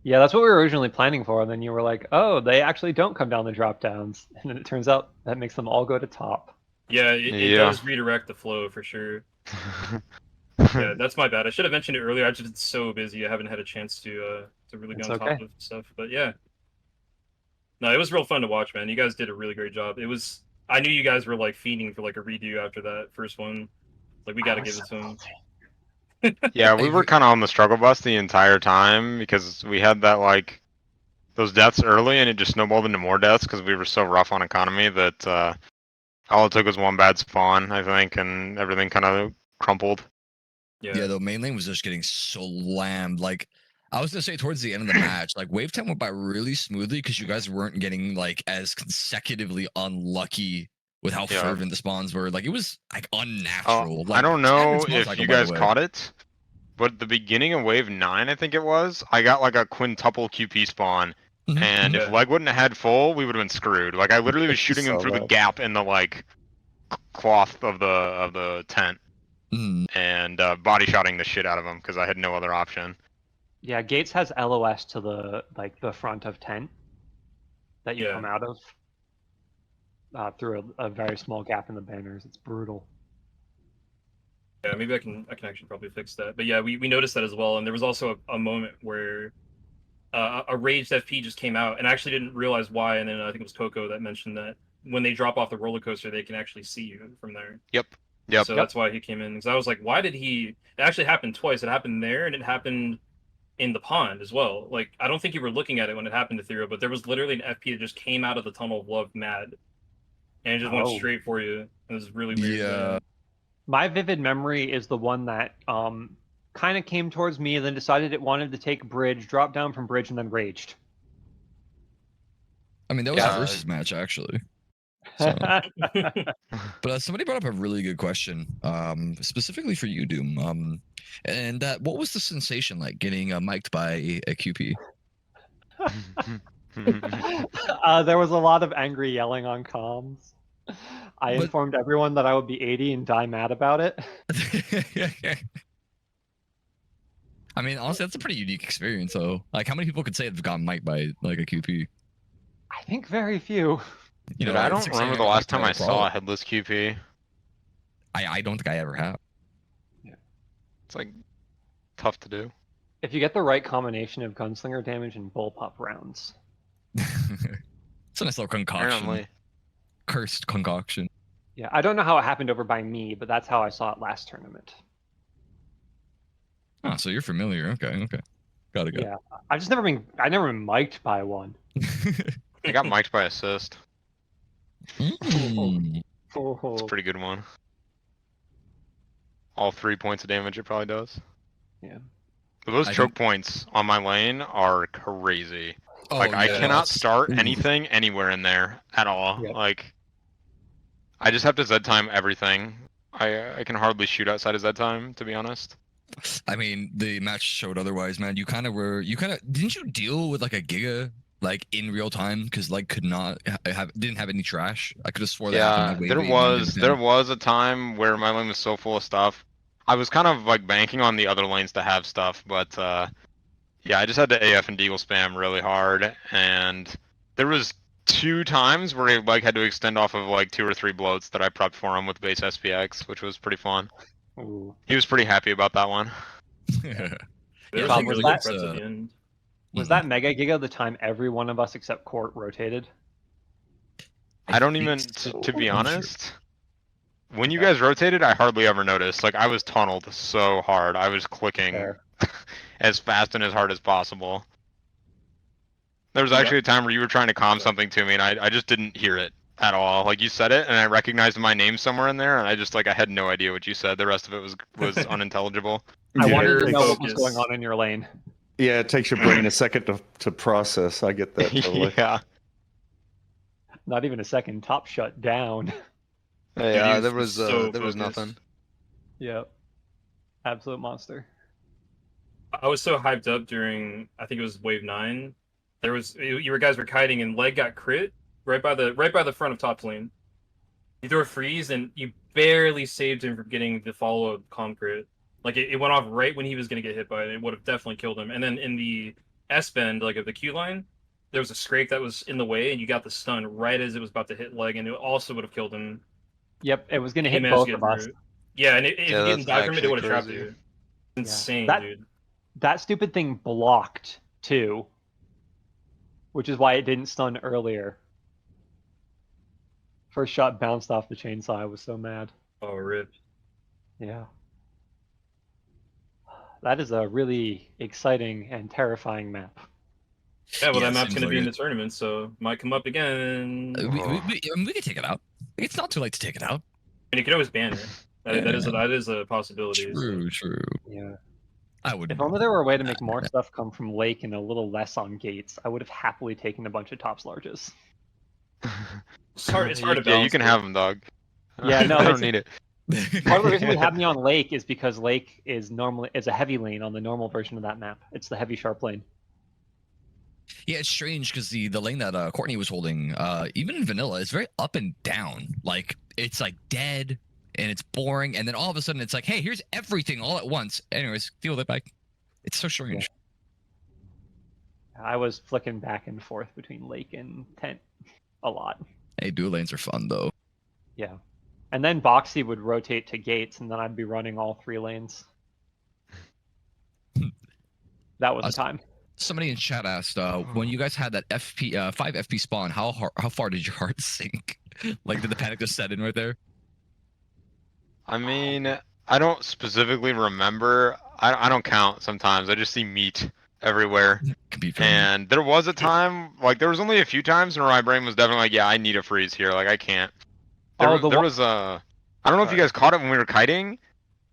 Yeah, that's what we were originally planning for, and then you were like, "Oh, they actually don't come down the drop downs," and then it turns out that makes them all go to top. Yeah, it does redirect the flow for sure. Yeah, that's my bad. I should have mentioned it earlier. I've just been so busy. I haven't had a chance to really get on top of stuff. But yeah, no, it was real fun to watch, man. You guys did a really great job. It was. I knew you guys were like fiending for like a redo after that first one. Like we got to give it to them. Yeah, we were kind of on the struggle bus the entire time because we had that like those deaths early, and it just snowballed into more deaths because we were so rough on economy that all it took was one bad spawn, I think, and everything kind of crumpled. Yeah, the main lane was just getting slammed. Like, I was gonna say towards the end of the match, like wave 10 went by really smoothly because you guys weren't getting like as consecutively unlucky with how fervent the spawns were. Like it was like unnatural. Like, I don't know if you guys caught it, but at the beginning of wave 9, I think it was, I got like a quintuple QP spawn. And if Leg wouldn't have had full, we would have been screwed. Like I literally was shooting him through the gap in the like cloth of the tent. And body shotting the shit out of him because I had no other option. Yeah, Gates has LOS to the front of tent that you come out of through a very small gap in the banners. It's brutal. Yeah, maybe I can actually probably fix that. But yeah, we noticed that as well. And there was also a moment where a raged FP just came out, and I actually didn't realize why. And then I think it was Coco that mentioned that when they drop off the roller coaster, they can actually see you from there. Yep. So that's why he came in. Because I was like, why did he? It actually happened twice. It happened there, and it happened in the pond as well. Like I don't think you were looking at it when it happened to Ethereal, but there was literally an FP that just came out of the tunnel of love, mad, and it just went straight for you. It was really weird. Yeah. My vivid memory is the one that kind of came towards me and then decided it wanted to take bridge, dropped down from bridge, and then raged. I mean, that was a versus match actually. So. But somebody brought up a really good question, specifically for you, Doom. And what was the sensation like getting mic'd by a QP? There was a lot of angry yelling on comms. I informed everyone that I would be 80 and die mad about it. I mean, honestly, that's a pretty unique experience, though. Like, how many people could say they've gotten mic'd by like a QP? I think very few. You know, I don't remember the last time I saw a headless QP. I don't think I ever have. Yeah. It's like tough to do. If you get the right combination of gunslinger damage and bullpup rounds. It's a nice little concoction. Apparently. Cursed concoction. Yeah, I don't know how it happened over by me, but that's how I saw it last tournament. Oh, so you're familiar. Okay. Got it. Yeah, I never been mic'd by one. I got mic'd by assist. Mm. It's a pretty good one. All 3 points of damage it probably does. Yeah. But those choke points on my lane are crazy. Oh, like I yeah, cannot start anything anywhere in there at all. Yeah. Like I just have to Z time everything. I can hardly shoot outside of Z time, to be honest. I mean, the match showed otherwise, man. Didn't you deal with like a Giga like in real time because like didn't have any trash? I could have swore that happened. Like, there was a time where my lane was so full of stuff. I was kind of like banking on the other lanes to have stuff, but yeah, I just had to AF and Deagle spam really hard, and there was 2 times where he like had to extend off of like 2 or 3 bloats that I prepped for him with base SPX, which was pretty fun. Ooh. He was pretty happy about that one. Was that Mega Giga the time every one of us except Kort rotated? I don't even, to be honest, when you guys rotated, I hardly ever noticed. Like, I was tunneled so hard. I was clicking as fast and as hard as possible. There was actually a time where you were trying to comm something to me, and I just didn't hear it at all. Like, you said it, and I recognized my name somewhere in there, and I just, like, I had no idea what you said. The rest of it was unintelligible. I wanted to know what was going on in your lane. Yeah, it takes your brain a second to process. I get that totally. Yeah. Not even a second. Top shut down. Yeah, there was nothing. Yep. Absolute monster. I was so hyped up during, I think it was wave 9. There was you guys were kiting and leg got crit right by the front of top lane. You throw a freeze and you barely saved him from getting the follow up calm crit. Like it went off right when he was gonna get hit by it. It would have definitely killed him. And then in the S bend, like of the Q line, there was a scrape that was in the way, and you got the stun right as it was about to hit leg, and it also would have killed him. Yep, it was gonna hit managed to both get of us. through. Yeah, and if you didn't die from it, it actually would have trapped crazy. you. Insane, That- dude. That stupid thing blocked too, which is why it didn't stun earlier. First shot bounced off the chainsaw. I was so mad. Oh, rip. Yeah. That is a really exciting and terrifying map. Yeah, well, Yeah, that map's seems going to be like in it. the tournament, so might come up again. We can take it out. It's not too late to take it out. And you can always ban it. That is a possibility. True, true. Yeah. I would. If only there were a way to make more stuff come from Lake and a little less on gates, I would have happily taken a bunch of tops larges. It's hard to balance. Yeah, you can have them, dog. Yeah, no, I don't it's- need it. Part of the reason we have me on Lake is because Lake is a heavy lane on the normal version of that map. It's the heavy sharp lane. Yeah, it's strange because the lane that Kortknee was holding, even in vanilla, is very up and down. Like it's like dead and it's boring, and then all of a sudden it's like, hey, here's everything all at once. Anyways, deal with it, bike. It's so strange. I was flicking back and forth between Lake and Tent a lot. Hey, dual lanes are fun though. Yeah. And then Boxy would rotate to gates, and then I'd be running all 3 lanes. That was the time. Somebody in chat asked, when you guys had that 5 FP spawn, how far did your heart sink? Like, did the panic just set in right there? I mean, I don't specifically remember. I don't count sometimes. I just see meat everywhere. And there was a time, like there was only a few times where my brain was definitely like, yeah, I need a freeze here. Like I can't. There was a, I don't know if you guys caught it when we were kiting.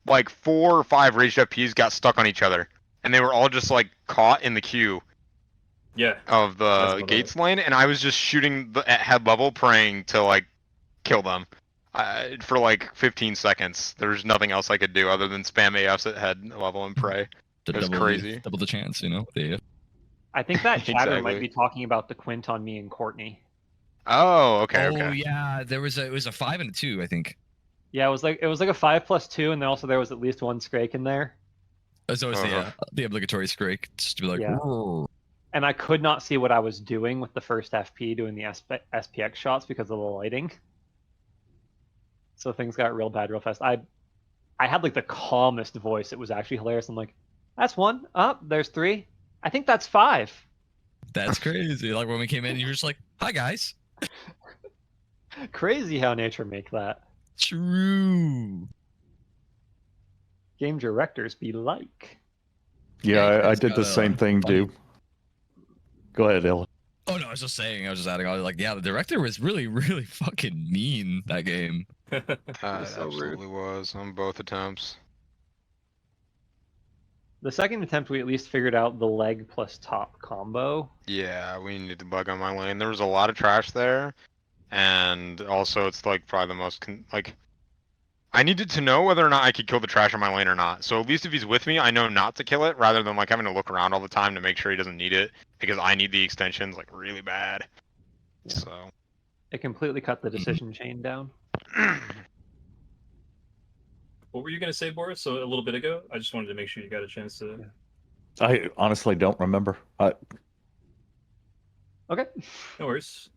Like 4 or 5 raged FPs got stuck on each other, and they were all just like caught in the queue. Yeah. Of the gates lane, and I was just shooting at head level, praying to like kill them. For like 15 seconds. There was nothing else I could do other than spam AFs at head level and pray. It was crazy. Double the chance, you know. Yeah. I think that chatter might Exactly. be talking about the Quint on me and Kortknee. Oh, okay, Oh okay. yeah, it was a 5 and a 2, I think. Yeah, it was like a 5+2, and then also there was at least 1 Scrake in there. So it's the obligatory scrake, just to be like, Yeah. "Whoa." And I could not see what I was doing with the first FP doing the SPX shots because of the lighting. So things got real bad real fast. I had like the calmest voice. It was actually hilarious. I'm like, that's 1. Oh, there's 3. I think that's 5. That's crazy. Like when we came in, you were just like, "Hi guys." Crazy how nature make that. True. Game directors be like. Yeah, I did the same thing, dude. Go ahead, Ella. Oh no, I was just saying. I was just adding. I was like, yeah, the director was really, really fucking mean that game. It absolutely was on both attempts. The second attempt, we at least figured out the leg plus top combo. Yeah, we needed to bug on my lane. There was a lot of trash there, and also it's like probably the most I needed to know whether or not I could kill the trash on my lane or not. So at least if he's with me, I know not to kill it, rather than like having to look around all the time to make sure he doesn't need it, because I need the extensions like really bad. Yeah. So It completely cut the decision chain down. What were you going to say, Boris? So a little bit ago? I just wanted to make sure you got a chance to. I honestly don't remember. Okay. No worries.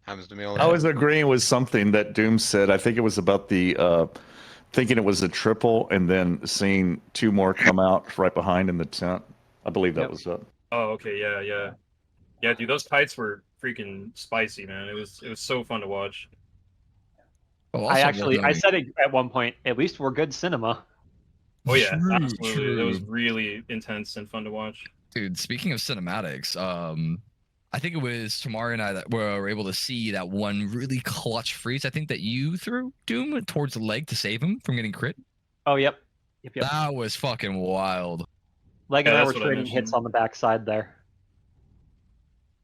Happens to me all the I time. was agreeing with something that Doom said. I think it was about the thinking it was a triple and then seeing 2 more come out right behind in the tent. I believe that was it. Oh, okay, yeah, dude. Those kites were freaking spicy, man. It was so fun to watch. Oh, I said it at one point. At least we're good cinema. Oh yeah, True, absolutely. It was true. really intense and fun to watch. Dude, speaking of cinematics, I think it was Tamari and I that were able to see that one really clutch freeze. I think that you threw Doom towards the leg to save him from getting crit. Oh, yep. That was fucking wild. Leg and Yeah, I that's were what I trading hits mentioned. on the backside there.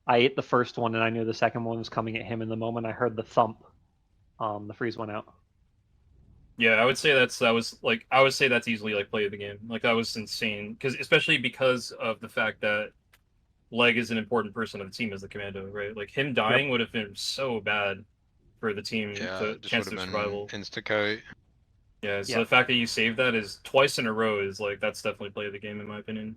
I ate the first one, and I knew the second one was coming at him. And the moment I heard the thump, the freeze went out. Yeah, I would say I would say that's easily like play of the game. Like that was insane especially because of the fact that Leg is an important person of the team as the commando, right? Like him dying would have been so bad for the team Yeah, to it just chance would of have been survival. insta-kite. Yeah, so the fact that you saved that is twice in a row is like that's definitely play of the game in my opinion.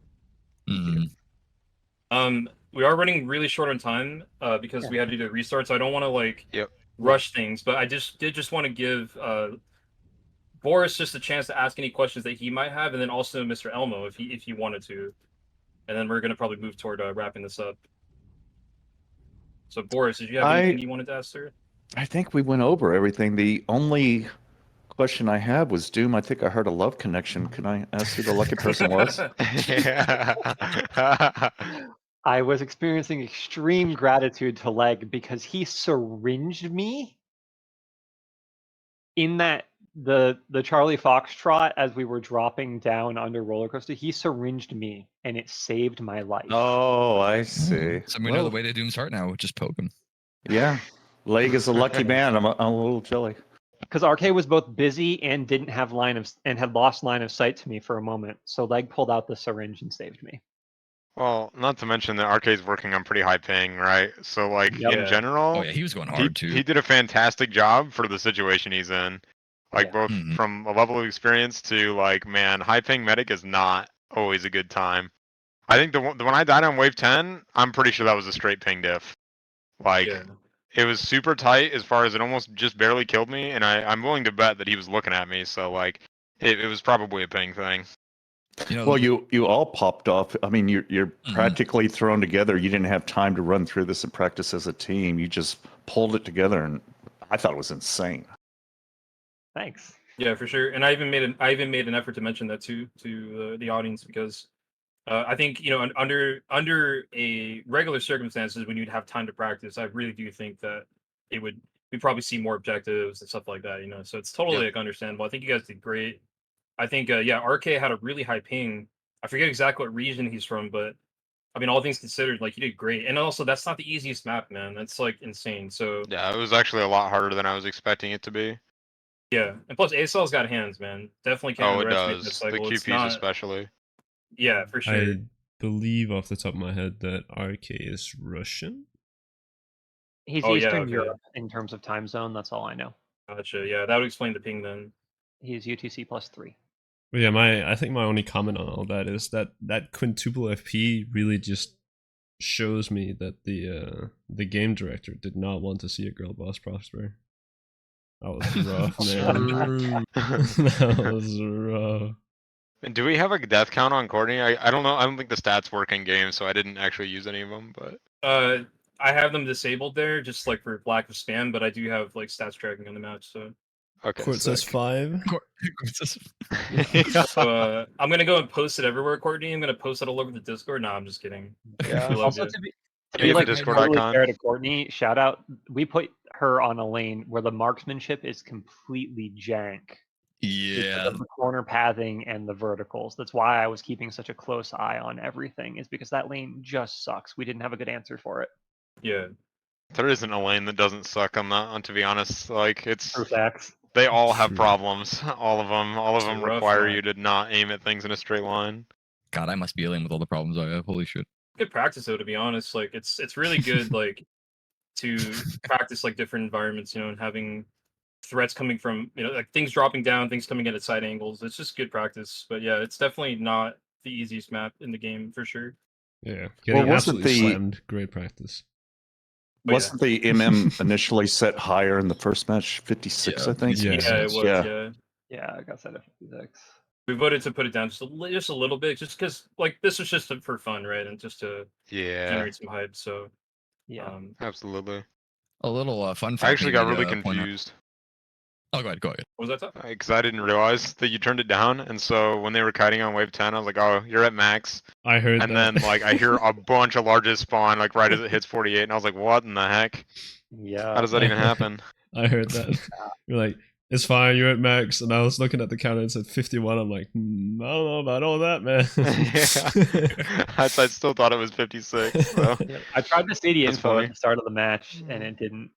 We are running really short on time because we had to do the restart, so I don't want to like rush things, but I just want to give Boris just a chance to ask any questions that he might have, and then also Mr. Elmo if he wanted to, and then we're gonna probably move toward wrapping this up. So Boris, did you have anything you wanted to ask, sir? I think we went over everything. The only question I had was Doom. I think I heard a love connection. Can I ask who the lucky person was? I was experiencing extreme gratitude to Leg because he syringed me in that the Charlie Foxtrot as we were dropping down under roller coaster. He syringed me and it saved my life. Oh, I see. So we know the way to Doom's heart now. Just poke him. Yeah, Leg is a lucky man. I'm a little jelly. Because RK was both busy and didn't have had lost line of sight to me for a moment. So Leg pulled out the syringe and saved me. Well, not to mention that Arcade's working on pretty high ping, right? So like in general, Oh yeah, he was going hard too. He did a fantastic job for the situation he's in. Like both from a level of experience to like, man, high ping medic is not always a good time. I think the when I died on wave 10, I'm pretty sure that was a straight ping diff. Like it was super tight as far as it almost just barely killed me, and I'm willing to bet that he was looking at me. So like, it was probably a ping thing. You know, well, you all popped off. I mean, you're practically thrown together. You didn't have time to run through this and practice as a team. You just pulled it together, and I thought it was insane. Thanks. Yeah, for sure. And I even made an effort to mention that to the audience because I think under a regular circumstances when you'd have time to practice, I really do think that we'd probably see more objectives and stuff like that. So it's totally like understandable. I think you guys did great. I think RK had a really high ping. I forget exactly what region he's from, but I mean, all things considered, like you did great. And also, that's not the easiest map, man. That's like insane. So yeah, it was actually a lot harder than I was expecting it to be. Yeah, and plus ASL's got hands, man. Definitely can't underestimate this cycle. The QPs especially. Yeah, for sure. I believe off the top of my head that RK is Russian. He's Eastern Europe in terms of time zone. That's all I know. Gotcha. Yeah, that would explain the ping then. He's UTC +3. But yeah, I think my only comment on all that is that quintuple FP really just shows me that the game director did not want to see a girl boss prosper. That was rough, man. That was rough. And do we have a death count on Kortknee? I don't know. I don't think the stats work in game, so I didn't actually use any of them. But I have them disabled there, just like for lack of spam. But I do have like stats tracking on the match. So okay. Court says 5. So I'm gonna go and post it everywhere, Kortknee. I'm gonna post it all over the Discord. No, I'm just kidding. Yeah. Also, to be like Discord totally icon. fair to Kortknee, shout out. We put her on a lane where the marksmanship is completely jank. Yeah. The corner pathing and the verticals. That's why I was keeping such a close eye on everything, is because that lane just sucks. We didn't have a good answer for it. Yeah. There isn't a lane that doesn't suck. I'm not, to be honest. Like it's. Facts. They all have problems. All of them rough, require man. you to not aim at things in a straight line. God, I must be alien with all the problems I have. Holy shit. Good practice though, to be honest. Like it's really good like to practice like different environments, and having threats coming from like things dropping down, things coming in at side angles. It's just good practice. But yeah, it's definitely not the easiest map in the game for sure. Yeah, getting absolutely slammed. Great practice. Wasn't the MM initially set higher in the first match? 56, I think. Yeah, it was. Yeah, I got set at 56. We voted to put it down just a little bit, just because like this was just for fun, right, and just to generate some hype. So yeah, absolutely. A little fun fact. I actually got really confused. Oh, go ahead. What was that? Because I didn't realize that you turned it down, and so when they were kiting on wave 10, I was like, "Oh, you're at max." I heard that. And then like I hear a bunch of larges spawn like right as it hits 48, and I was like, "What in the heck? Yeah. How does that even happen?" I heard that. You're like, "It's fine, you're at max," and I was looking at the counter and it said 51. I'm like, I don't know about all that, man. I still thought it was 56. So. I tried to see the info funny. at the start of the match, and it didn't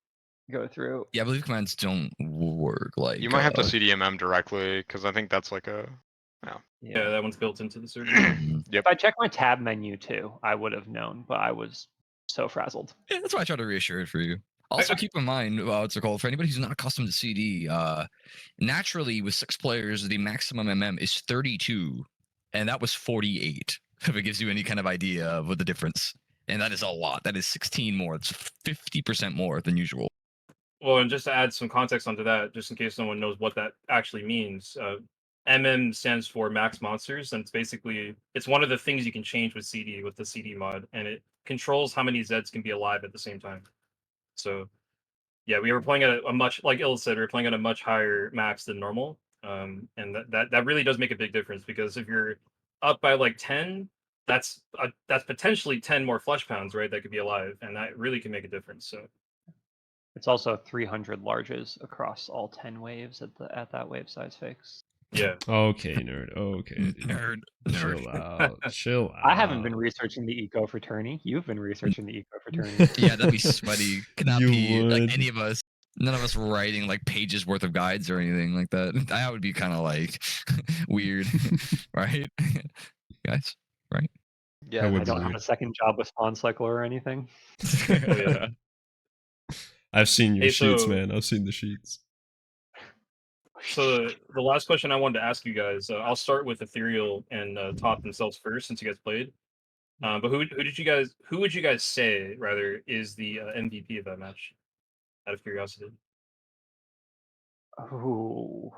go through. Yeah, I believe commands don't work like. You might have to CDMM directly because I think that's like a. Yeah, that one's built into the server. Yep. If I check my tab menu too, I would have known, but I was so frazzled. Yeah, that's why I try to reassure it for you. Also, keep in mind, what's it called? For anybody who's not accustomed to CD, naturally with 6 players, the maximum MM is 32, and that was 48. If it gives you any kind of idea of what the difference, and that is a lot. That is 16 more. It's 50% more than usual. Well, and just to add some context onto that, just in case someone knows what that actually means, MM stands for max monsters, and it's one of the things you can change with CD, with the CD mod, and it controls how many Zeds can be alive at the same time. So, yeah, we were playing at a much, like Il said, we were playing at a much higher max than normal, and that really does make a big difference, because if you're up by like 10, that's potentially 10 more flesh pounds, right? That could be alive, and that really can make a difference. So. It's also 300 larges across all 10 waves at that wave size fix. Yeah. Okay, nerd. Okay. Nerd. Chill out. Chill out. I haven't been researching the eco fraternity. You've been researching the eco fraternity. Yeah, that'd be sweaty. Could not You be like would. any of us. None of us writing like pages worth of guides or anything like that. That would be kind of like weird, right, guys? Right? Yeah, I don't have a second job with Spawn Cycler or anything. Oh, yeah. I've seen your Hey, sheets, so- man. I've seen the sheets. So the last question I wanted to ask you guys, I'll start with Ethereal and Top themselves first, since you guys played. But who would you guys say rather is the MVP of that match? Out of curiosity. Ooh.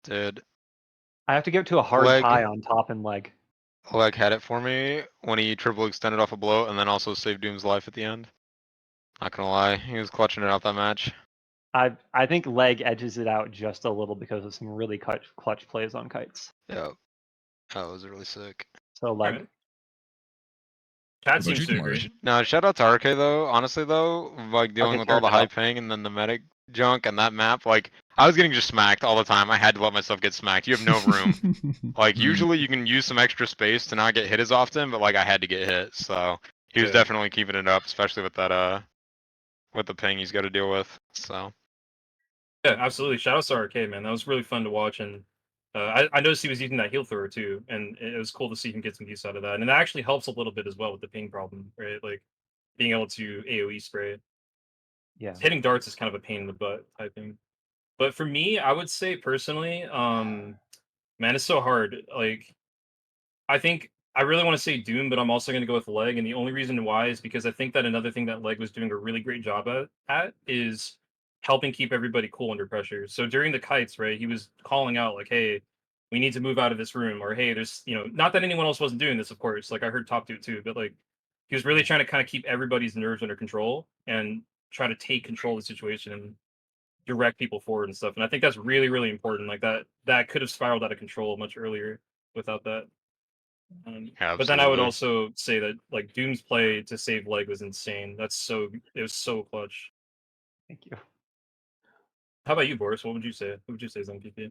Dude, I have to give it to a hard Leg. tie on Top and Leg. Oleg had it for me when he triple extended off a blow and then also saved Doom's life at the end. Not gonna lie, he was clutching it out that match. I think Leg edges it out just a little because of some really clutch plays on kites. Yeah, that was really sick. So Leg. Alright. Chat What seems you to do, agree. Marge? No, shout out to RK though. Honestly though, like dealing Okay, with all the turn it high up. ping and then the medic junk and that map, like I was getting just smacked all the time. I had to let myself get smacked. You have no room. Like usually you can use some extra space to not get hit as often, but like I had to get hit. So he was Yeah. definitely keeping it up, especially with that with the ping he's got to deal with. So Yeah, absolutely. Shout out to RK, man. That was really fun to watch, and I noticed he was using that heal thrower too, and it was cool to see him get some use out of that. And that actually helps a little bit as well with the ping problem, right? Like being able to AOE spray. Yeah. Hitting darts is kind of a pain in the butt typing. But for me, I would say personally, man, it's so hard. Like, I think I really want to say Doom, but I'm also going to go with Leg, and the only reason why is because I think that another thing that Leg was doing a really great job at is helping keep everybody cool under pressure. So during the kites, right, he was calling out like, "Hey, we need to move out of this room," or "Hey, there's not that anyone else wasn't doing this, of course. Like I heard Top do it too, but like he was really trying to kind of keep everybody's nerves under control and try to take control of the situation and direct people forward and stuff. And I think that's really, really important. Like that could have spiraled out of control much earlier without that. But then I would Absolutely. also say that like Doom's play to save Leg was insane. It was so clutch. Thank you. How about you, Boris? What would you say? Who would you say is MVP?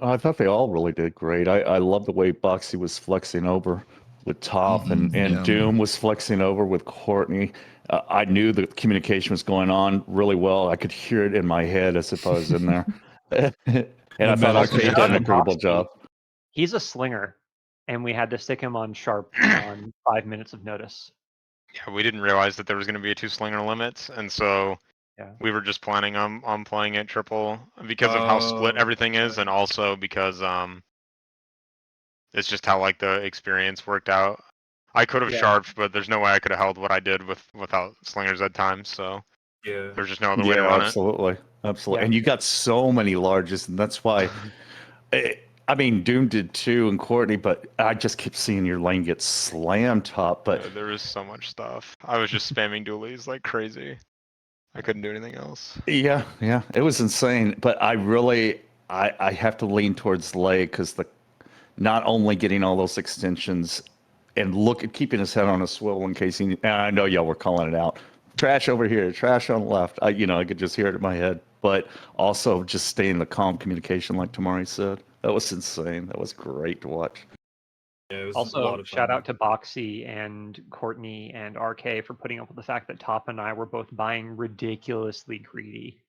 I thought they all really did great. I love the way Boxy was flexing over with Top and yeah. Doom was flexing over with Kortknee. I knew the communication was going on really well. I could hear it in my head as if I was in there. And I thought medic RK was did an there. incredible job. He's a slinger, and we had to stick him on sharp on 5 minutes of notice. yeah, we didn't realize that there was going to be a 2 slinger limit, and so Yeah. we were just planning on playing it triple because of how split everything is, and also because it's just how like the experience worked out. I could have Yeah. sharped, but there's no way I could have held what I did without slingers at times. So Yeah. there's just no other way to Yeah, run absolutely. Absolutely. Yeah. And you got so many larges, and that's why. I mean, Doom did too, and Kortknee, but I just kept seeing your lane get slammed Top. But it. There was so much stuff. I was just spamming dualies like crazy. I couldn't do anything else. yeah, it was insane. But I really, I have to lean towards Leg because not only getting all those extensions and keeping his head on a swivel in case and I know y'all were calling it out. Trash over here, trash on the left. I could just hear it in my head. But also just staying in the calm communication, like Tamari said. That was insane. That was great to watch. Yeah, it was a lot Also, of shout fun. out to Boxy and Kortknee and RK for putting up with the fact that Top and I were both buying ridiculously greedy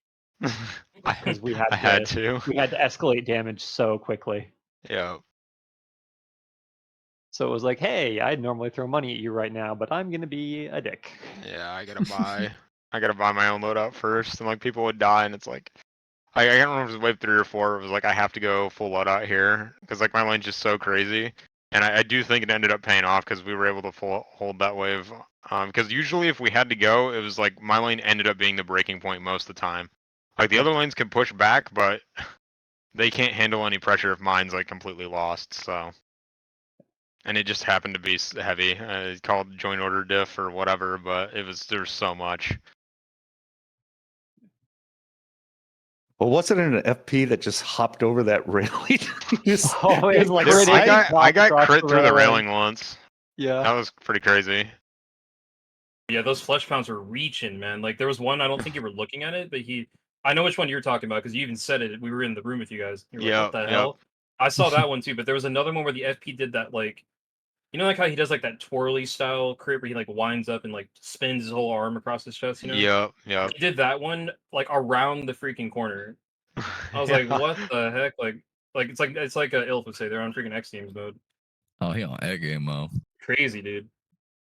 because we I had to. we had to escalate damage so quickly. Yeah. So it was like, hey, I'd normally throw money at you right now, but I'm gonna be a dick. Yeah, I gotta buy my own loadout first, and like people would die, and it's like, I can't remember if it was wave 3 or 4. It was like I have to go full loadout here because like my lane's just so crazy, and I do think it ended up paying off because we were able to hold that wave. Because usually if we had to go, it was like my lane ended up being the breaking point most of the time. Like the other lanes can push back, but they can't handle any pressure if mine's like completely lost. So. And it just happened to be heavy. It's called joint order diff or whatever, but there's so much. Well, wasn't it an FP that just hopped over that railing? Oh, it was like I got crit through the railing once. Yeah. That was pretty crazy. Yeah, those flesh pounds were reaching, man. Like there was one, I don't think you were looking at it, but I know which one you're talking about because you even said it. We were in the room with you guys. You were like, what the hell? I saw that one too, but there was another one where the FP did that, like, you know, like how he does like that twirly style crit where he like winds up and like spins his whole arm across his chest, you know? Yeah. He did that one like around the freaking corner. I was like, what the heck? Like it's like a Ilf would say, they're on freaking X Games mode. Oh, he on egg game mode. Crazy, dude.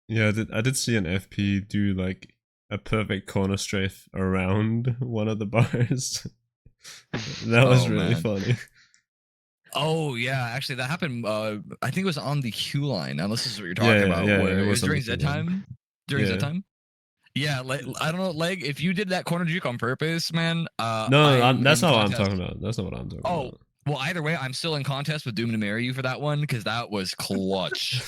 Yeah, I did see an FP do like a perfect corner strafe around one of the bars. That was really funny. Oh yeah, actually that happened. I think it was on the Q line. Now this is what you're talking about. Where it was during Z time. During Z time. Yeah, like, I don't know, Leg. If you did that corner juke on purpose, man. No, that's not what I'm talking about. That's not what I'm talking about. Well, either way, I'm still in contest with Doom to marry you for that one because that was clutch.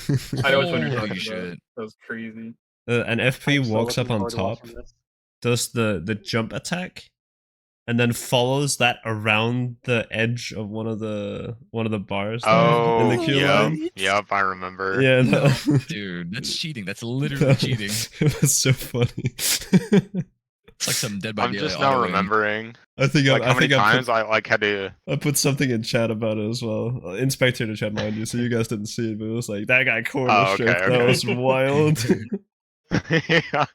I know which one you're talking shit. about. That was crazy. An FP walks up on top, does the jump attack, and then follows that around the edge of one of the bars. Oh, in the queue line. Yep, I remember. Yeah, no, dude, that's cheating. That's literally cheating. It was so funny. It's like some Dead by I'm just now remembering. I think like how many times I like had to. I put something in chat about it as well. In spectator chat, mind you, so you guys didn't see it, but it was like that guy corner straight. That was wild. Yeah.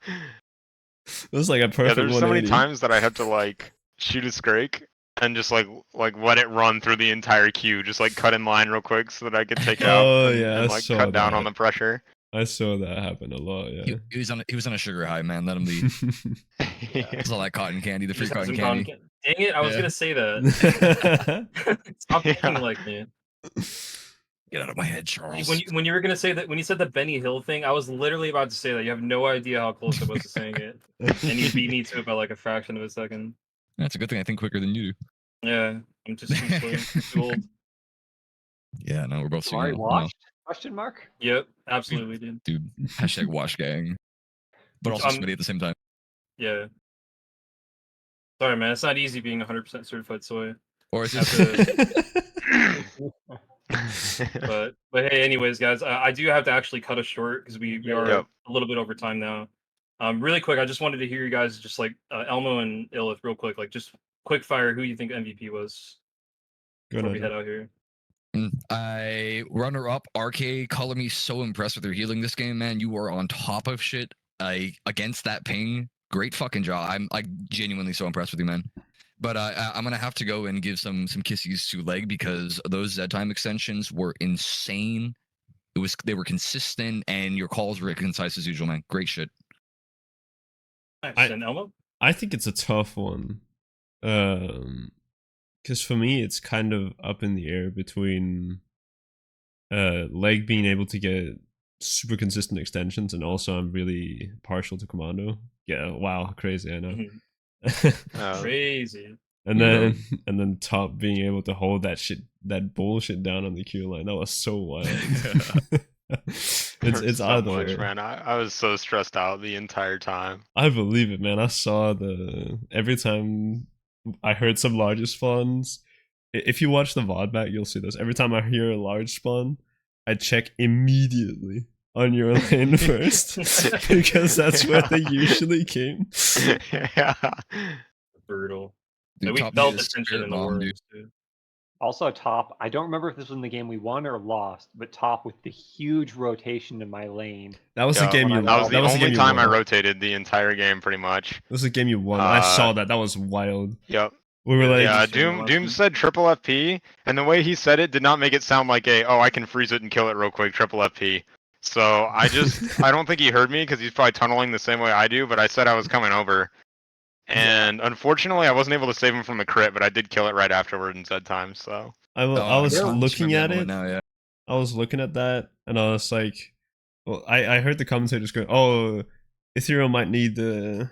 It was like a perfect. Yeah, there's so many times that I had to like shoot a Scrake and just like let it run through the entire queue, just like cut in line real quick so that I could take out. And like cut down on the pressure. I saw that happen a lot. Yeah, he was on a sugar high, man. Let him be. It's all that cotton candy, the free cotton candy. Dang it! I was gonna say that. Stop thinking like me. Get out of my head, Charles. When you were gonna say that, when you said the Benny Hill thing, I was literally about to say that. You have no idea how close I was to saying it, and you beat me to it by like a fraction of a second. That's a good thing. I think quicker than you do. Yeah, I'm just too old. Yeah, no, we're both Tamari washed? Question mark? Yep, absolutely, dude. Dude, hashtag wash gang, but also Smitty at the same time. Yeah. Sorry, man. It's not easy being 100% certified soy. Or is it? but hey, anyways, guys, I do have to actually cut us short because we are a little bit over time now. Really quick, I just wanted to hear you guys just like Elmo and Illith real quick, like just quick fire. Who you think MVP was? Before we head out here. I runner up RK. Color me so impressed with your healing this game, man. You are on top of shit. Against that ping, great fucking job. I'm like genuinely so impressed with you, man. But I'm gonna have to go and give some kisses to Leg because those Z time extensions were insane. They were consistent and your calls were concise as usual, man. Great shit. And Elmo? I think it's a tough one. Because for me, it's kind of up in the air between Leg being able to get super consistent extensions, and also I'm really partial to Commando. Yeah, wow, crazy, I know. Crazy. And then Top being able to hold that bullshit down on the queue line. That was so wild. It's out there, man. I was so stressed out the entire time. I believe it, man. I saw every time I heard some larger spawns. If you watch the VOD back, you'll see this. Every time I hear a large spawn, I check immediately on your lane first because that's where they usually came. Yeah. Brutal. Dude, we Top felt made the a tension spirit in the bomb, world, dude. Also, top. I don't remember if this was in the game we won or lost, but top with the huge rotation in my lane. That was the game you That was won. the only time I rotated the entire game, pretty much. It was a game you won. I saw that. That was wild. Yep. We were like, yeah, Doom said triple FP, and the way he said it did not make it sound like I can freeze it and kill it real quick, triple FP. So I don't think he heard me because he's probably tunneling the same way I do, but I said I was coming over. And unfortunately, I wasn't able to save him from the crit, but I did kill it right afterward in Zed time, so. I was looking at it. Now, yeah. I was looking at that, and I was like, well, I heard the commentators go, "Oh, Ethereal might need the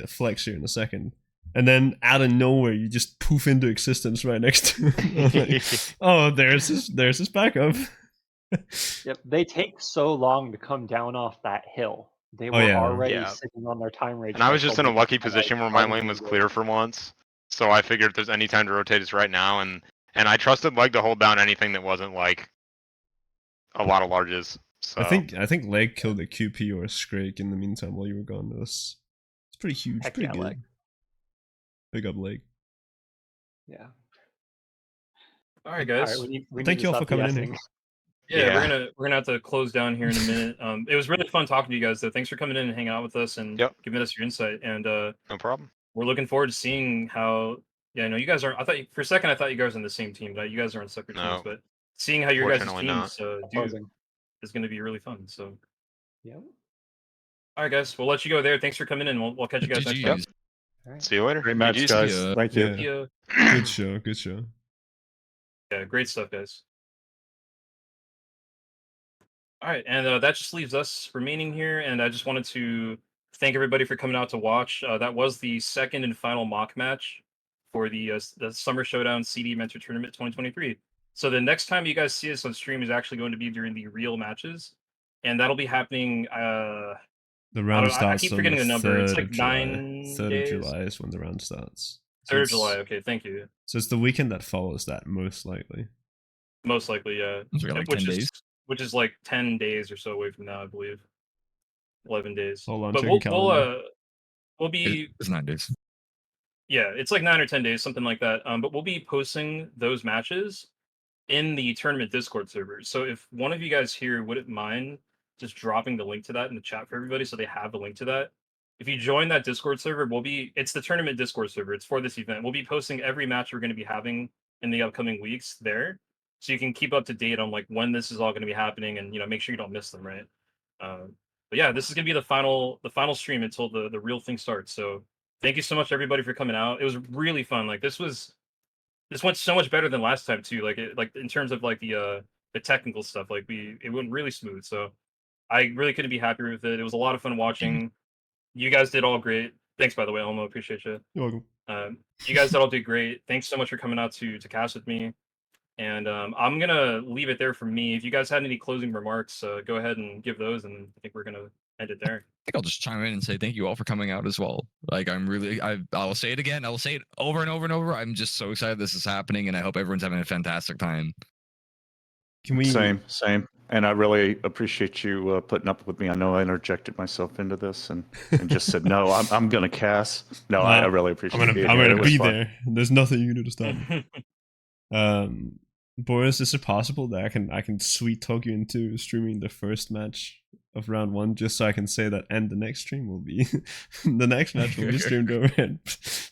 flex here in a second," and then out of nowhere, you just poof into existence right next to him. Like, oh, there's his backup. Yep, they take so long to come down off that hill. They were already sitting on their time rage. And I was just in a lucky position where my lane was clear for once, so I figured if there's any time to rotate, it's right now, and I trusted Leg to hold down anything that wasn't like a lot of larges. So. I think Leg killed a QP or a Scrake in the meantime while you were gone. It's pretty huge, pretty good. Leg. Big up Leg. Yeah. All right, guys. All right, we thank you all for coming in. Yeah, we're gonna have to close down here in a minute. It was really fun talking to you guys, though. Thanks for coming in and hanging out with us and giving us your insight. And no problem. We're looking forward to seeing how. Yeah, I know you guys are. For a second I thought you guys were on the same team, but you guys are on separate teams. But seeing how your guys' teams do is going to be really fun. So. Yeah. All right, guys. We'll let you go there. Thanks for coming in. We'll catch you guys next time. Right. See you later. Great match, guys. Thank you. Yeah. Good show. Good show. Yeah, great stuff, guys. All right, and that just leaves us remaining here, and I just wanted to thank everybody for coming out to watch. That was the second and final mock match for the Summer Showdown CD Mentor Tournament 2023. So the next time you guys see us on stream is actually going to be during the real matches, and that'll be happening. The round starts. I keep forgetting the number. It's like 9 3rd days. of July is when the round starts. 3rd of July. Okay, thank you. So it's the weekend that follows that, most likely. Most likely, yeah. So we got like 10 days. Which is like 10 days or so away from now, I believe. 11 days. Hold on, but we'll be. It's 9 days. Yeah, it's like 9 or 10 days, something like that. But we'll be posting those matches in the tournament Discord server. So if one of you guys here wouldn't mind just dropping the link to that in the chat for everybody, so they have the link to that. If you join that Discord server, it's the tournament Discord server. It's for this event. We'll be posting every match we're going to be having in the upcoming weeks there. So you can keep up to date on like when this is all going to be happening, and make sure you don't miss them, right? But yeah, this is going to be the final stream until the real thing starts. So thank you so much everybody for coming out. It was really fun. Like this went so much better than last time too. Like in terms of like the technical stuff, like it went really smooth. So I really couldn't be happier with it. It was a lot of fun watching. You guys did all great. Thanks, by the way, Elmo. Appreciate you. You're welcome. You guys did all do great. Thanks so much for coming out to cast with me. And I'm gonna leave it there for me. If you guys had any closing remarks, go ahead and give those, and I think we're gonna end it there. I think I'll just chime in and say thank you all for coming out as well. Like I'll say it again. I will say it over and over and over. I'm just so excited this is happening, and I hope everyone's having a fantastic time. Can we? Same. And I really appreciate you putting up with me. I know I interjected myself into this and just said, no, I'm going to cast. No, I really appreciate it. I'm going to be there. There's nothing you can do to stop me. Boris, is it possible that I can sweet talk you into streaming the first match of round 1 just so I can say that, and the next stream will be the next match will be streamed over at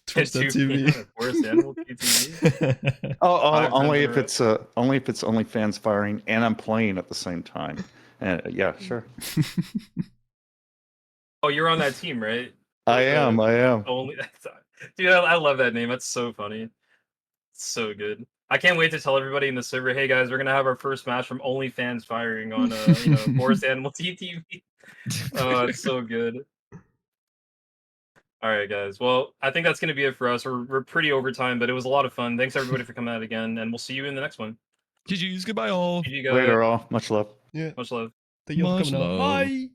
Twitch.tv. Boris the Animal TV. Only if it's OnlyFans firing and I'm playing at the same time. And yeah, sure. Oh, you're on that team, right? I am. Dude, I love that name. That's so funny. It's so good. I can't wait to tell everybody in the server, hey guys, we're gonna have our first match from OnlyFans firing on Boris Animal TV. Oh, it's so good. All right, guys. Well, I think that's gonna be it for us. We're pretty over time, but it was a lot of fun. Thanks everybody for coming out again, and we'll see you in the next one. GG's, goodbye all. GG, guys. Later all. Much love. Yeah. Much love. Thank you for coming out. Bye.